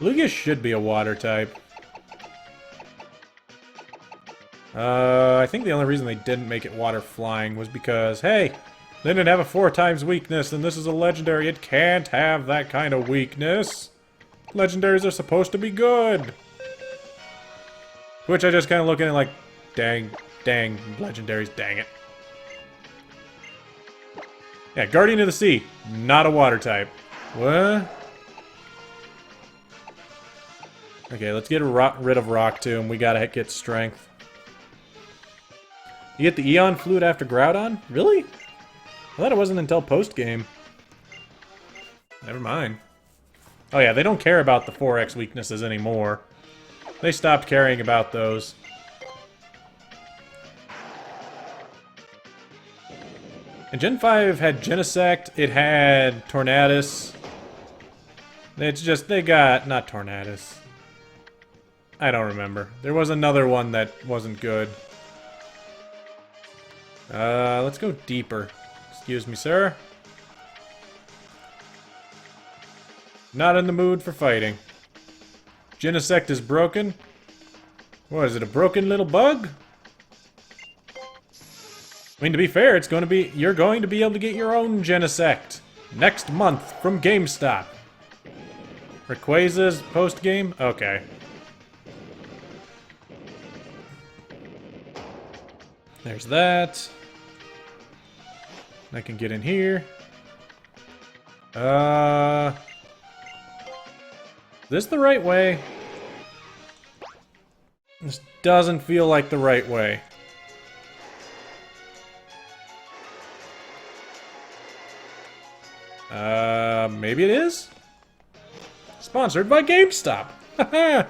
Lugia should be a water type. I think the only reason they didn't make it water flying was because, hey, they didn't have a 4 times weakness, and this is a legendary. It can't have that kind of weakness. Legendaries are supposed to be good. Which I just kind of look at it like, dang, legendaries, dang it. Yeah, Guardian of the Sea, not a water type. What? Okay, let's get rid of Rock Tomb. We gotta get Strength. You get the Eon Flute after Groudon? Really? I thought it wasn't until post-game. Never mind. Oh yeah, they don't care about the 4X weaknesses anymore. They stopped caring about those. And Gen 5 had Genesect, it had Tornadus. It's just, they got, not Tornadus. I don't remember. There was another one that wasn't good. Let's go deeper. Excuse me, sir. Not in the mood for fighting. Genesect is broken. What is it, a broken little bug? I mean, to be fair, it's going to be, you're going to be able to get your own Genesect next month from GameStop. Rayquaza's post-game? Okay. There's that. I can get in here. This the right way? This doesn't feel like the right way. Maybe it is? Sponsored by GameStop. Haha.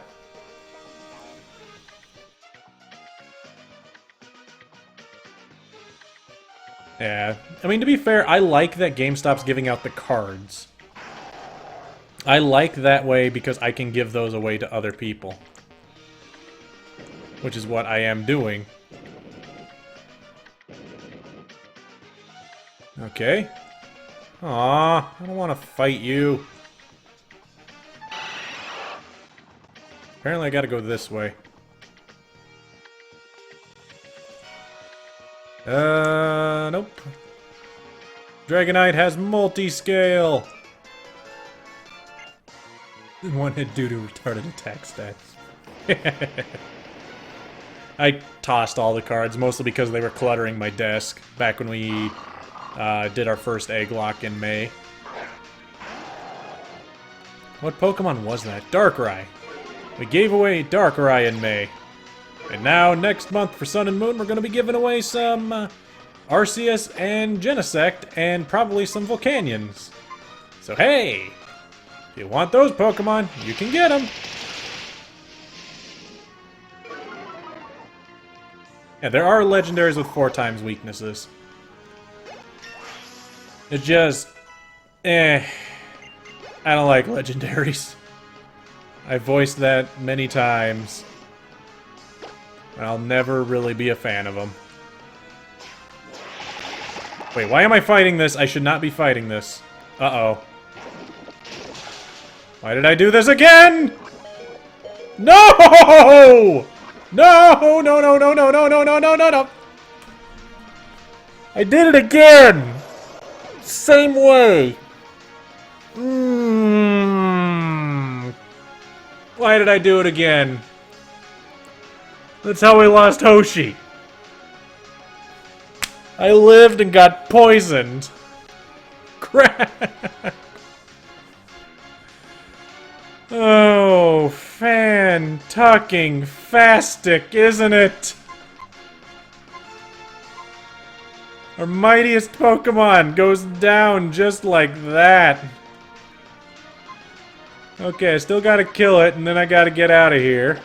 Yeah, I mean, to be fair, I like that GameStop's giving out the cards. I like that way because I can give those away to other people. Which is what I am doing. Okay. Aw, I don't want to fight you. Apparently I gotta go this way. Nope. Dragonite has multi-scale! One hit due to retarded attack stats. I tossed all the cards, mostly because they were cluttering my desk, back when we Did our first Egglocke in May. What Pokemon was that? Darkrai. We gave away Darkrai in May. And now, next month for Sun and Moon, we're going to be giving away some Arceus and Genesect, and probably some Volcanions. So hey! If you want those Pokemon, you can get them! Yeah, there are legendaries with 4 times weaknesses. It's just... I don't like legendaries. I voiced that many times. And I'll never really be a fan of them. Wait, why am I fighting this? I should not be fighting this. Uh-oh. Why did I do this again? No! No! No, no, no, no, no, no, no, no, no, no! I did it again! Same way! Why did I do it again? That's how we lost Hoshi. I lived and got poisoned. Crap! Oh, fan-tucking-fastic, isn't it? Our mightiest Pokemon goes down just like that. Okay, I still gotta kill it, and then I gotta get out of here.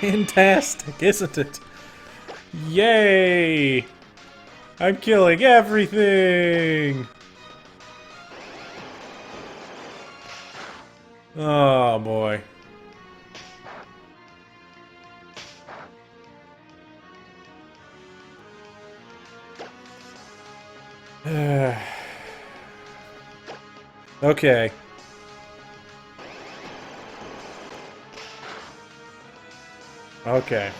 Fantastic, isn't it? Yay! I'm killing everything! Oh boy. Okay. Okay.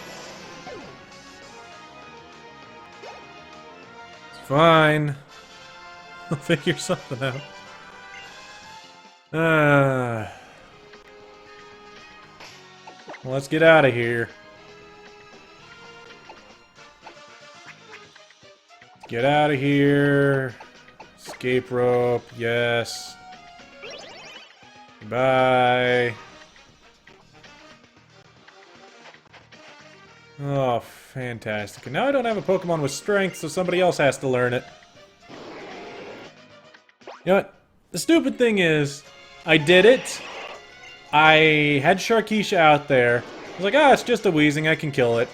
It's fine. I'll figure something out. Well, let's get out of here. Get out of here. Escape rope, yes. Bye. Oh, fantastic. And now I don't have a Pokemon with strength, so somebody else has to learn it. You know what? The stupid thing is, I did it. I had Sharkeisha out there. I was like, ah, it's just a Weezing, I can kill it.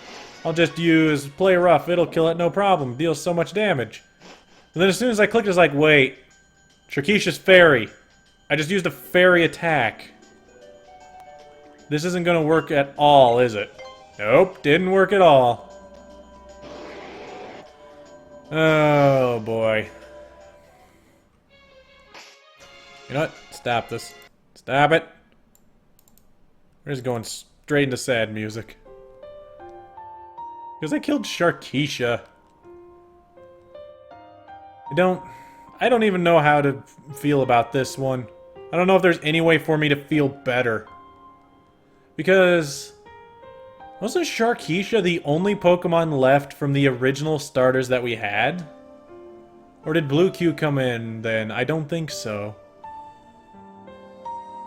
I'll just use Play Rough, it'll kill it, no problem. Deals so much damage. And then as soon as I clicked, I was like, wait. Sharkeisha's Fairy. I just used a Fairy attack. This isn't gonna work at all, is it? Nope, didn't work at all. Oh, boy. You know what? Stop this. Stop it. We're just going straight into sad music. Because I killed Sharkeisha. I don't even know how to feel about this one. I don't know if there's any way for me to feel better. Because... wasn't Sharkeisha the only Pokemon left from the original starters that we had? Or did Blue Q come in then? I don't think so.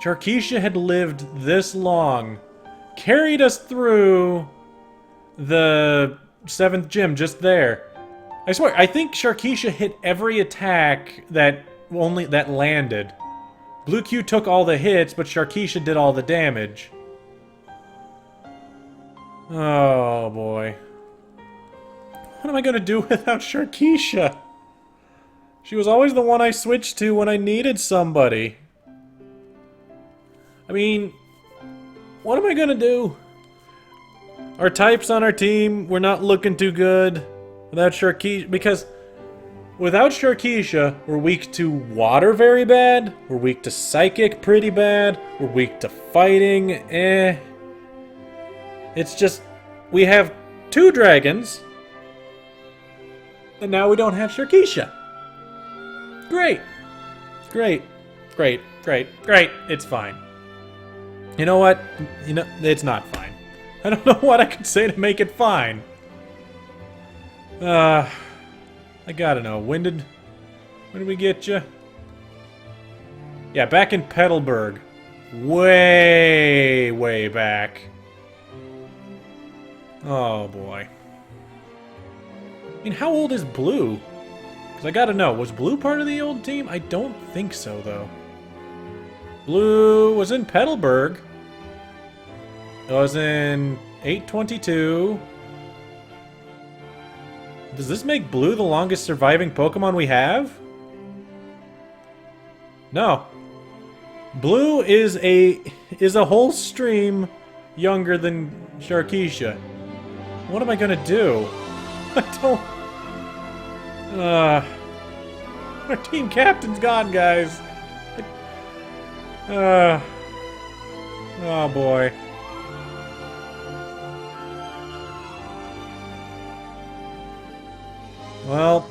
Sharkeisha had lived this long, carried us through the 7th gym just there. I swear, I think Sharkeisha hit every attack that landed. Blue Q took all the hits, but Sharkeisha did all the damage. Oh boy. What am I gonna do without Sharkeisha? She was always the one I switched to when I needed somebody. I mean, what am I gonna do? Our types on our team, we're not looking too good without Sharkeisha, because without Sharkeisha, we're weak to water very bad, we're weak to psychic pretty bad, we're weak to fighting, It's just, we have 2 dragons, and now we don't have Sharkeisha. Great. Great. Great. Great. Great. It's fine. You know what? You know, it's not fine. I don't know what I could say to make it fine. I gotta know. When did we get you? Yeah, back in Petalburg. Way, way back. Oh, boy. I mean, how old is Blue? Because I gotta know, was Blue part of the old team? I don't think so, though. Blue was in Petalburg. It was in 822. Does this make Blue the longest surviving Pokemon we have? No. Blue is a whole stream younger than Sharkeisha. What am I gonna do? I don't... Our team captain's gone, guys. Oh boy. Well,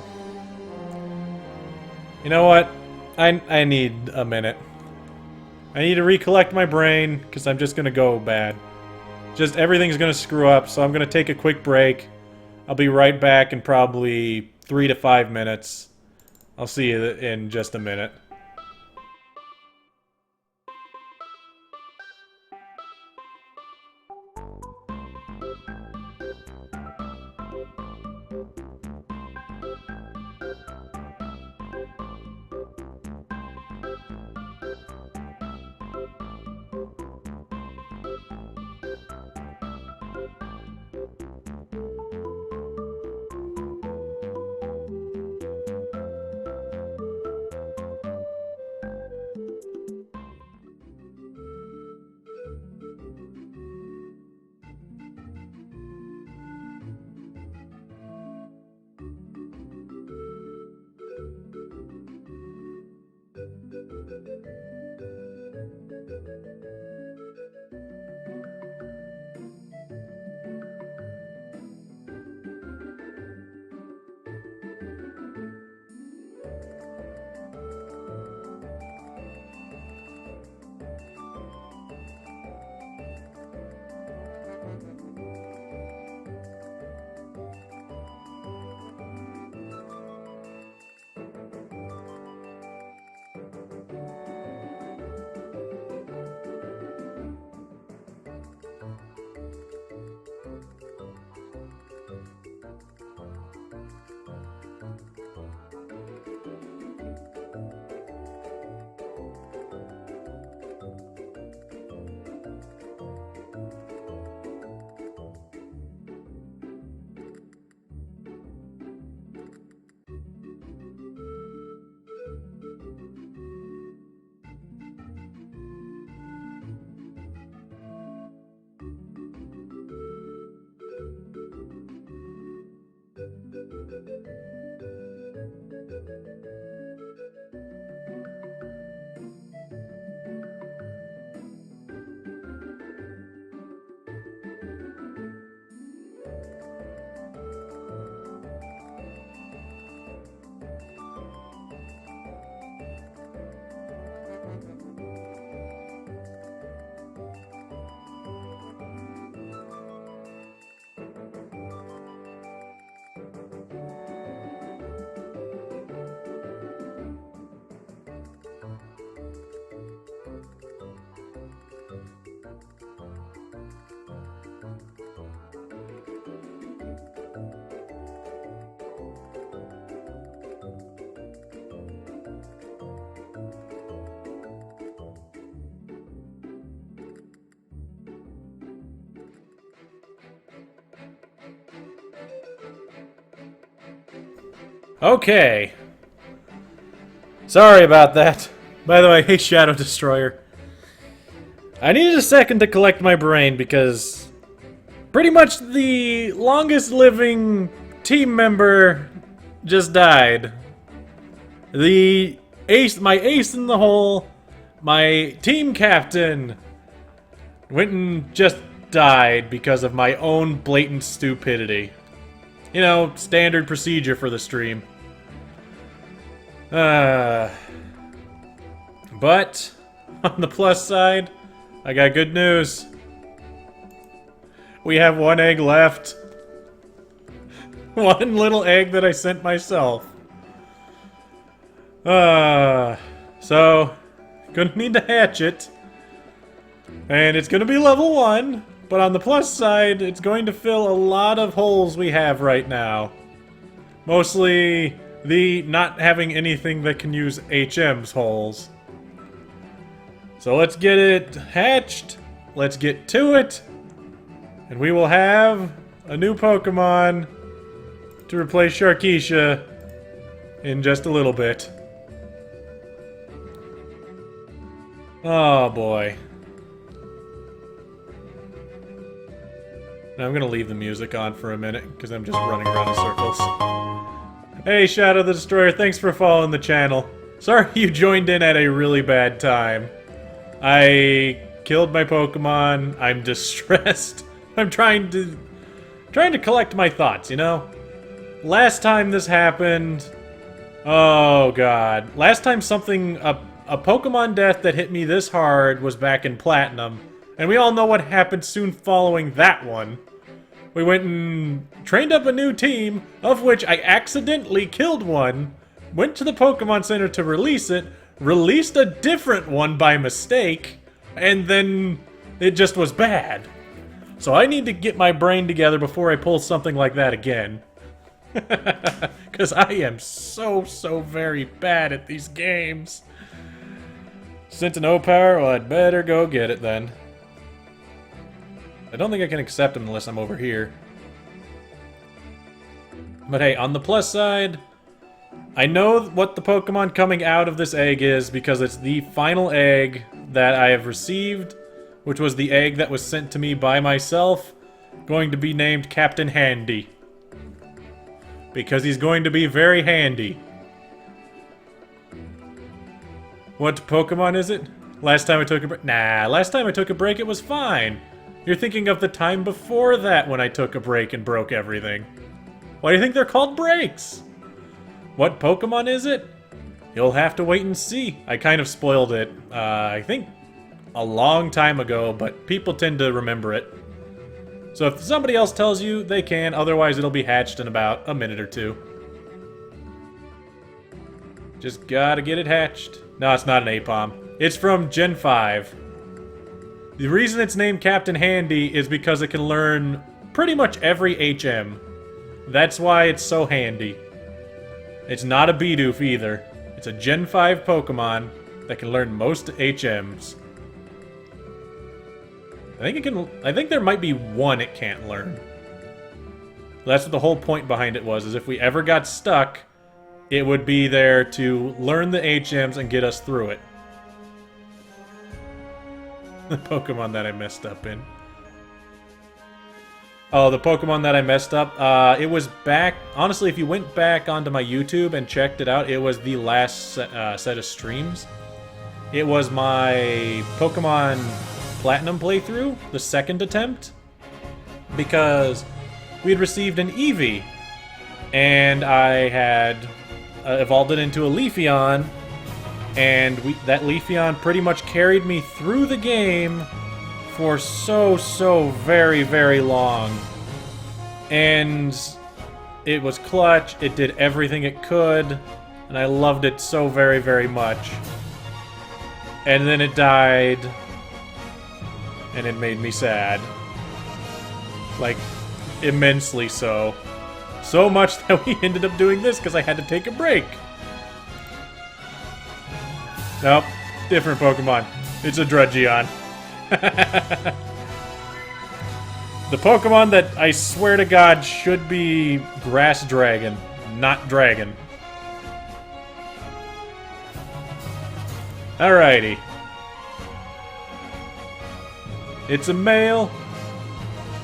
you know what? I need a minute. I need to recollect my brain, because I'm just gonna go bad. Just everything's gonna screw up, so I'm gonna take a quick break. I'll be right back in probably 3 to 5 minutes. I'll see you in just a minute. Okay. Sorry about that. By the way, hey Shadow Destroyer. I needed a second to collect my brain because pretty much the longest living team member just died. The ace, my ace in the hole, my team captain, went and just died because of my own blatant stupidity. You know, standard procedure for the stream. But, on the plus side, I got good news. We have one egg left. One little egg that I sent myself. So, gonna need to hatch it. And it's gonna be level 1, but on the plus side, it's going to fill a lot of holes we have right now. Mostly the not having anything that can use HM's holes. So let's get it hatched, let's get to it, and we will have a new Pokemon to replace Sharkeisha in just a little bit. Oh boy. Now I'm gonna leave the music on for a minute, because I'm just running around in circles. Hey Shadow the Destroyer, thanks for following the channel. Sorry you joined in at a really bad time. I killed my Pokemon, I'm distressed. I'm trying to collect my thoughts, you know? Last time this happened... Oh god. Last time something... A Pokemon death that hit me this hard was back in Platinum. And we all know what happened soon following that one. We went and trained up a new team, of which I accidentally killed one, went to the Pokemon Center to release it, released a different one by mistake, and then it just was bad. So I need to get my brain together before I pull something like that again. Because I am so very bad at these games. Sent an O-Power? Well, I'd better go get it then. I don't think I can accept him unless I'm over here. But hey, on the plus side, I know what the Pokemon coming out of this egg is because it's the final egg that I have received, which was the egg that was sent to me by myself, going to be named Captain Handy. Because he's going to be very handy. What Pokemon is it? Last time I took a break? Nah, last time I took a break it was fine. You're thinking of the time before that when I took a break and broke everything. Why do you think they're called breaks? What Pokemon is it? You'll have to wait and see. I kind of spoiled it, I think a long time ago, but people tend to remember it. So if somebody else tells you, they can, otherwise it'll be hatched in about a minute or two. Just gotta get it hatched. No, it's not an Apom. It's from Gen 5. The reason it's named Captain Handy is because it can learn pretty much every HM. That's why it's so handy. It's not a Bidoof either. It's a Gen 5 Pokemon that can learn most HMs. I think there might be one it can't learn. That's what the whole point behind it was, is if we ever got stuck, it would be there to learn the HMs and get us through it. The Pokemon that I messed up in. Oh, the Pokemon that I messed up? It was back... Honestly, if you went back onto my YouTube and checked it out, it was the last set of streams. It was my Pokemon Platinum playthrough, the second attempt. Because we had received an Eevee. And I had evolved it into a Leafeon. And that Leafeon pretty much carried me through the game for so very long. And it was clutch, it did everything it could, and I loved it so very much. And then it died, and it made me sad. Like, immensely so. So much that we ended up doing this because I had to take a break. Nope, different Pokemon. It's a Drudgeon. The Pokemon that I swear to God should be Grass Dragon, not Dragon. Alrighty. It's a male.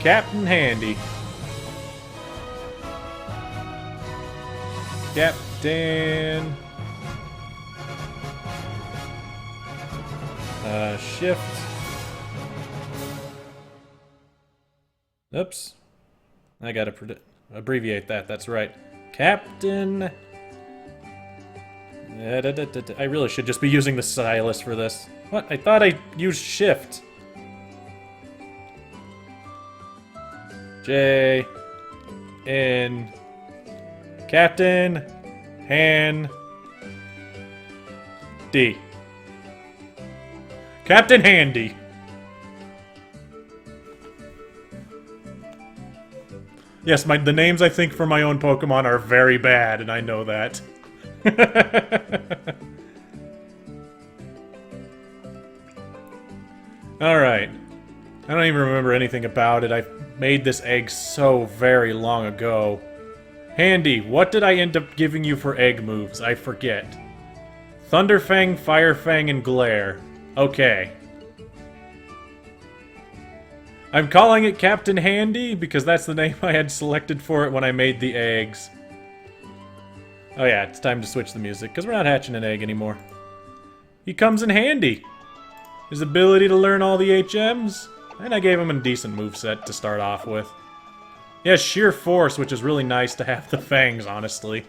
Captain Handy. Captain... shift. Oops. I gotta abbreviate that, that's right. Captain... I really should just be using the stylus for this. What? I thought I used shift. J... N... Captain Handy. Captain Handy. Yes, the names I think for my own Pokemon are very bad, and I know that. Alright. I don't even remember anything about it. I made this egg so very long ago. Handy, what did I end up giving you for egg moves? I forget. Thunderfang, Firefang, and Glare. Okay. I'm calling it Captain Handy because that's the name I had selected for it when I made the eggs. Oh yeah, it's time to switch the music because we're not hatching an egg anymore. He comes in handy. His ability to learn all the HMs, and I gave him a decent moveset to start off with. He has sheer force, which is really nice to have the fangs, honestly.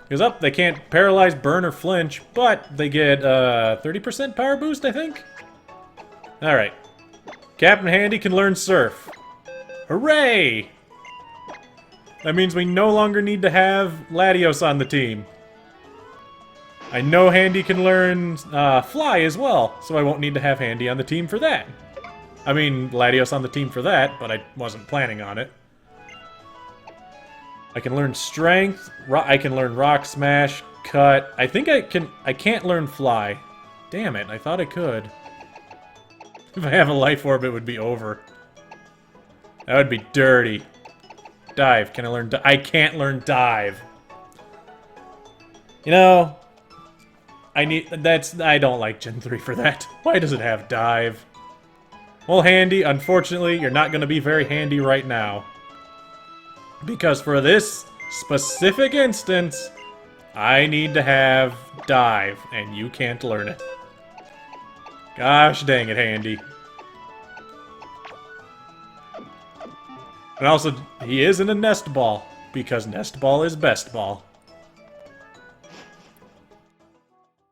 Because up, they can't paralyze, burn, or flinch, but they get 30% power boost, I think? Alright. Captain Handy can learn Surf. Hooray! That means we no longer need to have Latios on the team. I know Handy can learn Fly as well, so I won't need to have Handy on the team for that. I mean, Latios on the team for that, but I wasn't planning on it. I can learn Strength, I can learn Rock Smash, Cut. I think I can't learn Fly. Damn it, I thought I could. If I have a Life Orb, it would be over. That would be dirty. Dive, can I learn I can't learn Dive. You know, I don't like Gen 3 for that. Why does it have Dive? Well, Handy, unfortunately, you're not going to be very handy right now. Because for this specific instance, I need to have Dive, and you can't learn it. Gosh dang it, Handy. And also, he isn't a Nest Ball, because Nest Ball is Best Ball.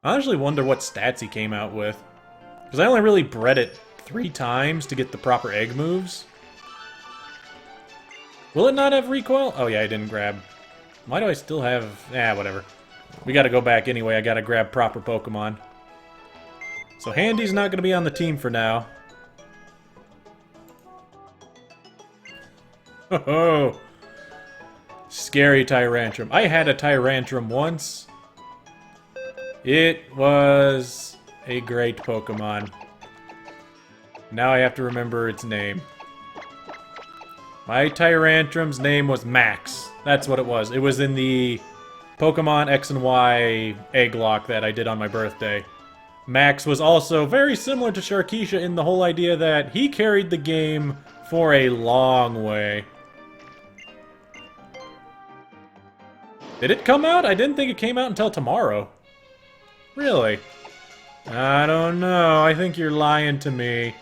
I actually wonder what stats he came out with. Because I only really bred it 3 times to get the proper egg moves. Will it not have recoil? Oh yeah, I didn't grab. Why do I still have... whatever. We gotta go back anyway, I gotta grab proper Pokemon. So Handy's not gonna be on the team for now. Oh, scary Tyrantrum. I had a Tyrantrum once. It was a great Pokemon. Now I have to remember its name. My Tyrantrum's name was Max. That's what it was. It was in the Pokemon X and Y Egglocke that I did on my birthday. Max was also very similar to Sharkeisha in the whole idea that he carried the game for a long way. Did it come out? I didn't think it came out until tomorrow. Really? I don't know. I think you're lying to me.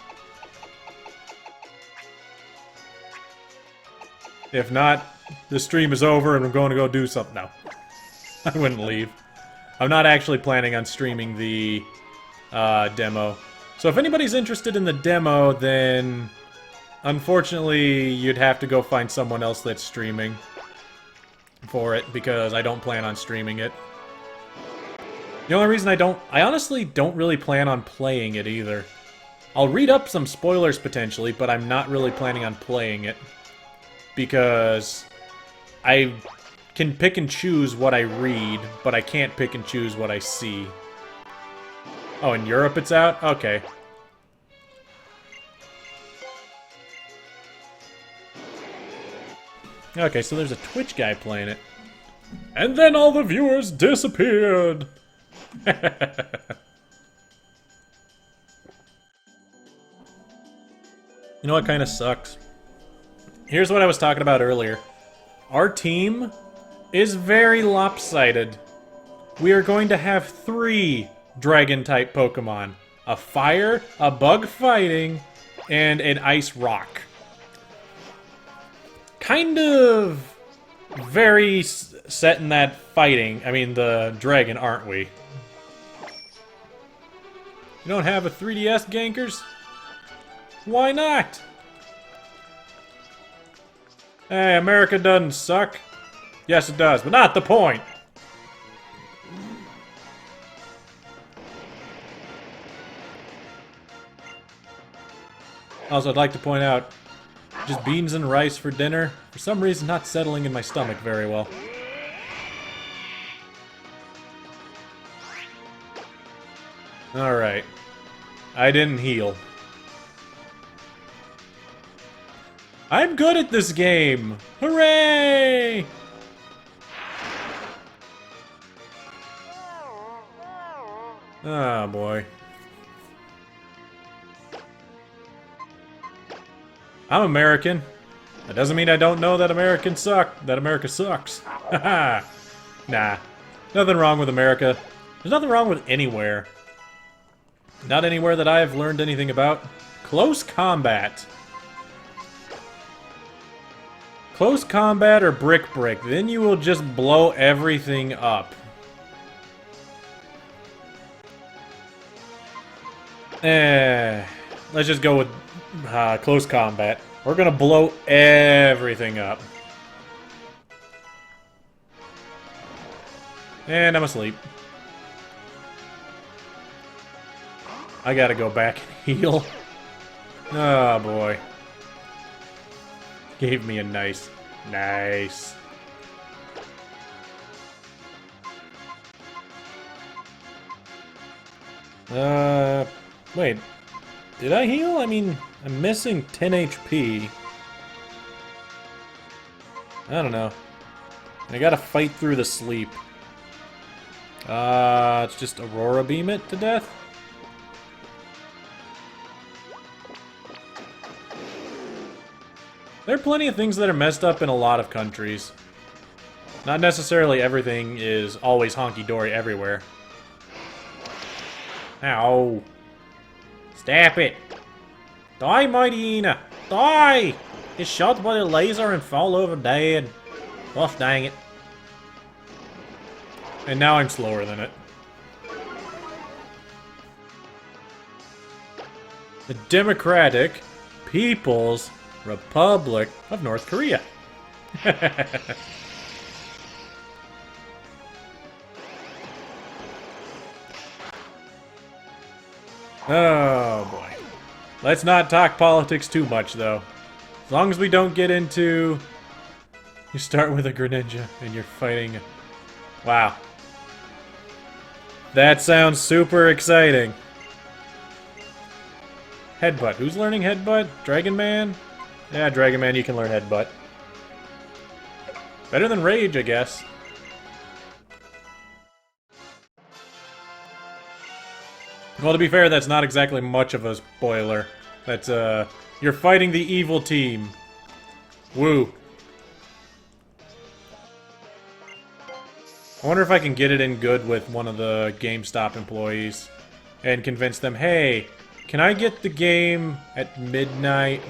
If not, the stream is over and I'm going to go do something. No. I wouldn't leave. I'm not actually planning on streaming the demo. So if anybody's interested in the demo, then unfortunately you'd have to go find someone else that's streaming for it, because I don't plan on streaming it. The only reason I honestly don't really plan on playing it either. I'll read up some spoilers potentially, but I'm not really planning on playing it. Because I can pick and choose what I read, but I can't pick and choose what I see. Oh, in Europe it's out? Okay. Okay, so there's a Twitch guy playing it. And then all the viewers disappeared! You know what kind of sucks? Here's what I was talking about earlier. Our team is very lopsided. We are going to have 3 Dragon-type Pokemon. A Fire, a Bug Fighting, and an Ice Rock. Kind of very set in that fighting, I mean the dragon, aren't we? You don't have a 3DS, Gankers? Why not? Hey, America doesn't suck. Yes, it does, but not the point. Also, I'd like to point out, just beans and rice for dinner, for some reason not settling in my stomach very well. Alright. I didn't heal. I'm good at this game! Hooray! Oh boy. I'm American. That doesn't mean I don't know that Americans suck. That America sucks. Haha. Nah. Nothing wrong with America. There's nothing wrong with anywhere. Not anywhere that I have learned anything about. Close combat. Close combat or brick. Then you will just blow everything up. Let's just go with close combat. We're gonna blow everything up. And I'm asleep. I gotta go back and heal. Oh boy. Gave me a nice. Wait. Did I heal? I mean, I'm missing 10 HP. I don't know. I gotta fight through the sleep. It's just Aurora Beam it to death? There are plenty of things that are messed up in a lot of countries. Not necessarily everything is always honky-dory everywhere. Ow. Stop it! Die, Mighty Ina! Die! Get shot by the laser and fall over dead. Gosh dang it. And now I'm slower than it. The Democratic People's Republic of North Korea. Oh boy. Let's not talk politics too much though. As long as we don't get into... You start with a Greninja and you're fighting... Wow. That sounds super exciting. Headbutt. Who's learning Headbutt? Dragon Man? Yeah, Dragon Man, you can learn Headbutt. Better than Rage, I guess. Well, to be fair, that's not exactly much of a spoiler. That's, you're fighting the evil team. Woo. I wonder if I can get it in good with one of the GameStop employees and convince them, hey, can I get the game at midnight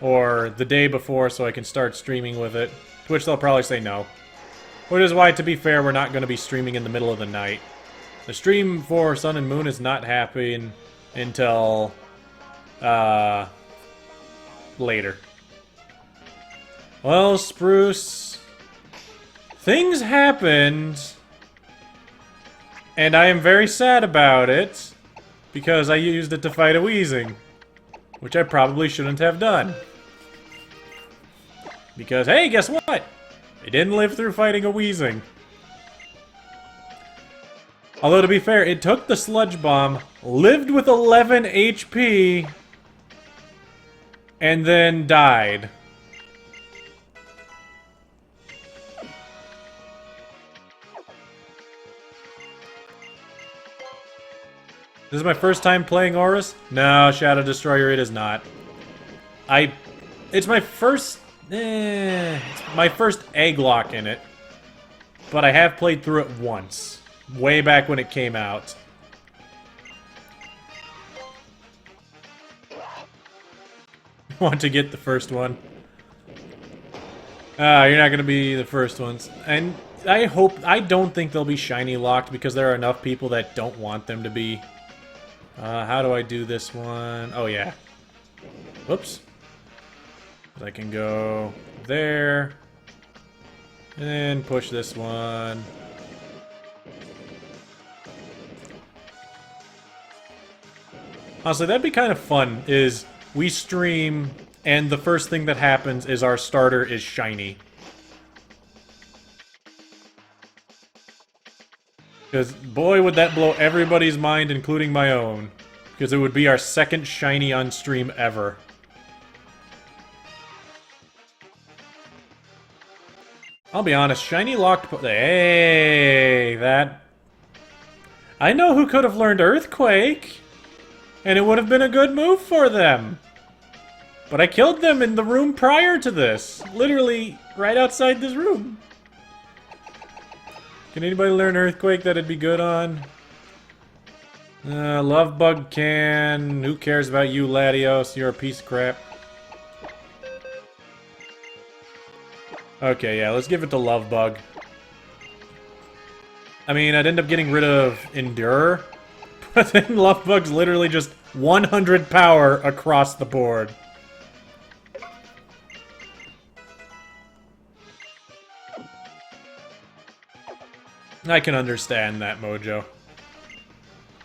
or the day before so I can start streaming with it? To which they'll probably say no. Which is why, to be fair, we're not going to be streaming in the middle of the night. The stream for Sun and Moon is not happening until, later. Well, Spruce, things happened, and I am very sad about it, because I used it to fight a Weezing, which I probably shouldn't have done. Because, hey, guess what? I didn't live through fighting a Weezing. Although, to be fair, it took the Sludge Bomb, lived with 11 HP, and then died. This is my first time playing Aurus? No, Shadow Destroyer, it is not. It's my first... it's my first Egglocke in it. But I have played through it once. Way back when it came out. Want to get the first one. You're not gonna be the first ones. And I don't think they'll be shiny locked because there are enough people that don't want them to be. How do I do this one? Oh yeah. Whoops. I can go there. And push this one. Honestly, that'd be kind of fun, is we stream, and the first thing that happens is our starter is shiny. Because, boy, would that blow everybody's mind, including my own. Because it would be our second shiny on stream ever. I'll be honest, shiny locked... Hey, that... I know who could have learned Earthquake! And it would have been a good move for them! But I killed them in the room prior to this! Literally, right outside this room! Can anybody learn Earthquake that'd be good on? Love Bug can. Who cares about you, Latios? You're a piece of crap. Okay, yeah, let's give it to Love Bug. I mean, I'd end up getting rid of Endure, but then Love Bug's literally just 100 power across the board. I can understand that, Mojo.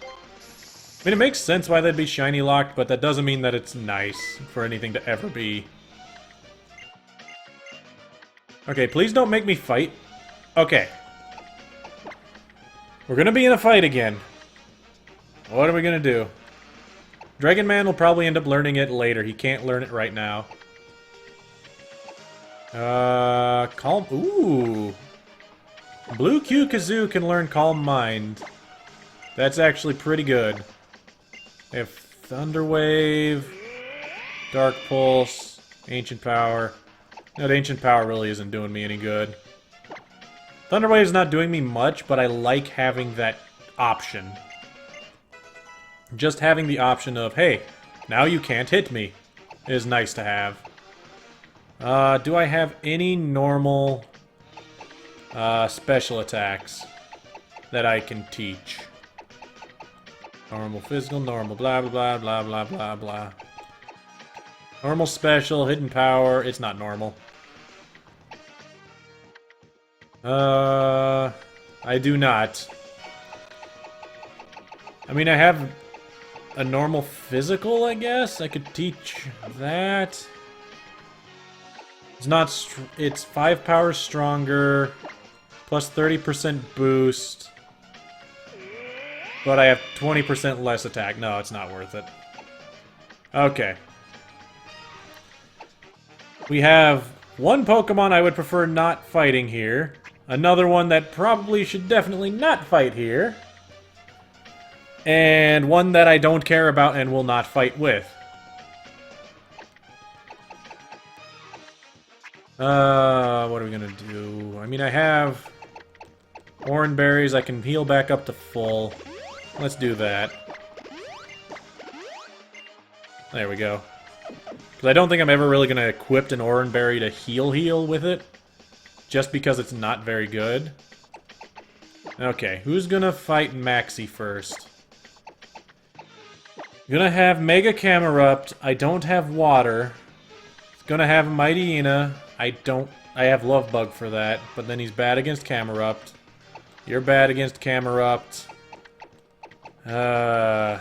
I mean, it makes sense why they'd be shiny locked, but that doesn't mean that it's nice for anything to ever be. Okay, please don't make me fight. Okay. We're gonna be in a fight again. What are we gonna do? Dragon Man will probably end up learning it later. He can't learn it right now. Calm... Ooh. Blue Q Kazoo can learn Calm Mind. That's actually pretty good. They have Thunder Wave, Dark Pulse, Ancient Power. That Ancient Power really isn't doing me any good. Thunder Wave's not doing me much, but I like having that option. Just having the option of, hey, now you can't hit me, is nice to have. Do I have any normal special attacks that I can teach? Normal, physical, normal, blah, blah, blah, blah, blah, blah, blah. Normal, special, hidden power. It's not normal. I do not. I mean, I have a normal physical, I guess? I could teach that. It's not... It's 5 power stronger, plus 30% boost. But I have 20% less attack. No, it's not worth it. Okay. We have one Pokemon I would prefer not fighting here. Another one that probably should definitely not fight here. And one that I don't care about and will not fight with. What are we gonna do? I mean, I have Oran Berries. I can heal back up to full. Let's do that. There we go. Because I don't think I'm ever really going to equip an Oran Berry to heal with it. Just because it's not very good. Okay, who's going to fight Maxie first? Gonna have Mega Camerupt. I don't have Water. It's gonna have Mightyena. I have Love Bug for that. But then he's bad against Camerupt. You're bad against Camerupt. Hey,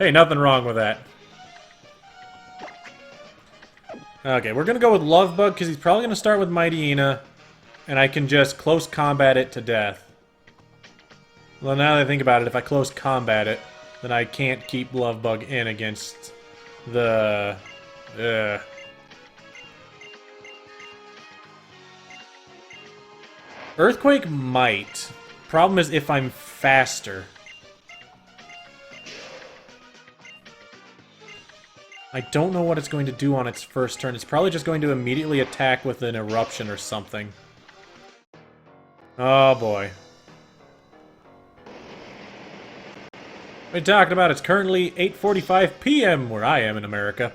nothing wrong with that. Okay, we're gonna go with Love Bug because he's probably gonna start with Mightyena, and I can just close combat it to death. Well, now that I think about it, if I close combat it, then I can't keep Love Bug in against the... Earthquake might. Problem is if I'm faster. I don't know what it's going to do on its first turn. It's probably just going to immediately attack with an eruption or something. Oh boy. What are you talking about? It's currently 8:45 p.m. where I am in America.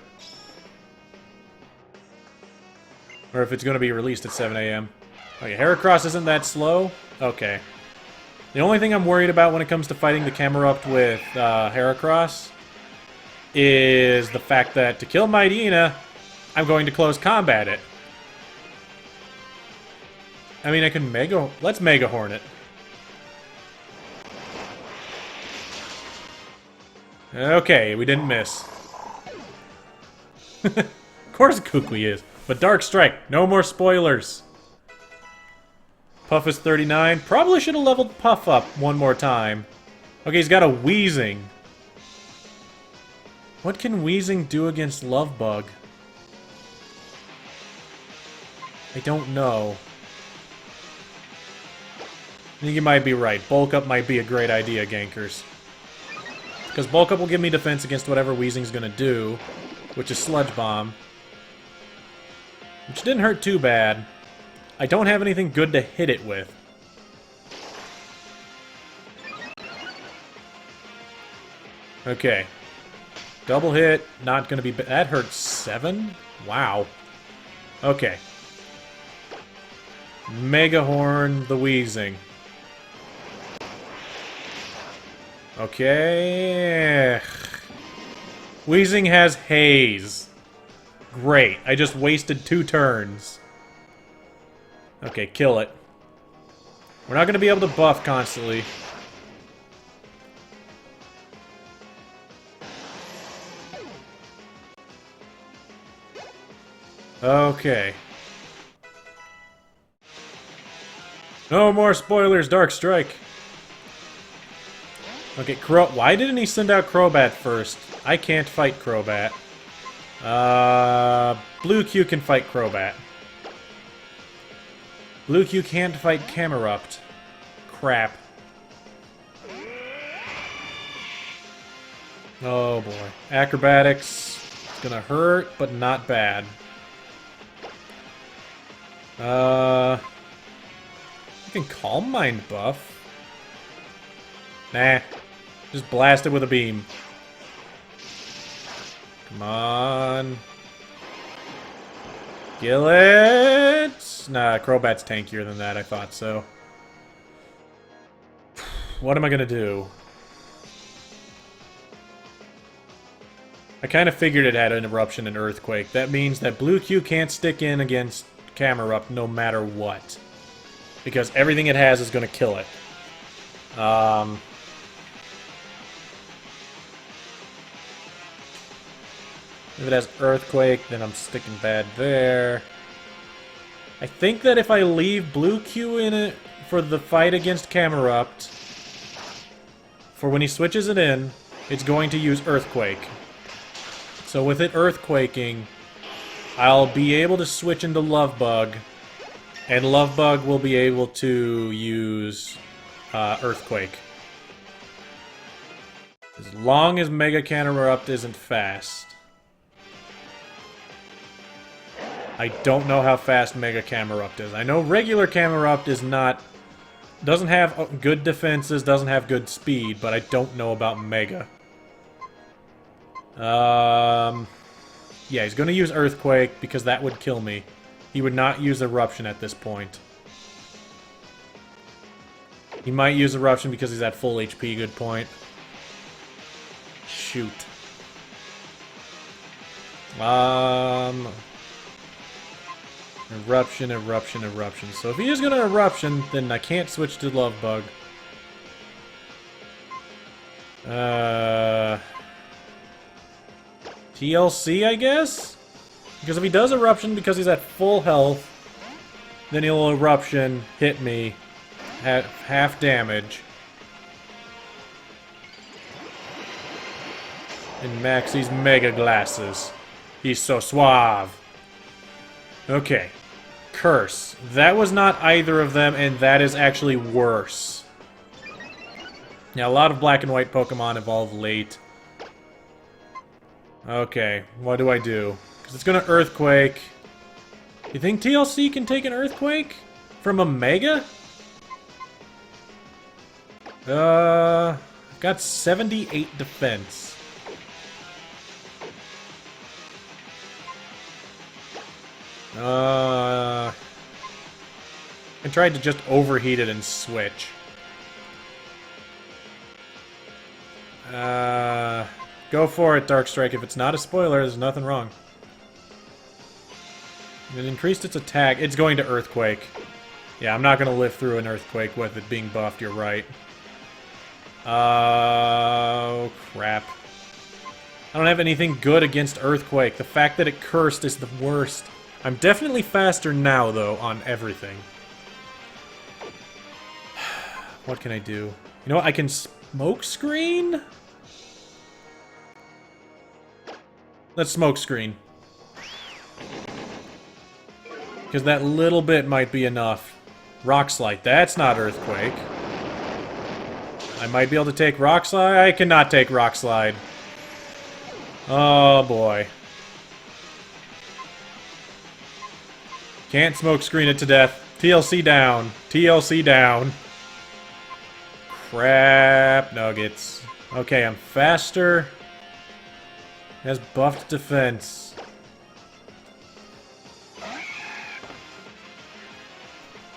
Or if it's going to be released at 7 a.m. Okay, Heracross isn't that slow? Okay. The only thing I'm worried about when it comes to fighting the Camerupt with Heracross is the fact that to kill Mightyena, I'm going to close combat it. I mean, I can Mega... Let's Mega Hornet. Okay, we didn't miss. Of course Kukui is. But Dark Strike, no more spoilers. Puff is 39. Probably should have leveled Puff up one more time. Okay, he's got a Wheezing. What can Wheezing do against Love Bug? I don't know. I think you might be right. Bulk Up might be a great idea, Gankers. Because Bulk Up will give me defense against whatever Wheezing's gonna do, which is Sludge Bomb. Which didn't hurt too bad. I don't have anything good to hit it with. Okay. Double hit, not gonna be... That hurt 7? Wow. Okay. Mega Horn the Wheezing. Okay. Wheezing has Haze. Great. I just wasted 2 turns. Okay, kill it. We're not going to be able to buff constantly. Okay. No more spoilers, Dark Strike. Okay, why didn't he send out Crobat first? I can't fight Crobat. Blue Q can fight Crobat. Blue Q can't fight Camerupt. Crap. Oh boy. Acrobatics. It's gonna hurt, but not bad. I can Calm Mind buff. Nah. Just blast it with a beam. Come on. Kill it! Nah, Crobat's tankier than that, I thought so. What am I gonna do? I kind of figured it had an Eruption and Earthquake. That means that Blue Q can't stick in against Camerupt no matter what. Because everything it has is gonna kill it. If it has Earthquake, then I'm sticking bad there. I think that if I leave Blue Q in it for the fight against Camerupt, for when he switches it in, it's going to use Earthquake. So with it Earthquaking, I'll be able to switch into Love Bug, and Love Bug will be able to use Earthquake. As long as Mega Camerupt isn't fast. I don't know how fast Mega Camerupt is. I know regular Camerupt is not... doesn't have good defenses, doesn't have good speed, but I don't know about Mega. Yeah, he's gonna use Earthquake because that would kill me. He would not use Eruption at this point. He might use Eruption because he's at full HP, good point. Shoot. Eruption, Eruption, Eruption. So if he is gonna Eruption, then I can't switch to Love Bug. TLC, I guess? Because if he does Eruption because he's at full health, then he'll Eruption, hit me, at half damage. And Maxie's Mega Glasses. He's so suave. Okay. Curse. That was not either of them, and that is actually worse. Now, a lot of black and white Pokemon evolve late. Okay, what do I do? Because it's gonna Earthquake. You think TLC can take an Earthquake? From a Mega? I've got 78 defense. I tried to just overheat it and switch. Go for it, Dark Strike. If it's not a spoiler, there's nothing wrong. It increased its attack. It's going to Earthquake. Yeah, I'm not going to live through an Earthquake with it being buffed, you're right. Oh, crap. I don't have anything good against Earthquake. The fact that it cursed is the worst. I'm definitely faster now, though, on everything. What can I do? You know what? I can smoke screen? Let's smoke screen. Because that little bit might be enough. Rock Slide. That's not Earthquake. I might be able to take Rock Slide. I cannot take Rock Slide. Oh, boy. Can't smoke screen it to death. TLC down. TLC down. Crap nuggets. Okay, I'm faster. Has buffed defense.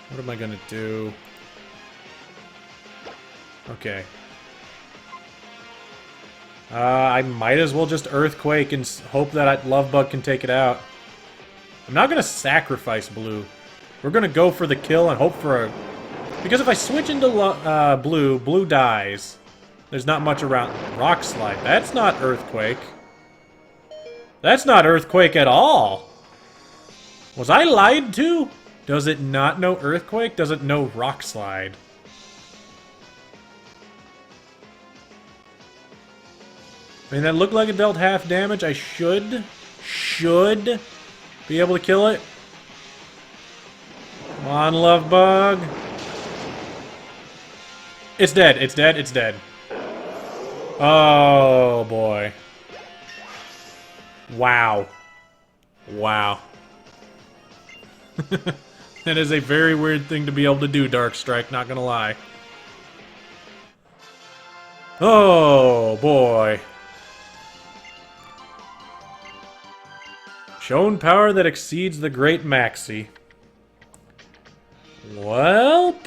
What am I gonna do? Okay. I might as well just Earthquake and hope that Love Bug can take it out. I'm not gonna sacrifice blue. We're gonna go for the kill and hope for a... Because if I switch into blue, blue dies. There's not much around. Rock Slide. That's not Earthquake. That's not Earthquake at all. Was I lied to? Does it not know Earthquake? Does it know Rock Slide? I mean, that looked like it dealt half damage. I should be able to kill it. Come on, Love Bug. It's dead. It's dead. It's dead. Oh, boy. Wow. Wow. That is a very weird thing to be able to do, Dark Strike, not gonna lie. Oh, boy. Shown power that exceeds the Great Maxi. Welp.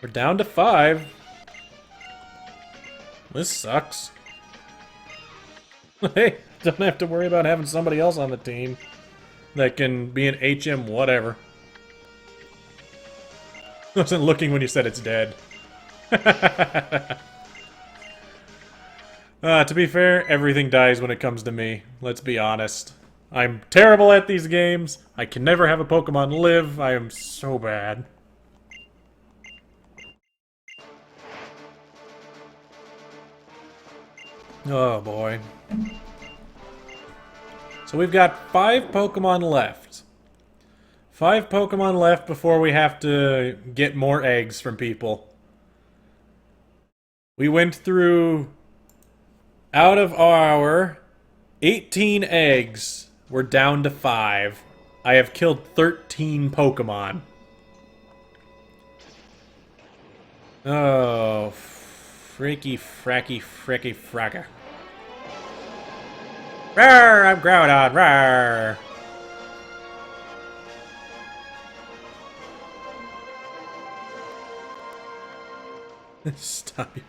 We're down to 5. This sucks. Hey, don't have to worry about having somebody else on the team that can be an HM whatever. I wasn't looking when you said it's dead. To be fair, everything dies when it comes to me. Let's be honest. I'm terrible at these games. I can never have a Pokemon live. I am so bad. Oh boy. So we've got 5 Pokemon left. 5 Pokemon left before we have to get more eggs from people. We went through... Out of our 18 eggs, we're down to 5. I have killed 13 Pokemon. Oh, freaky, fracky, fricky, fracka. Rawr, I'm Groudon, rawr! Stop you.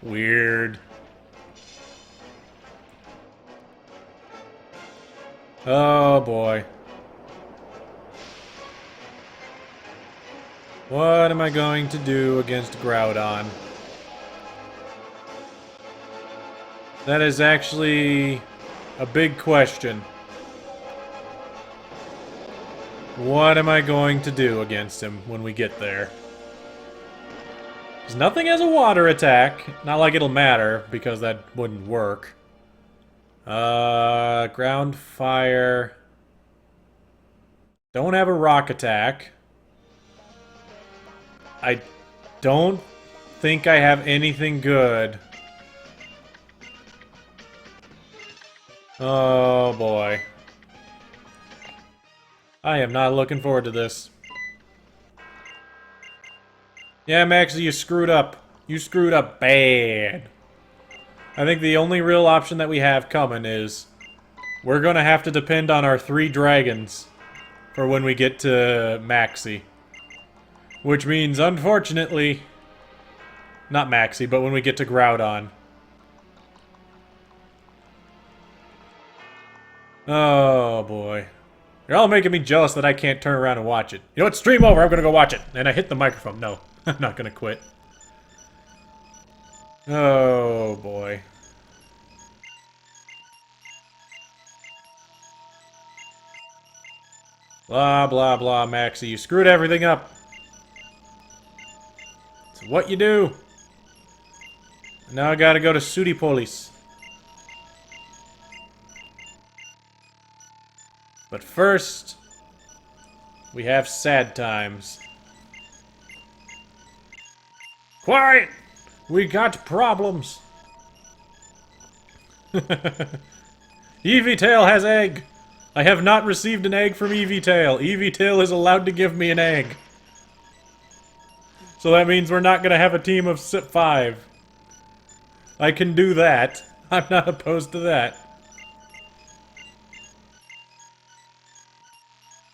Weird. Oh boy. What am I going to do against Groudon? That is actually a big question. What am I going to do against him when we get there? Because nothing has a water attack. Not like it'll matter, because that wouldn't work. Ground fire. Don't have a rock attack. I don't think I have anything good. Oh boy. I am not looking forward to this. Yeah, Maxie, you screwed up. You screwed up bad. I think the only real option that we have coming is we're gonna have to depend on our 3 dragons for when we get to Maxie. Which means, unfortunately, not Maxie, but when we get to Groudon. Oh, boy. You're all making me jealous that I can't turn around and watch it. You know what? Stream over. I'm going to go watch it. And I hit the microphone. No, I'm not going to quit. Oh, boy. Blah, blah, blah, Maxie. You screwed everything up. It's what you do. Now I gotta go to Sudi Police. But first, we have sad times. Quiet! We got problems. Eevee-tail has egg. I have not received an egg from Eevee-tail. Eevee-tail is allowed to give me an egg. So that means we're not gonna have a team of 5. I can do that. I'm not opposed to that.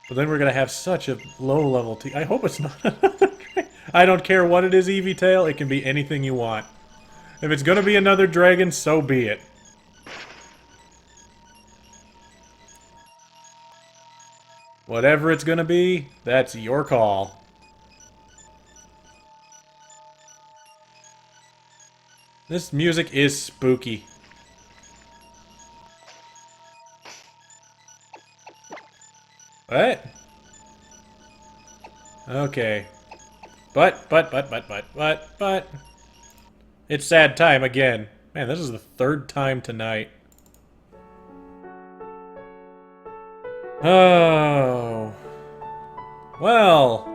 But then we're gonna have such a low-level team. I hope it's not another dragon. I don't care what it is, Eevee-tail. It can be anything you want. If it's gonna be another dragon, so be it. Whatever it's gonna be, that's your call. This music is spooky. What? Okay. But. It's sad time again. Man, this is the 3rd time tonight. Oh. Well.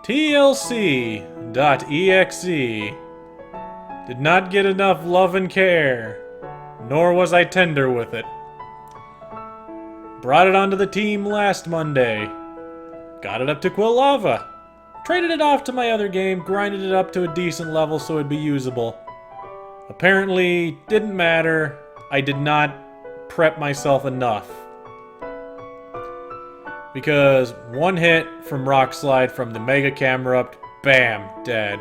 TLC.exe did not get enough love and care, nor was I tender with it. Brought it onto the team last Monday. Got it up to Quilava. Traded it off to my other game, grinded it up to a decent level so it'd be usable. Apparently, didn't matter. I did not prep myself enough. Because one hit from Rock Slide from the Mega Camerupt, bam, dead.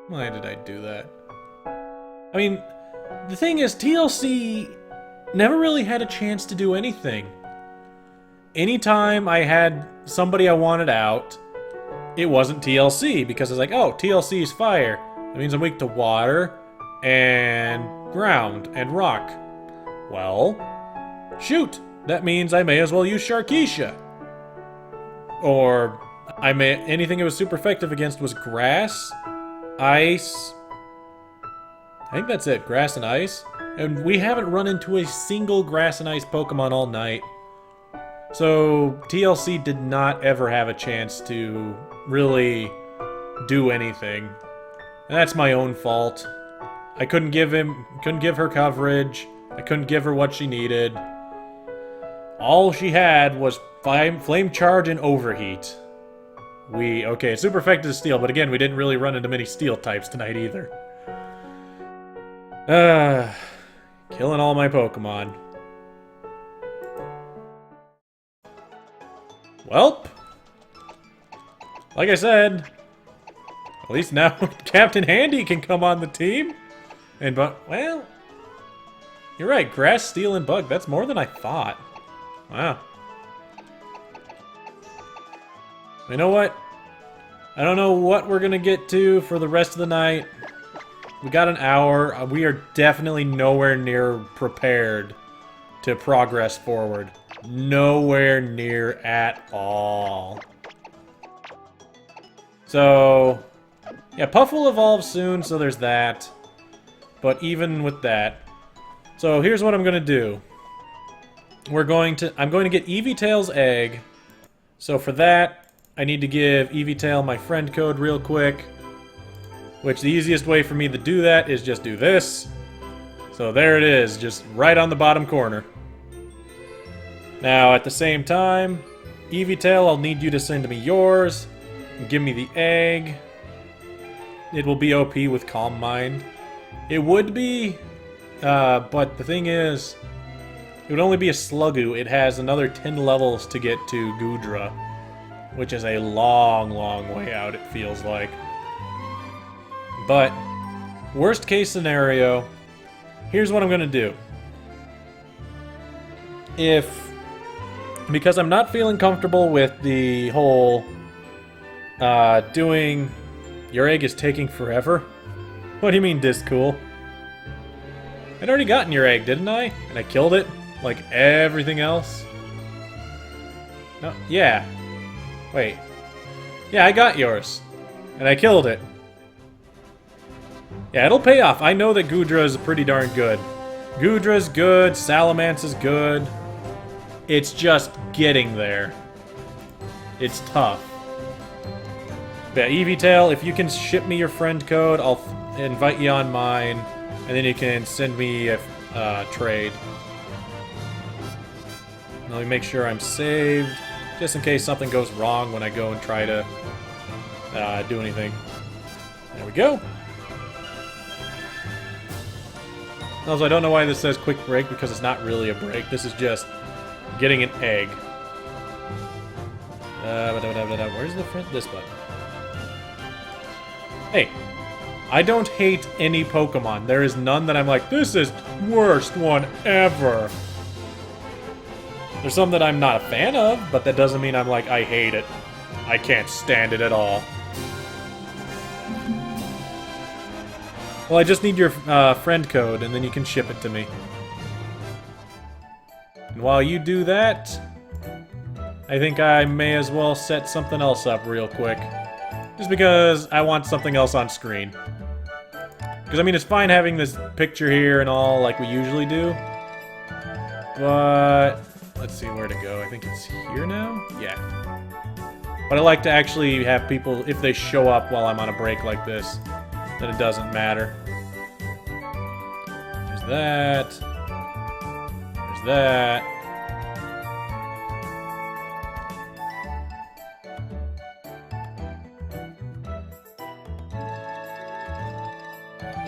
Why did I do that? I mean, the thing is, TLC never really had a chance to do anything. Anytime I had somebody I wanted out, it wasn't TLC, because it's like, oh, TLC is fire. That means I'm weak to water, and ground, and rock. Well, shoot! That means I may as well use Sharkeisha. Or, anything it was super effective against was grass, ice. I think that's it, grass and ice. And we haven't run into a single grass and ice Pokemon all night. So, TLC did not ever have a chance to really do anything. And that's my own fault. I couldn't give her coverage. I couldn't give her what she needed. All she had was Flame Charge and Overheat. Okay, it's super effective to Steel, but again, we didn't really run into many Steel types tonight either. Killing all my Pokemon. Welp. Like I said, at least now Captain Handy can come on the team. Well, you're right, Grass, Steel, and Bug. That's more than I thought. Wow. You know what? I don't know what we're gonna get to for the rest of the night. We got an hour. We are definitely nowhere near prepared to progress forward. Nowhere near at all. So, yeah, Puff will evolve soon, so there's that. But even with that, so here's what I'm gonna do. I'm going to get Eevee-tail's egg. So for that, I need to give Eevee-tail my friend code real quick. Which the easiest way for me to do that is just do this. So there it is, just right on the bottom corner. Now, at the same time, Eevee-tail, I'll need you to send me yours. And give me the egg. It will be OP with Calm Mind. It would be, but the thing is, it would only be a Slugoo. It has another 10 levels to get to Goodra, which is a long, long way out, it feels like. But, worst case scenario, here's what I'm gonna do. Because I'm not feeling comfortable with the whole, doing, your egg is taking forever? What do you mean, Discool? I'd already gotten your egg, didn't I? And I killed it? Like everything else? No, yeah. Wait. Yeah, I got yours. And I killed it. Yeah, it'll pay off. I know that Goodra is pretty darn good. Goodra's good, Salamance's good. It's just getting there. It's tough. But yeah, Eevee-Tail, if you can ship me your friend code, I'll invite you on mine. And then you can send me a trade. Let me make sure I'm saved, just in case something goes wrong when I go and try to do anything. There we go. Also, I don't know why this says quick break, because it's not really a break. This is just getting an egg. Where's the front? This button. Hey. I don't hate any Pokemon. There is none that I'm like, this is the worst one ever. There's some that I'm not a fan of, but that doesn't mean I'm like, I hate it. I can't stand it at all. Well, I just need your friend code, and then you can ship it to me. And while you do that, I think I may as well set something else up real quick. Just because I want something else on screen. Because, I mean, it's fine having this picture here and all, like we usually do. But, let's see where to go. I think it's here now? Yeah. But I like to actually have people, if they show up while I'm on a break like this, then it doesn't matter. There's that. There's that.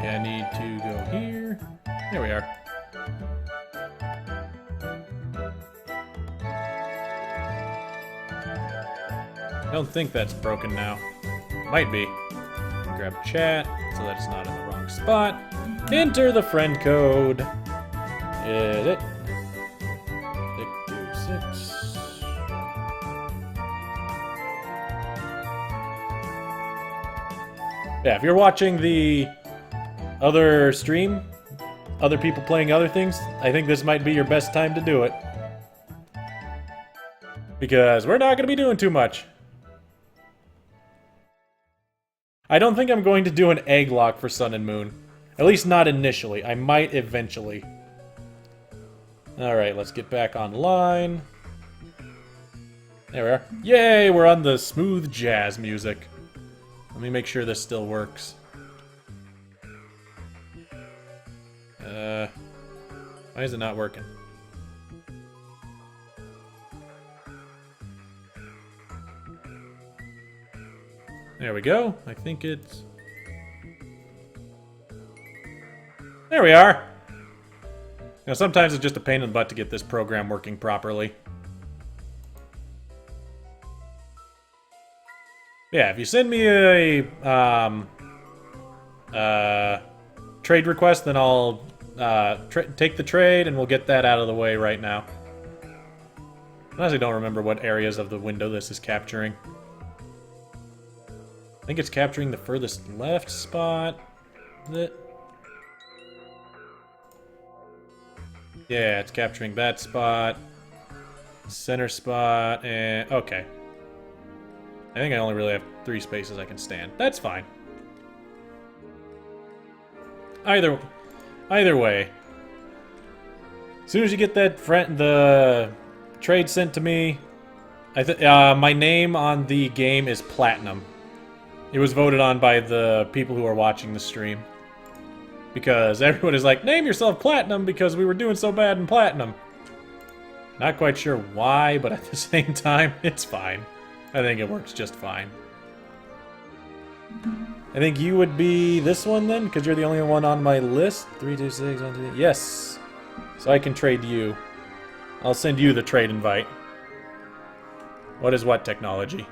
Yeah, I need to go here. There we are. I don't think that's broken now. Might be. Grab chat so that it's not in the wrong spot. Enter the friend code. Edit. 626. Yeah, if you're watching the other stream, other people playing other things, I think this might be your best time to do it. Because we're not going to be doing too much. I don't think I'm going to do an Egglocke for Sun and Moon. At least not initially. I might eventually. Alright, let's get back online. There we are. Yay, we're on the smooth jazz music. Let me make sure this still works. Why is it not working? There we go. I think it's... There we are! Now, sometimes it's just a pain in the butt to get this program working properly. Yeah, if you send me a trade request, then I'll take the trade and we'll get that out of the way right now. I honestly don't remember what areas of the window this is capturing. I think it's capturing the furthest left spot. Is it? Yeah, it's capturing that spot. Center spot, and... okay. I think I only really have 3 spaces I can stand. That's fine. Either way. As soon as you get that the trade sent to me, my name on the game is Platinum. It was voted on by the people who are watching the stream. Because everyone is like, name yourself Platinum because we were doing so bad in Platinum. Not quite sure why, but at the same time, it's fine. I think it works just fine. I think you would be this one then, because you're the only one on my list. 326, 1, 2, yes. So I can trade you. I'll send you the trade invite. What is what technology?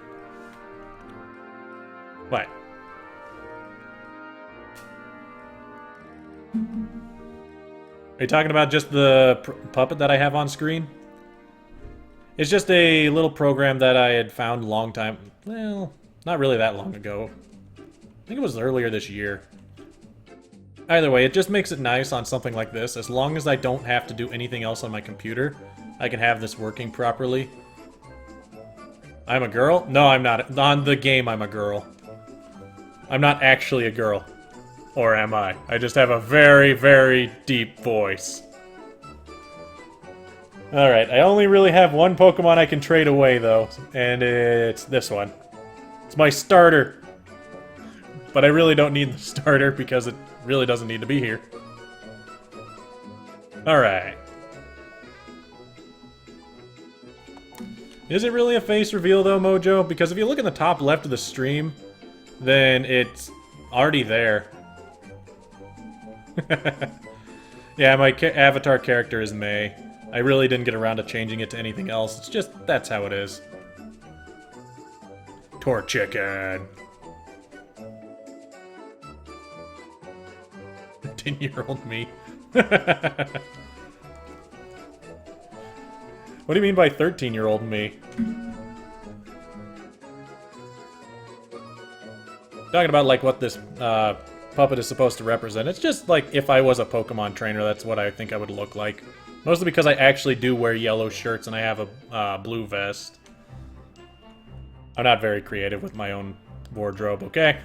What? Are you talking about just the puppet that I have on screen? It's just a little program that I had found a long time... Well, not really that long ago. I think it was earlier this year. Either way, it just makes it nice on something like this. As long as I don't have to do anything else on my computer, I can have this working properly. I'm a girl? No, I'm not. On the game, I'm a girl. I'm not actually a girl. Or am I? I just have a very, very deep voice. Alright, I only really have one Pokemon I can trade away, though. And it's this one. It's my starter. But I really don't need the starter because it really doesn't need to be here. Alright. Is it really a face reveal, though, Mojo? Because if you look in the top left of the stream, then it's already there. Yeah, my avatar character is May. I really didn't get around to changing it to anything else. It's just, that's how it is. Torchicken. 13-year-old me. What do you mean by 13-year-old me? Talking about, like, what this puppet is supposed to represent. It's just like if I was a Pokemon trainer, that's what I think I would look like. Mostly because I actually do wear yellow shirts and I have a blue vest. I'm not very creative with my own wardrobe, okay?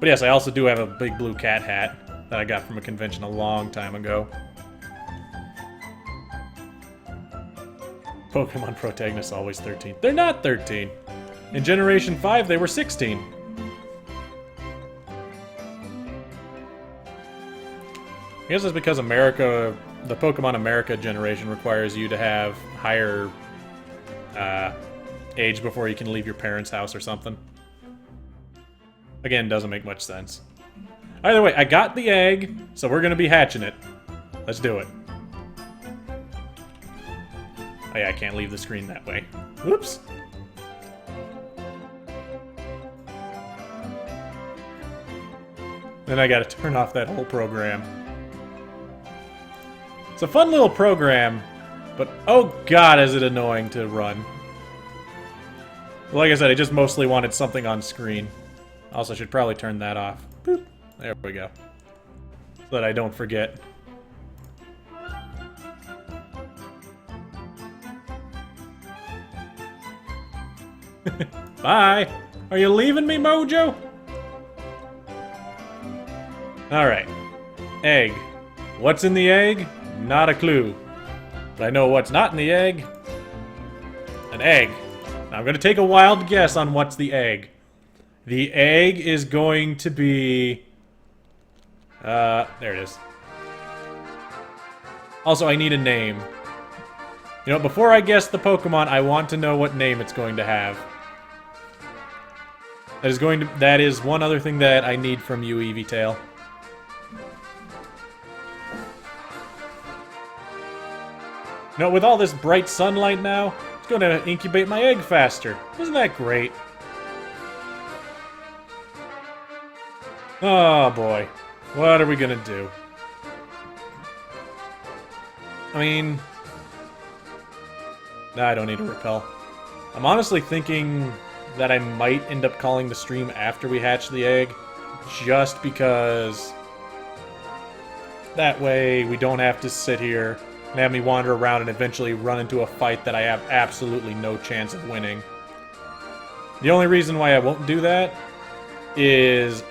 But yes, I also do have a big blue cat hat that I got from a convention a long time ago. Pokemon protagonists always 13. They're not 13. In Generation 5, they were 16. I guess it's because America, the Pokemon America generation requires you to have higher age before you can leave your parents' house or something. Again, doesn't make much sense. Either way, I got the egg, so we're gonna be hatching it. Let's do it. Oh yeah, I can't leave the screen that way. Whoops. Then I gotta turn off that whole program. It's a fun little program, but oh god, is it annoying to run. Like I said, I just mostly wanted something on screen. Also, should probably turn that off. Boop. There we go. So that I don't forget. Bye! Are you leaving me, Mojo? Alright. Egg. What's in the egg? Not a clue. But I know what's not in the egg. An egg. Now I'm gonna take a wild guess on what's the egg. The egg is going to be... there it is. Also, I need a name. You know, before I guess the Pokemon, I want to know what name it's going to have. That is one other thing that I need from you, Eevee Tail. You know, with all this bright sunlight now, it's going to incubate my egg faster. Isn't that great? Oh boy. What are we gonna do? I mean... Nah, I don't need to repel. I'm honestly thinking that I might end up calling the stream after we hatch the egg. Just because... that way we don't have to sit here and have me wander around and eventually run into a fight that I have absolutely no chance of winning. The only reason why I won't do that is...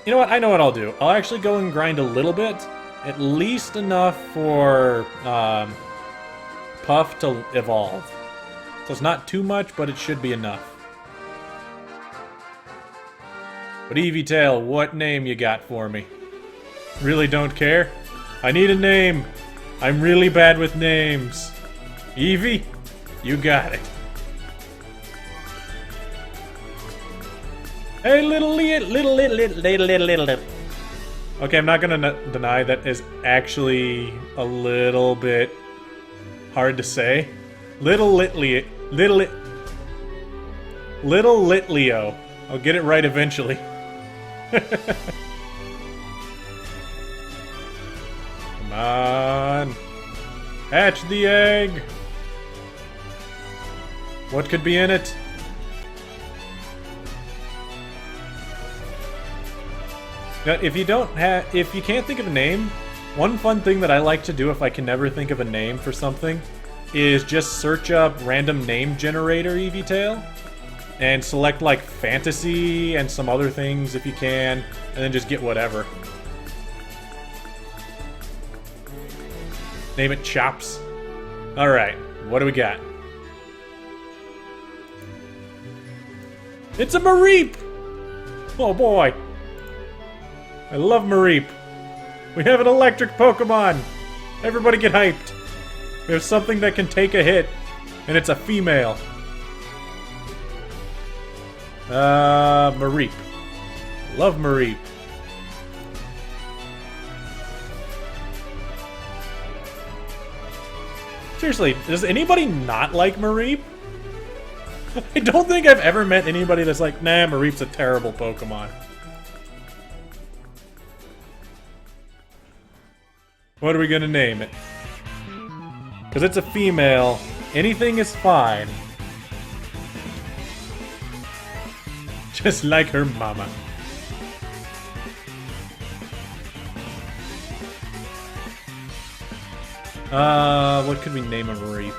You know what? I know what I'll do. I'll actually go and grind a little bit. At least enough for Puff to evolve. So it's not too much, but it should be enough. But Eevee Tail, what name you got for me? Really don't care? I need a name. I'm really bad with names. Eevee, you got it. Hey, little. Okay, I'm not gonna deny that is actually a little bit hard to say. Little Litleo. I'll get it right eventually. on. Hatch the egg. What could be in it? Now, if you can't think of a name, one fun thing that I like to do if I can never think of a name for something is just search up random name generator eVTail and select like fantasy and some other things if you can, and then just get whatever. Name it Chops. Alright, what do we got? It's a Mareep! Oh boy! I love Mareep. We have an electric Pokemon! Everybody get hyped! We have something that can take a hit, and it's a female. Mareep. Love Mareep. Seriously, does anybody not like Mareep? I don't think I've ever met anybody that's like, nah, Mareep's a terrible Pokemon. What are we gonna name it? Because it's a female, anything is fine. Just like her mama. What could we name a Mareep?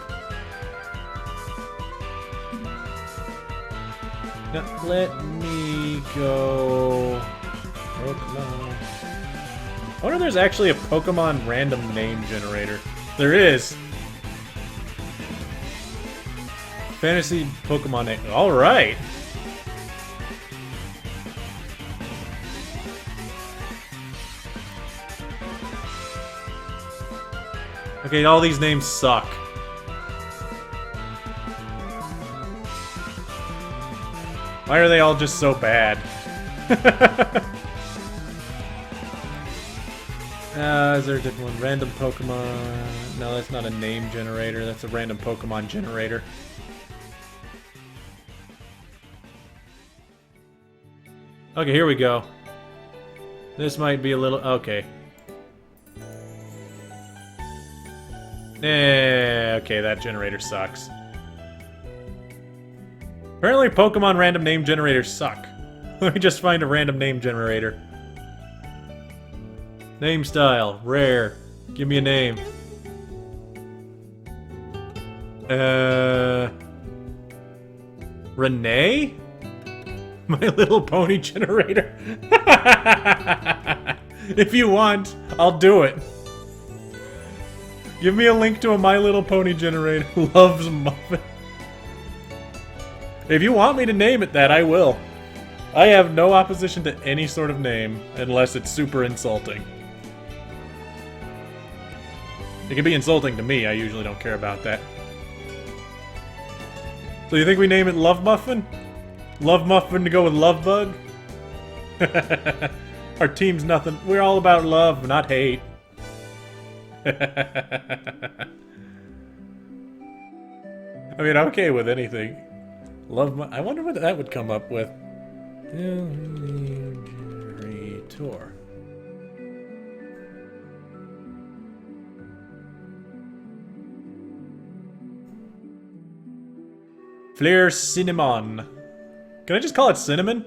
Now, let me go... Pokemon. I wonder if there's actually a Pokemon random name generator. There is! Fantasy Pokemon name. Alright! Okay, all these names suck. Why are they all just so bad? Is there a different one? Random Pokemon... No, that's not a name generator. That's a random Pokemon generator. Okay, here we go. This might be a little... Okay. Okay, that generator sucks. Apparently Pokemon random name generators suck. Let me just find a random name generator. Name style, rare. Give me a name. Renee? My Little Pony generator? If you want, I'll do it. Give me a link to a My Little Pony generator. Loves Muffin. If you want me to name it that, I will. I have no opposition to any sort of name, unless it's super insulting. It can be insulting to me, I usually don't care about that. So you think we name it Love Muffin? Love Muffin to go with Love Bug? Our team's nothing. We're all about love, not hate. I mean, I'm okay with anything. I wonder what that would come up with. Generator. Flair Cinnamon. Can I just call it Cinnamon?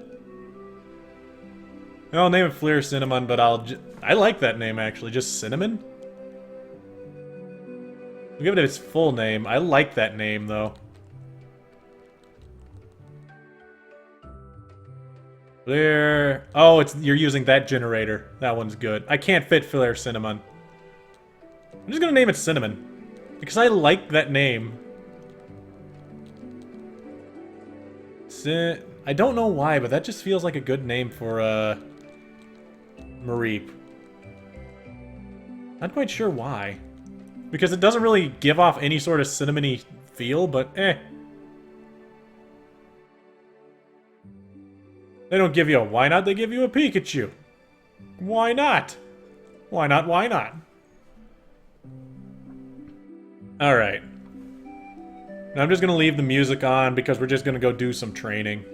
I'll name it Flair Cinnamon, but I like that name actually. Just Cinnamon? We'll give it its full name. I like that name though. Flair. Oh, you're using that generator. That one's good. I can't fit Flair Cinnamon. I'm just gonna name it Cinnamon. Because I like that name. I don't know why, but that just feels like a good name for, Mareep. Not quite sure why. Because it doesn't really give off any sort of cinnamony feel, but eh. They don't give you a why not, they give you a Pikachu. Why not? Why not, why not? Alright. I'm just gonna leave the music on because we're just gonna go do some training.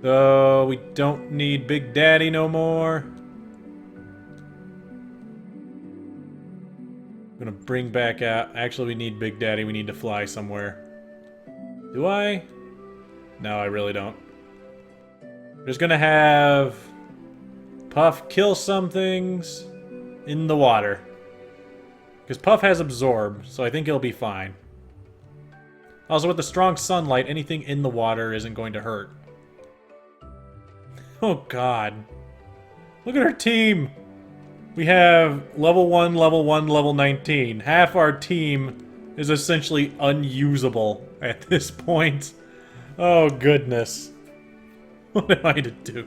So, we don't need Big Daddy no more. I'm gonna bring back out... Actually, we need Big Daddy. We need to fly somewhere. Do I? No, I really don't. I'm just gonna have Puff kill some things in the water. Because Puff has Absorb, so I think he'll be fine. Also, with the strong sunlight, anything in the water isn't going to hurt. Oh, God. Look at our team! We have level 1, level 19. Half our team is essentially unusable at this point. Oh, goodness. What am I to do?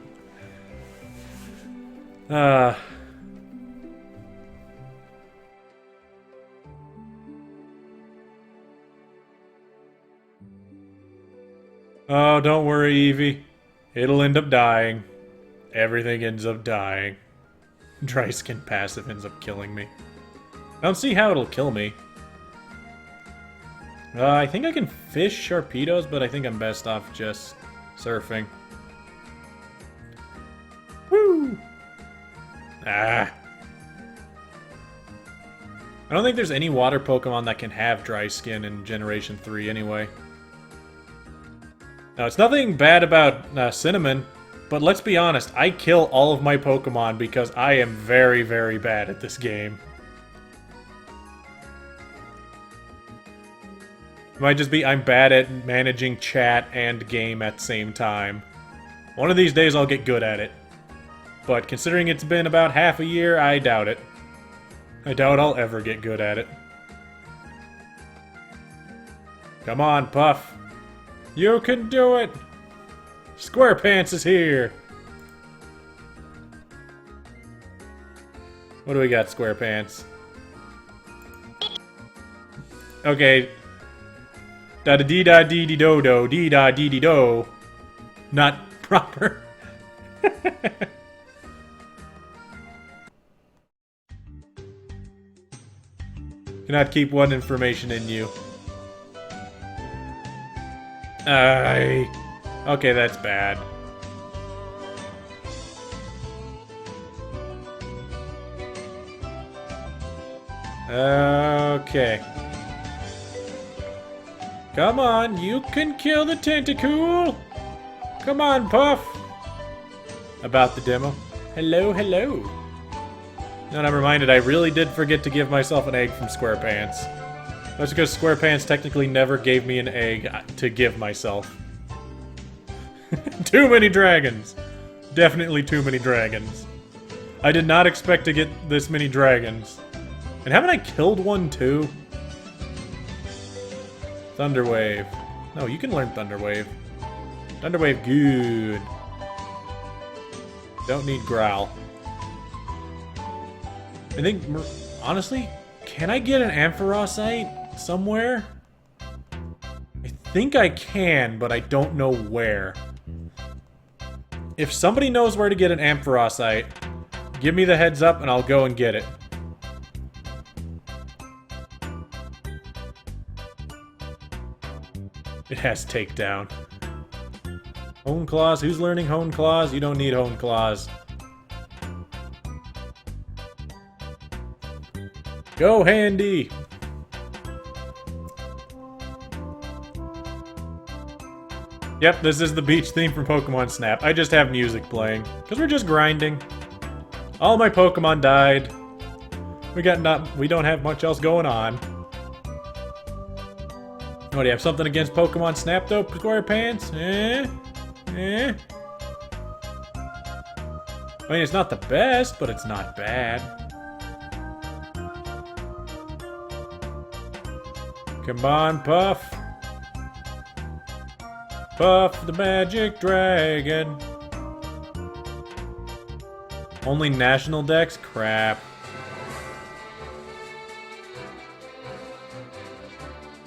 Oh, don't worry, Eevee. It'll end up dying. Everything ends up dying. Dry Skin passive ends up killing me. I don't see how it'll kill me. I think I can fish Sharpedos, but I think I'm best off just surfing. Woo! Ah. I don't think there's any water Pokemon that can have Dry Skin in Generation 3 anyway. Now, it's nothing bad about Cinnamon, but let's be honest, I kill all of my Pokemon because I am very, very bad at this game. It might just be I'm bad at managing chat and game at the same time. One of these days I'll get good at it. But considering it's been about half a year, I doubt it. I doubt I'll ever get good at it. Come on, Puff. You can do it! SquarePants is here! What do we got, SquarePants? Okay. Da-da-dee-da-dee-dee-do-do, dee-da-dee-dee-do. Not proper. Cannot keep one information in you. Okay, that's bad. Okay. Come on, you can kill the Tentacool! Come on, Puff! About the demo. Hello, hello. No, never mind it. I really did forget to give myself an egg from SquarePants. That's because SquarePants technically never gave me an egg to give myself. Too many dragons! Definitely too many dragons. I did not expect to get this many dragons. And haven't I killed one too? Thunderwave. No, you can learn Thunderwave. Thunderwave, good. Don't need Growl. I think, honestly, can I get an Ampharosite somewhere? I think I can, but I don't know where. If somebody knows where to get an Ampharosite, give me the heads up and I'll go and get it. It has takedown. Hone Claws? Who's learning Hone Claws? You don't need Hone Claws. Go, Handy! Yep, this is the beach theme from Pokemon Snap. I just have music playing. Because we're just grinding. All my Pokemon died. We don't have much else going on. What, do you have something against Pokemon Snap though, SquarePants? I mean, it's not the best, but it's not bad. Come on, Puff. Puff the Magic Dragon. Only National Dex? Crap.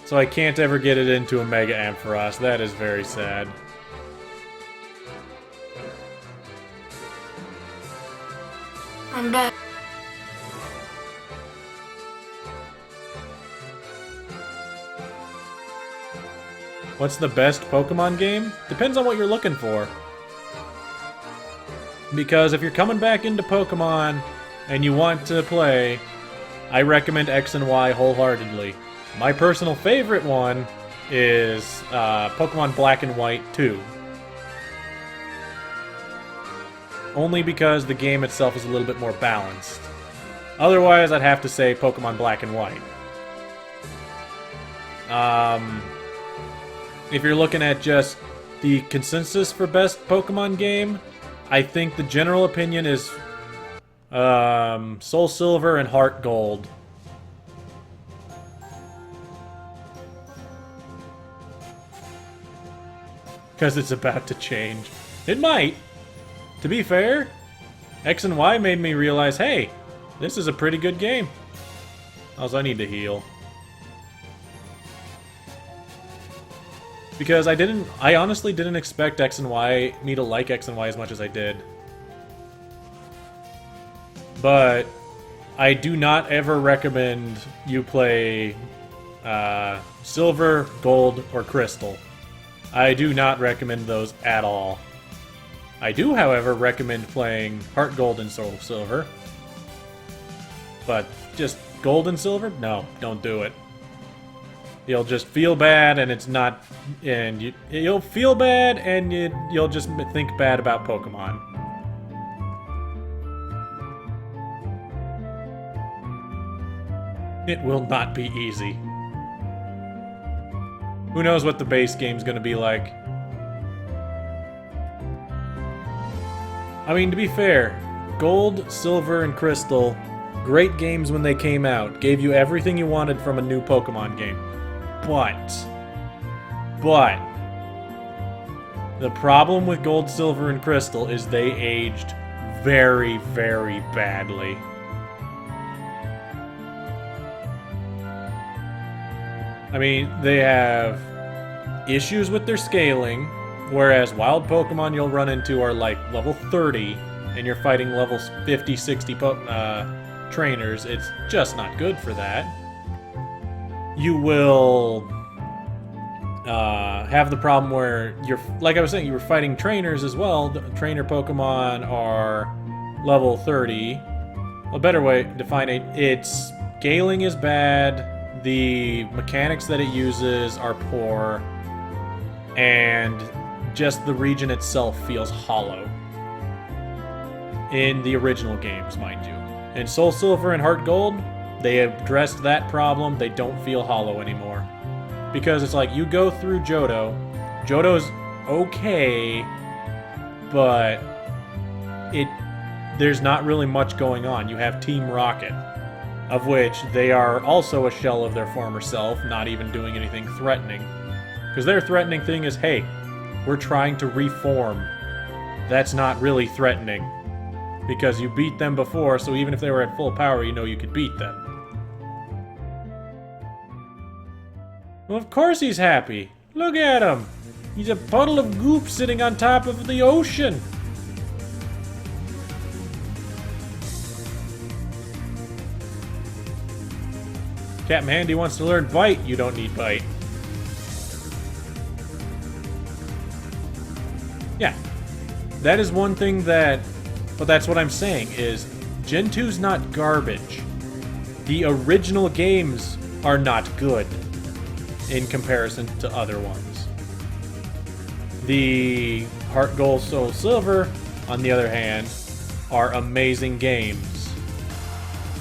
So I can't ever get it into a Mega Ampharos. That is very sad. I'm back. What's the best Pokemon game? Depends on what you're looking for. Because if you're coming back into Pokemon and you want to play, I recommend X and Y wholeheartedly. My personal favorite one is Pokemon Black and White 2. Only because the game itself is a little bit more balanced. Otherwise, I'd have to say Pokemon Black and White. If you're looking at just the consensus for best Pokemon game, I think the general opinion is Soul Silver and Heart Gold. Because it's about to change. It might. To be fair, X and Y made me realize, hey, this is a pretty good game. Also, I need to heal. Because I honestly didn't expect me to like X and Y as much as I did. But I do not ever recommend you play Silver, Gold, or Crystal. I do not recommend those at all. I do, however, recommend playing Heart Gold and Soul Silver. But just Gold and Silver? No, don't do it. You'll just feel bad, and it's not... And you'll feel bad, and you'll just think bad about Pokemon. It will not be easy. Who knows what the base game's gonna be like. I mean, to be fair, Gold, Silver, and Crystal, great games when they came out. Gave you everything you wanted from a new Pokemon game. But, the problem with Gold, Silver, and Crystal is they aged very, very badly. I mean, they have issues with their scaling, whereas wild Pokemon you'll run into are like level 30, and you're fighting level 50, 60 trainers. It's just not good for that. You will have the problem where you're, like I was saying, you were fighting trainers as well. The trainer Pokemon are level 30. A better way to define it, its scaling is bad, the mechanics that it uses are poor, and just the region itself feels hollow. In the original games, mind you. In Soul Silver and Heart Gold, they addressed that problem. They don't feel hollow anymore. Because it's like, you go through Johto. Johto's okay, but there's not really much going on. You have Team Rocket, of which they are also a shell of their former self, not even doing anything threatening. Because their threatening thing is, hey, we're trying to reform. That's not really threatening. Because you beat them before, so even if they were at full power, you know you could beat them. Well, of course he's happy. Look at him. He's a puddle of goop sitting on top of the ocean. Captain Handy wants to learn Bite. You don't need Bite. Yeah. That is one thing that... But that's what I'm saying, is Gen 2's not garbage. The original games are not good in comparison to other ones. The Heart Gold, Soul Silver, on the other hand, are amazing games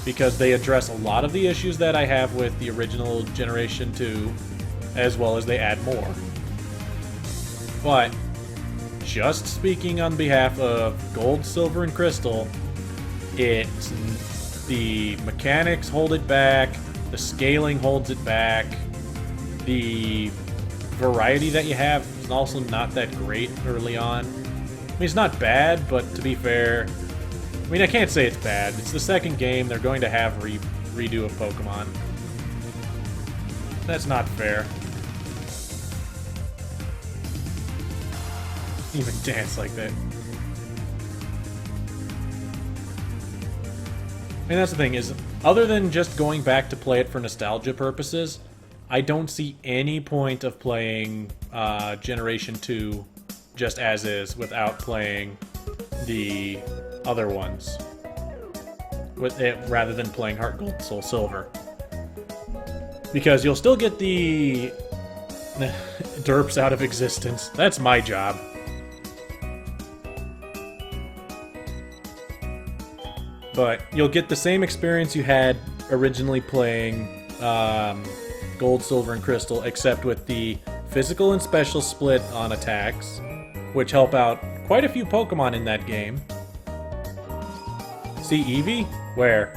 because they address a lot of the issues that I have with the original Generation 2, as well as they add more. But just speaking on behalf of Gold, Silver, and Crystal, the mechanics hold it back, the scaling holds it back, the variety that you have is also not that great early on. I mean, it's not bad, but to be fair, I mean, I can't say it's bad. It's the second game. They're going to have redo of Pokemon. That's not fair. Even dance like that. And that's the thing, is other than just going back to play it for nostalgia purposes, I don't see any point of playing Generation 2 just as is without playing the other ones. with it rather than playing Heart Gold, Soul Silver. Because you'll still get the derps out of existence. That's my job. But you'll get the same experience you had originally playing Gold, Silver, and Crystal, except with the physical and special split on attacks, which help out quite a few Pokemon in that game. See Eevee? Where?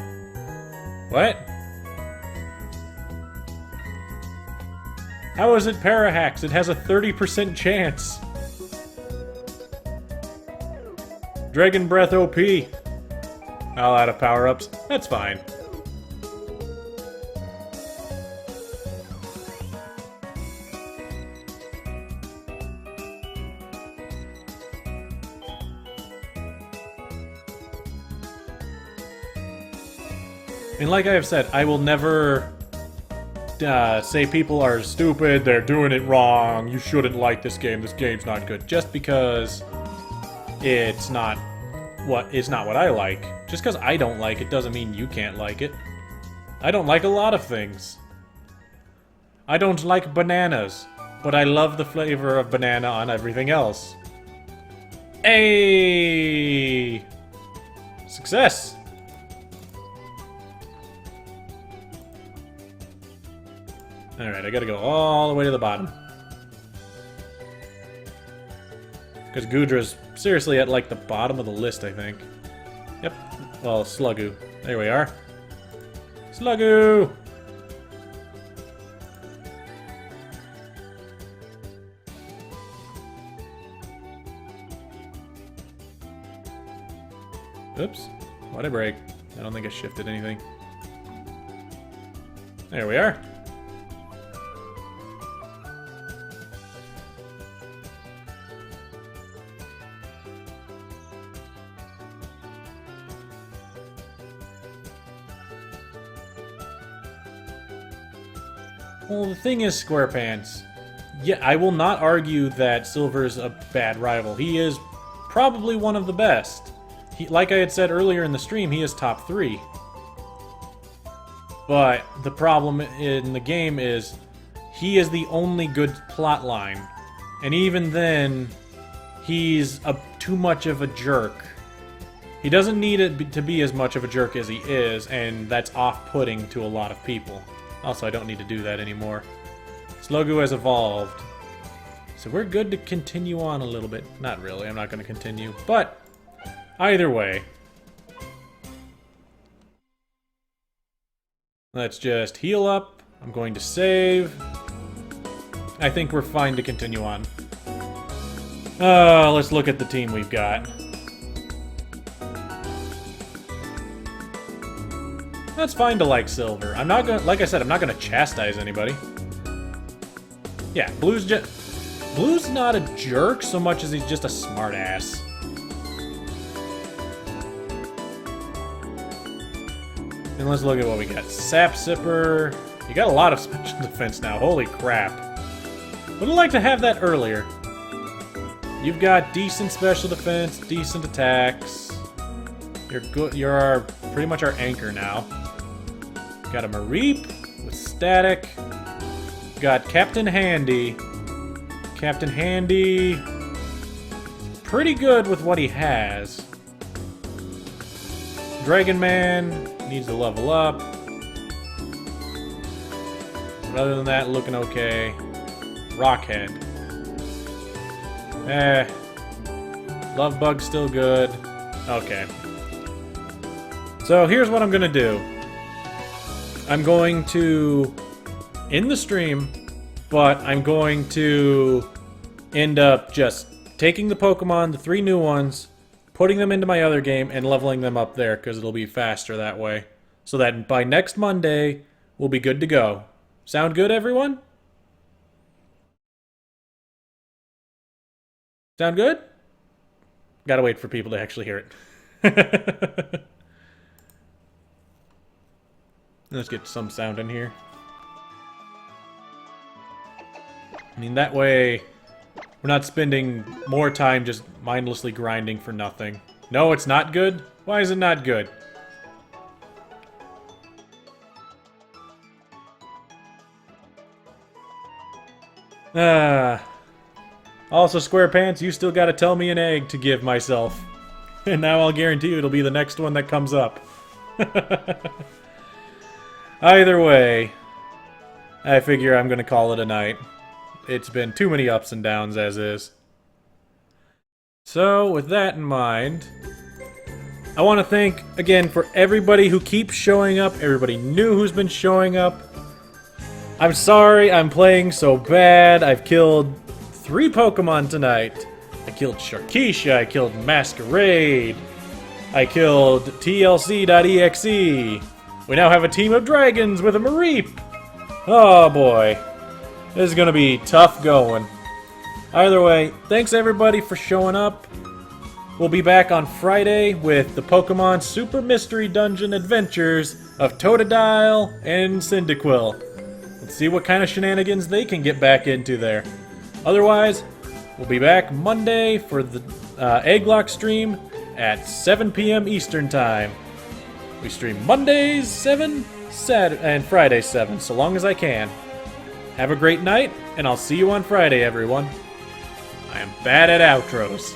What? How is it Parahax? It has a 30% chance. Dragon Breath OP. All out of power-ups. That's fine. And like I have said, I will never say people are stupid, they're doing it wrong, you shouldn't like this game's not good. Just because it's not what I like. Just because I don't like it doesn't mean you can't like it. I don't like a lot of things. I don't like bananas, but I love the flavor of banana on everything else. Hey! Success! Alright, I gotta go all the way to the bottom. Because Goodra's seriously at, like, the bottom of the list, I think. Yep. Well, Slugoo. There we are. Slugoo! Oops. Why'd I break? I don't think I shifted anything. There we are. Well, the thing is, SquarePants, yeah, I will not argue that Silver's a bad rival. He is probably one of the best. Like I had said earlier in the stream, he is top 3. But the problem in the game is he is the only good plot line. And even then, he's too much of a jerk. He doesn't need it to be as much of a jerk as he is, and that's off-putting to a lot of people. Also, I don't need to do that anymore. Slugoo has evolved. So we're good to continue on a little bit. Not really, I'm not going to continue. But, either way. Let's just heal up. I'm going to save. I think we're fine to continue on. Let's look at the team we've got. That's fine to like Silver. I'm not gonna, like I said, I'm not gonna chastise anybody. Yeah, Blue's not a jerk so much as he's just a smartass. And let's look at what we got. Sap Sipper. You got a lot of special defense now. Holy crap. Would have liked to have that earlier. You've got decent special defense, decent attacks. You're good. You're pretty much our anchor now. Got a Mareep with static. Got Captain Handy. Captain Handy, pretty good with what he has. Dragon Man needs to level up. But other than that, looking okay. Rockhead. Love Bug's still good. Okay. So here's what I'm gonna do. I'm going to end the stream, but I'm going to end up just taking the Pokemon, the 3 new ones, putting them into my other game, and leveling them up there, because it'll be faster that way. So that by next Monday, we'll be good to go. Sound good, everyone? Sound good? Gotta wait for people to actually hear it. Let's get some sound in here. I mean, that way, we're not spending more time just mindlessly grinding for nothing. No, it's not good? Why is it not good? Also, SquarePants, you still gotta tell me an egg to give myself. And now I'll guarantee you it'll be the next one that comes up. Either way, I figure I'm gonna call it a night. It's been too many ups and downs as is. So, with that in mind, I want to thank, again, for everybody who keeps showing up, everybody new who's been showing up. I'm sorry I'm playing so bad. I've killed 3 Pokemon tonight. I killed Sharkeisha, I killed Masquerade, I killed TLC.exe. We now have a team of dragons with a Mareep. Oh boy. This is gonna be tough going. Either way, thanks everybody for showing up. We'll be back on Friday with the Pokemon Super Mystery Dungeon Adventures of Totodile and Cyndaquil. Let's see what kind of shenanigans they can get back into there. Otherwise, we'll be back Monday for the Egglocke stream at 7 p.m. Eastern Time. We stream Mondays 7, and Fridays 7, so long as I can. Have a great night, and I'll see you on Friday, everyone. I am bad at outros.